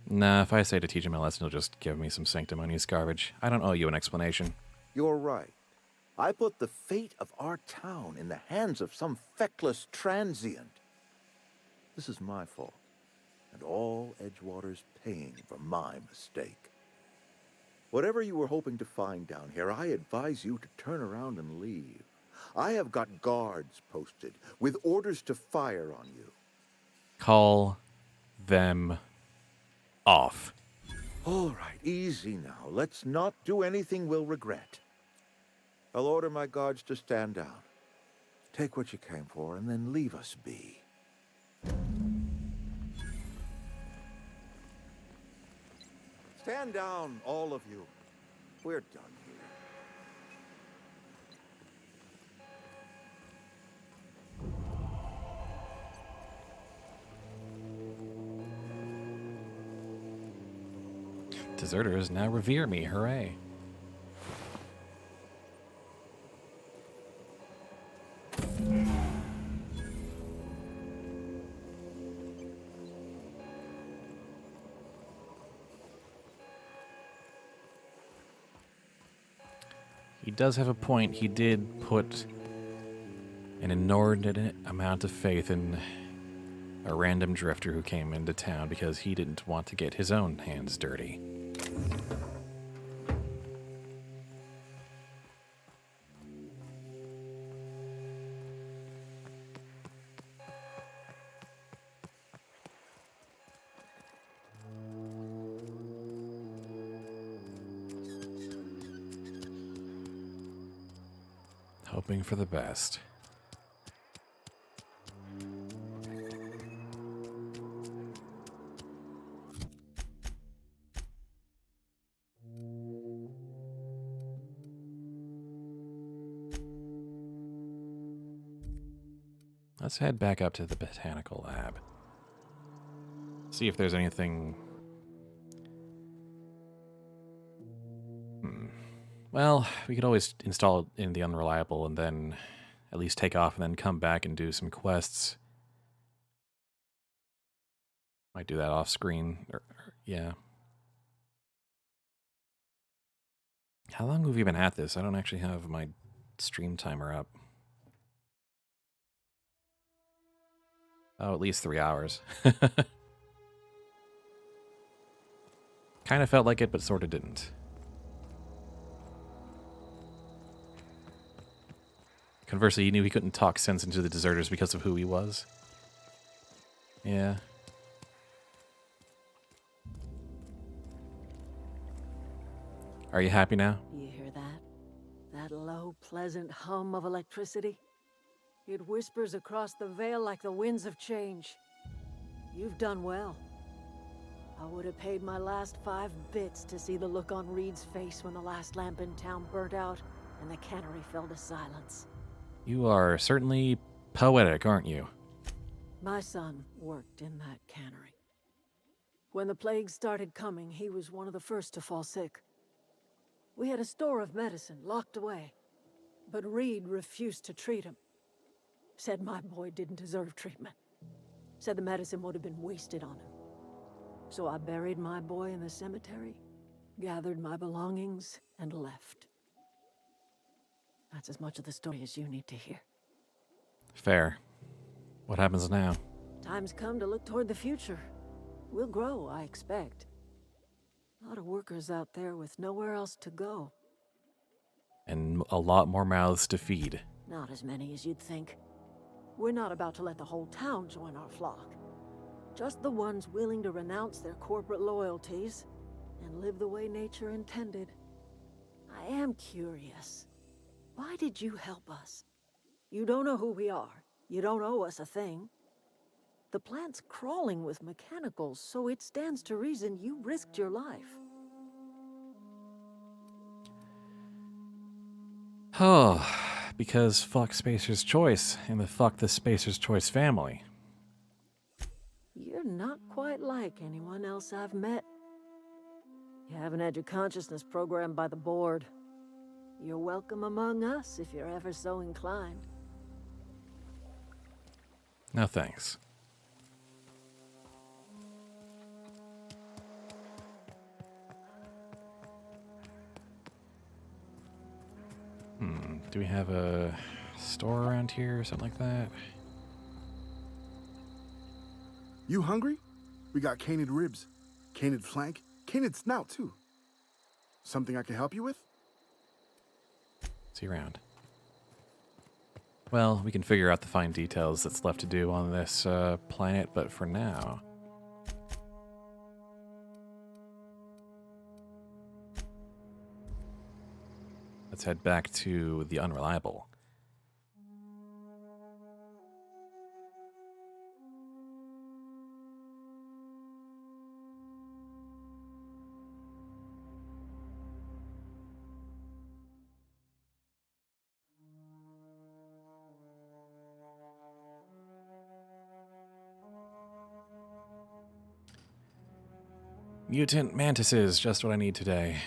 Nah, if I say to teach him a lesson, he'll just give me some sanctimonious garbage. I don't owe you an explanation. You're right. I put the fate of our town in the hands of some feckless transient. This is my fault, and all Edgewater's paying for my mistake. Whatever you were hoping to find down here, I advise you to turn around and leave. I have got guards posted with orders to fire on you. Call them off. All right, easy now. Let's not do anything we'll regret. I'll order my guards to stand down. Take what you came for, and then leave us be. Stand down, all of you. We're done here. Deserters now revere me, hooray. He does have a point. He did put an inordinate amount of faith in a random drifter who came into town because he didn't want to get his own hands dirty. Hoping for the best. Let's head back up to the botanical lab. See if there's anything... Well, we could always install it in the unreliable and then at least take off and then come back and do some quests. Might do that off screen. Yeah. How long have we been at this? I don't actually have my stream timer up. Oh, at least 3 hours. Kind of felt like it, but sort of didn't. Conversely, he knew he couldn't talk sense into the deserters because of who he was. Yeah. Are you happy now? You hear that? That low, pleasant hum of electricity? It whispers across the veil like the winds of change. You've done well. I would have paid my last 5 bits to see the look on Reed's face when the last lamp in town burnt out and the cannery fell to silence. You are certainly poetic, aren't you? My son worked in that cannery. When the plague started coming, he was one of the first to fall sick. We had a store of medicine locked away, but Reed refused to treat him. Said my boy didn't deserve treatment. Said the medicine would have been wasted on him. So I buried my boy in the cemetery, gathered my belongings, and left. That's as much of the story as you need to hear. Fair. What happens now? Time's come to look toward the future. We'll grow, I expect. A lot of workers out there with nowhere else to go. And a lot more mouths to feed. Not as many as you'd think. We're not about to let the whole town join our flock. Just the ones willing to renounce their corporate loyalties and live the way nature intended. I am curious. Why did you help us? You don't know who we are. You don't owe us a thing. The plant's crawling with mechanicals, so it stands to reason you risked your life. Oh, because fuck Spacer's Choice and the fuck the Spacer's Choice family. You're not quite like anyone else I've met. You haven't had your consciousness programmed by the board. You're welcome among us if you're ever so inclined. No thanks. Do we have a store around here or something like that? You hungry? We got canid ribs, canid flank, canid snout too. Something I can help you with? See you around. Well, we can figure out the fine details that's left to do on this planet, but for now... let's head back to the Unreliable. Mutant mantises, just what I need today.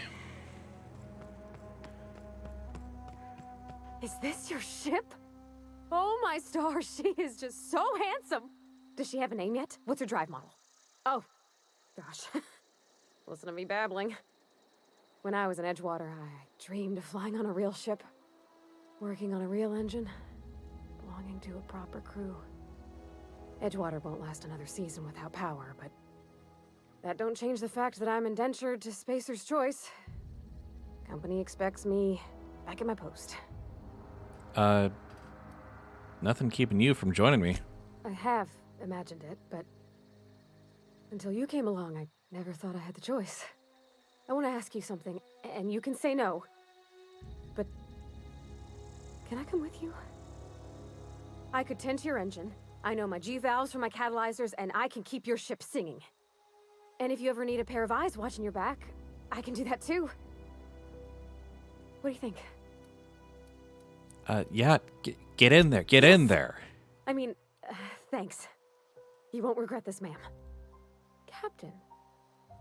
Is this your ship? Oh my stars, she is just so handsome. Does she have a name yet? What's her drive model? Oh, gosh. Listen to me babbling. When I was in Edgewater, I dreamed of flying on a real ship, working on a real engine, belonging to a proper crew. Edgewater won't last another season without power, but that don't change the fact that I'm indentured to Spacer's Choice. Company expects me back at my post. Nothing keeping you from joining me. I have imagined it, but until you came along, I never thought I had the choice. I want to ask you something, and you can say no, but can I come with you? I could tend to your engine. I know my G-valves from my catalyzers, and I can keep your ship singing. And if you ever need a pair of eyes watching your back, I can do that too. What do you think? Yeah, get in there, get in there. I mean, thanks. You won't regret this, ma'am. Captain.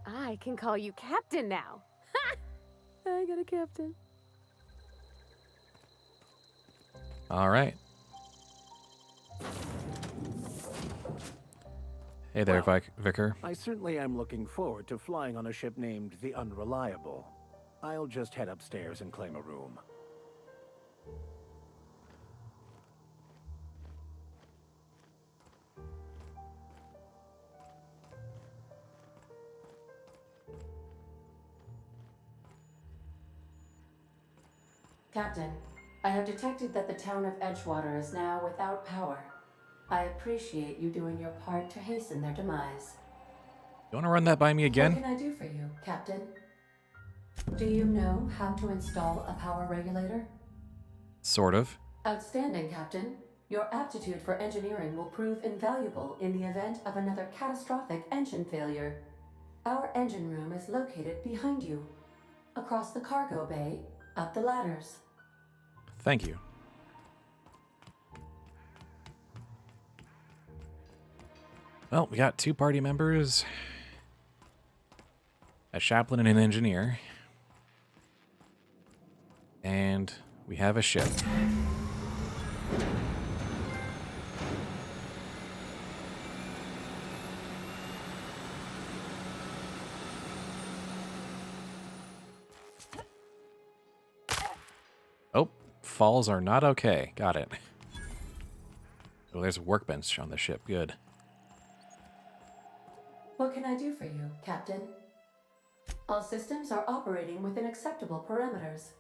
I can call you Captain now. Ha! I got a captain. All right. Hey there, Vicar. I certainly am looking forward to flying on a ship named the Unreliable. I'll just head upstairs and claim a room. Captain, I have detected that the town of Edgewater is now without power. I appreciate you doing your part to hasten their demise. You want to run that by me again? What can I do for you, Captain? Do you know how to install a power regulator? Sort of. Outstanding, Captain. Your aptitude for engineering will prove invaluable in the event of another catastrophic engine failure. Our engine room is located behind you. Across the cargo bay, up the ladders. Thank you. Well, we got 2 party members, a chaplain and an engineer, and we have a ship. Oh, falls are not okay. Got it. Oh, there's a workbench on the ship. Good. What can I do for you, Captain? All systems are operating within acceptable parameters.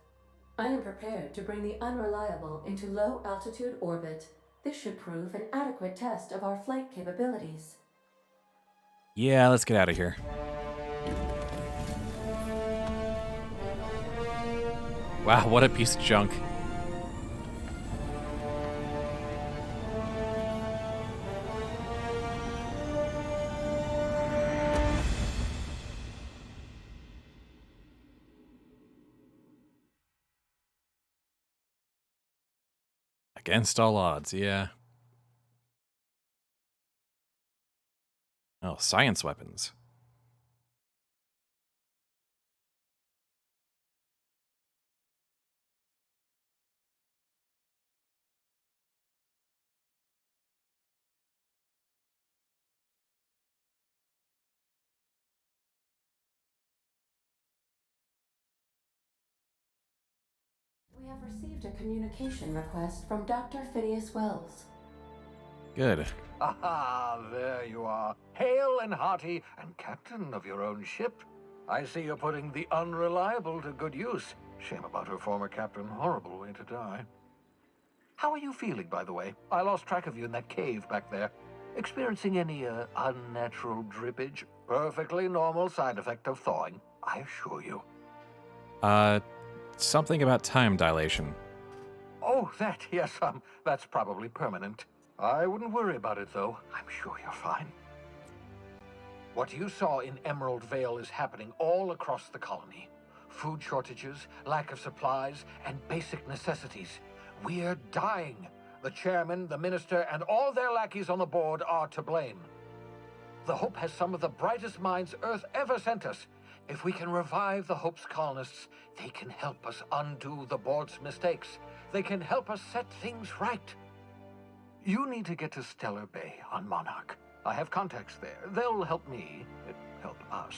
I am prepared to bring the unreliable into low-altitude orbit. This should prove an adequate test of our flight capabilities. Yeah, let's get out of here. Wow, what a piece of junk. Against all odds, yeah. Oh, science weapons. We have received a communication request from Dr. Phineas Wells. Good. Aha, there you are. Hale and hearty, and captain of your own ship. I see you're putting the unreliable to good use. Shame about her former captain. Horrible way to die. How are you feeling, by the way? I lost track of you in that cave back there. Experiencing any, unnatural drippage? Perfectly normal side effect of thawing, I assure you. Something about time dilation. Oh, that, yes, that's probably permanent. I wouldn't worry about it, though. I'm sure you're fine. What you saw in Emerald Vale is happening all across the colony. Food shortages, lack of supplies, and basic necessities. We're dying. The chairman, the minister, and all their lackeys on the board are to blame. The Hope has some of the brightest minds Earth ever sent us. If we can revive the Hope's colonists, they can help us undo the board's mistakes. They can help us set things right. You need to get to Stellar Bay on Monarch. I have contacts there. They'll help me, help us,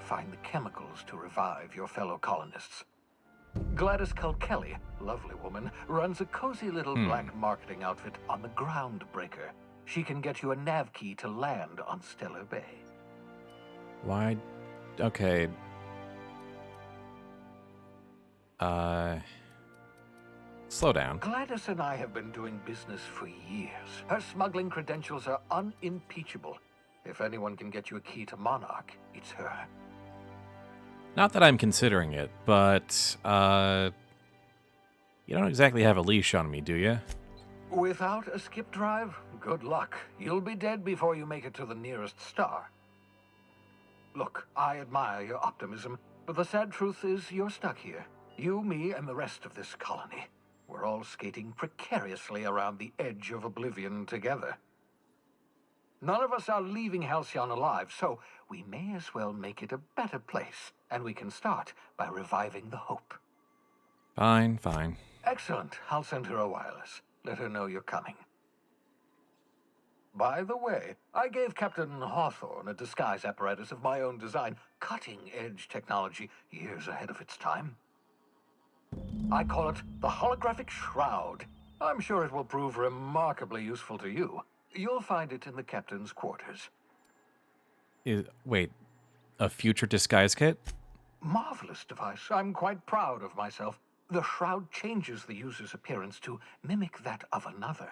find the chemicals to revive your fellow colonists. Gladys Culkelly, lovely woman, runs a cozy little black marketing outfit on the Groundbreaker. She can get you a nav key to land on Stellar Bay. Why? Okay. Slow down. Gladys and I have been doing business for years. Her smuggling credentials are unimpeachable. If anyone can get you a key to Monarch, it's her. Not that I'm considering it, but, you don't exactly have a leash on me, do you? Without a skip drive, good luck. You'll be dead before you make it to the nearest star. Look, I admire your optimism, but the sad truth is you're stuck here. You, me, and the rest of this colony. We're all skating precariously around the edge of oblivion together. None of us are leaving Halcyon alive, so we may as well make it a better place, and we can start by reviving the Hope. Fine, fine. Excellent. I'll send her a wireless. Let her know you're coming. By the way, I gave Captain Hawthorne a disguise apparatus of my own design, cutting-edge technology, years ahead of its time. I call it the Holographic Shroud. I'm sure it will prove remarkably useful to you. You'll find it in the captain's quarters. Wait, a future disguise kit? Marvelous device. I'm quite proud of myself. The shroud changes the user's appearance to mimic that of another.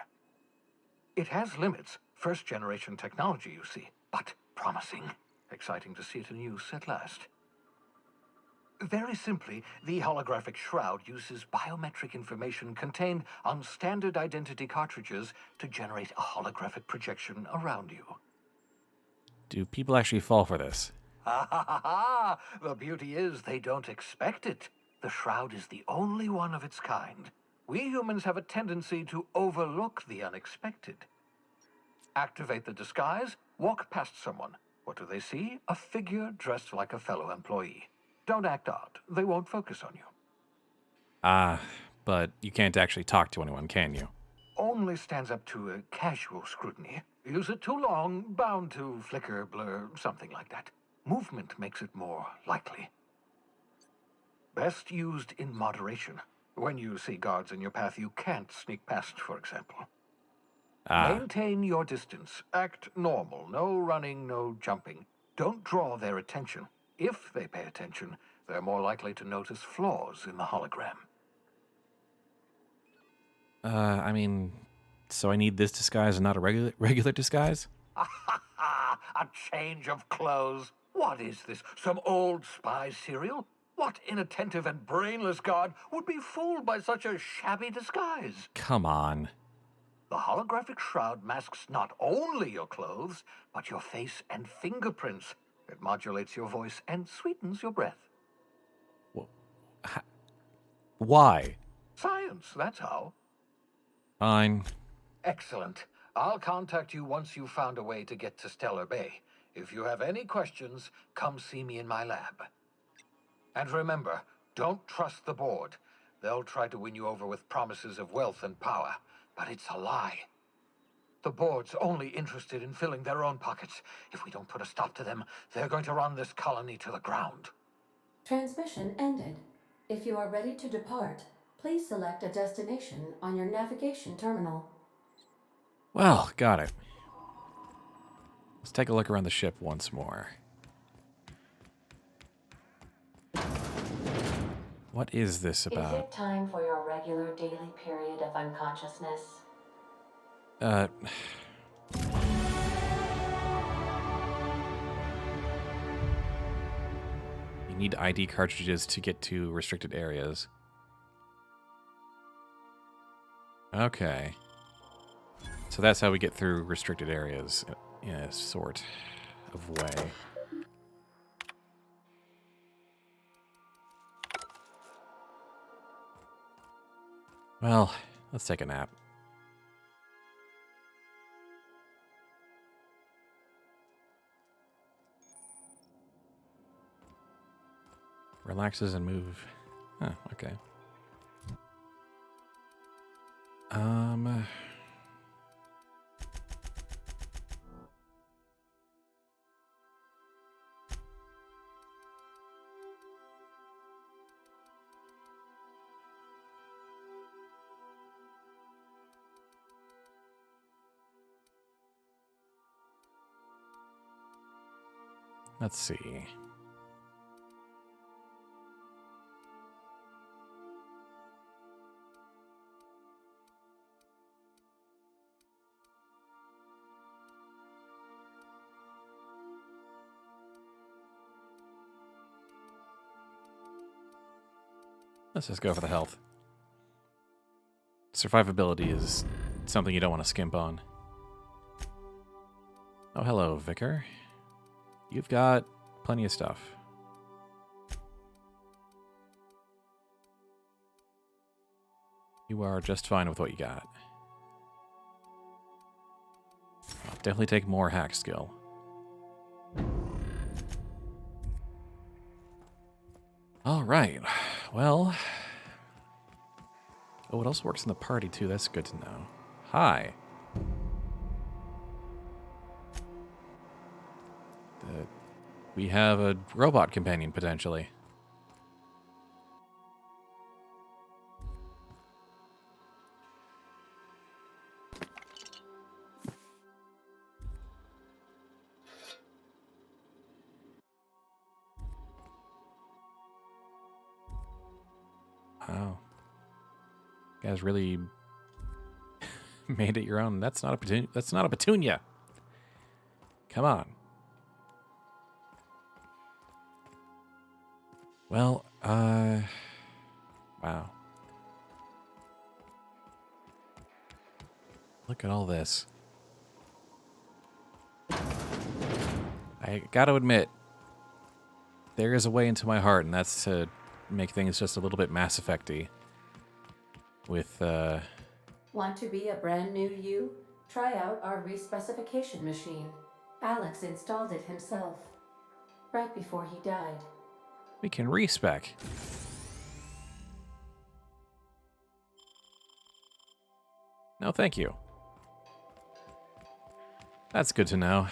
It has limits. First-generation technology, you see, but promising. Exciting to see it in use at last. Very simply, the holographic shroud uses biometric information contained on standard identity cartridges to generate a holographic projection around you. Do people actually fall for this? Ah, ha, ha, ha. The beauty is they don't expect it. The shroud is the only one of its kind. We humans have a tendency to overlook the unexpected. Activate the disguise, walk past someone. What do they see? A figure dressed like a fellow employee. Don't act odd. They won't focus on you. Ah, but you can't actually talk to anyone, can you? Only stands up to a casual scrutiny. Use it too long, bound to flicker, blur, something like that. Movement makes it more likely. Best used in moderation. When you see guards in your path you can't sneak past, for example. Maintain your distance. Act normal. No running, no jumping. Don't draw their attention. If they pay attention, they're more likely to notice flaws in the hologram. I mean, so I need this disguise and not a regular disguise? A change of clothes. What is this? Some old spy serial? What inattentive and brainless guard would be fooled by such a shabby disguise? Come on. The holographic shroud masks not only your clothes, but your face and fingerprints. It modulates your voice and sweetens your breath. Why? Science, that's how. Fine. Excellent. I'll contact you once you've found a way to get to Stellar Bay. If you have any questions, come see me in my lab. And remember, don't trust the board. They'll try to win you over with promises of wealth and power, but it's a lie. The board's only interested in filling their own pockets. If we don't put a stop to them, they're going to run this colony to the ground. Transmission ended. If you are ready to depart, please select a destination on your navigation terminal. Well, got it. Let's take a look around the ship once more. What is this about? Is it time for your regular daily period of unconsciousness? You need ID cartridges to get to restricted areas. Okay. So that's how we get through restricted areas in a sort of way. Well, let's take a nap. Relaxes and move. Huh, okay. Let's see. Let's just go for the health. Survivability is something you don't want to skimp on. Oh, hello, Vicar. You've got plenty of stuff. You are just fine with what you got. I'll definitely take more hack skill. All right. Well. Oh, it also works in the party, too. That's good to know. Hi. We have a robot companion, potentially. Wow. You guys really made it your own. That's not a petunia. Come on. Well, wow. Look at all this. I gotta admit, there is a way into my heart, and that's to make things just a little bit Mass Effect-y. With, Want to be a brand new you? Try out our respecification machine. Alex installed it himself, right before he died. we can respec. No, thank you. That's good to know.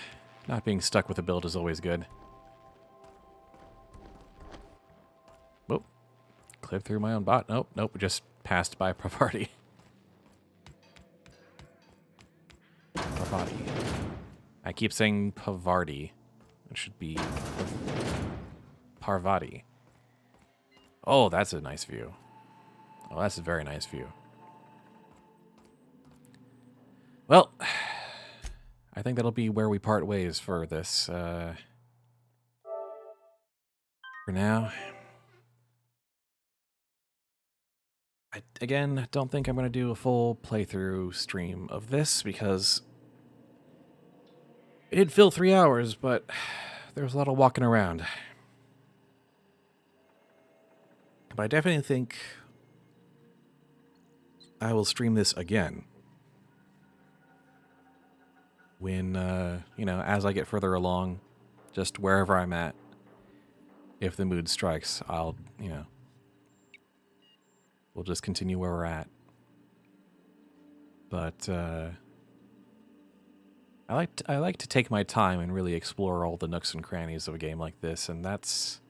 Not being stuck with a build is always good. Whoop. Clipped through my own bot. Nope, nope, just passed by Parvati. Parvati. I keep saying Pavarti. It should be Parvati. Oh, that's a nice view. Oh, that's a very nice view. Well, I think that'll be where we part ways for this. For now. I, again, don't think I'm going to do a full playthrough stream of this because it did fill 3 hours, but there was a lot of walking around. But I definitely think I will stream this again. When, you know, as I get further along, just wherever I'm at, if the mood strikes, I'll, you know, we'll just continue where we're at. But, I like to take my time and really explore all the nooks and crannies of a game like this, and that's...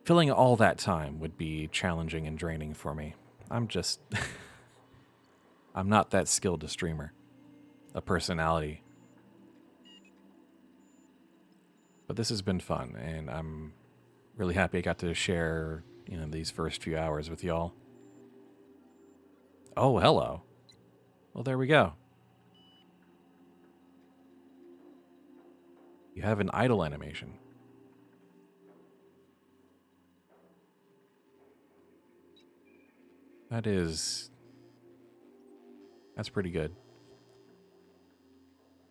filling all that time would be challenging and draining for me. I'm just... I'm not that skilled a streamer. A personality. But this has been fun, and I'm really happy I got to share, you know, these first few hours with y'all. Oh, hello. Well, there we go. You have an idle animation. That's pretty good.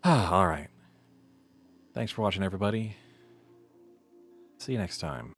All right. Thanks for watching, everybody. See you next time.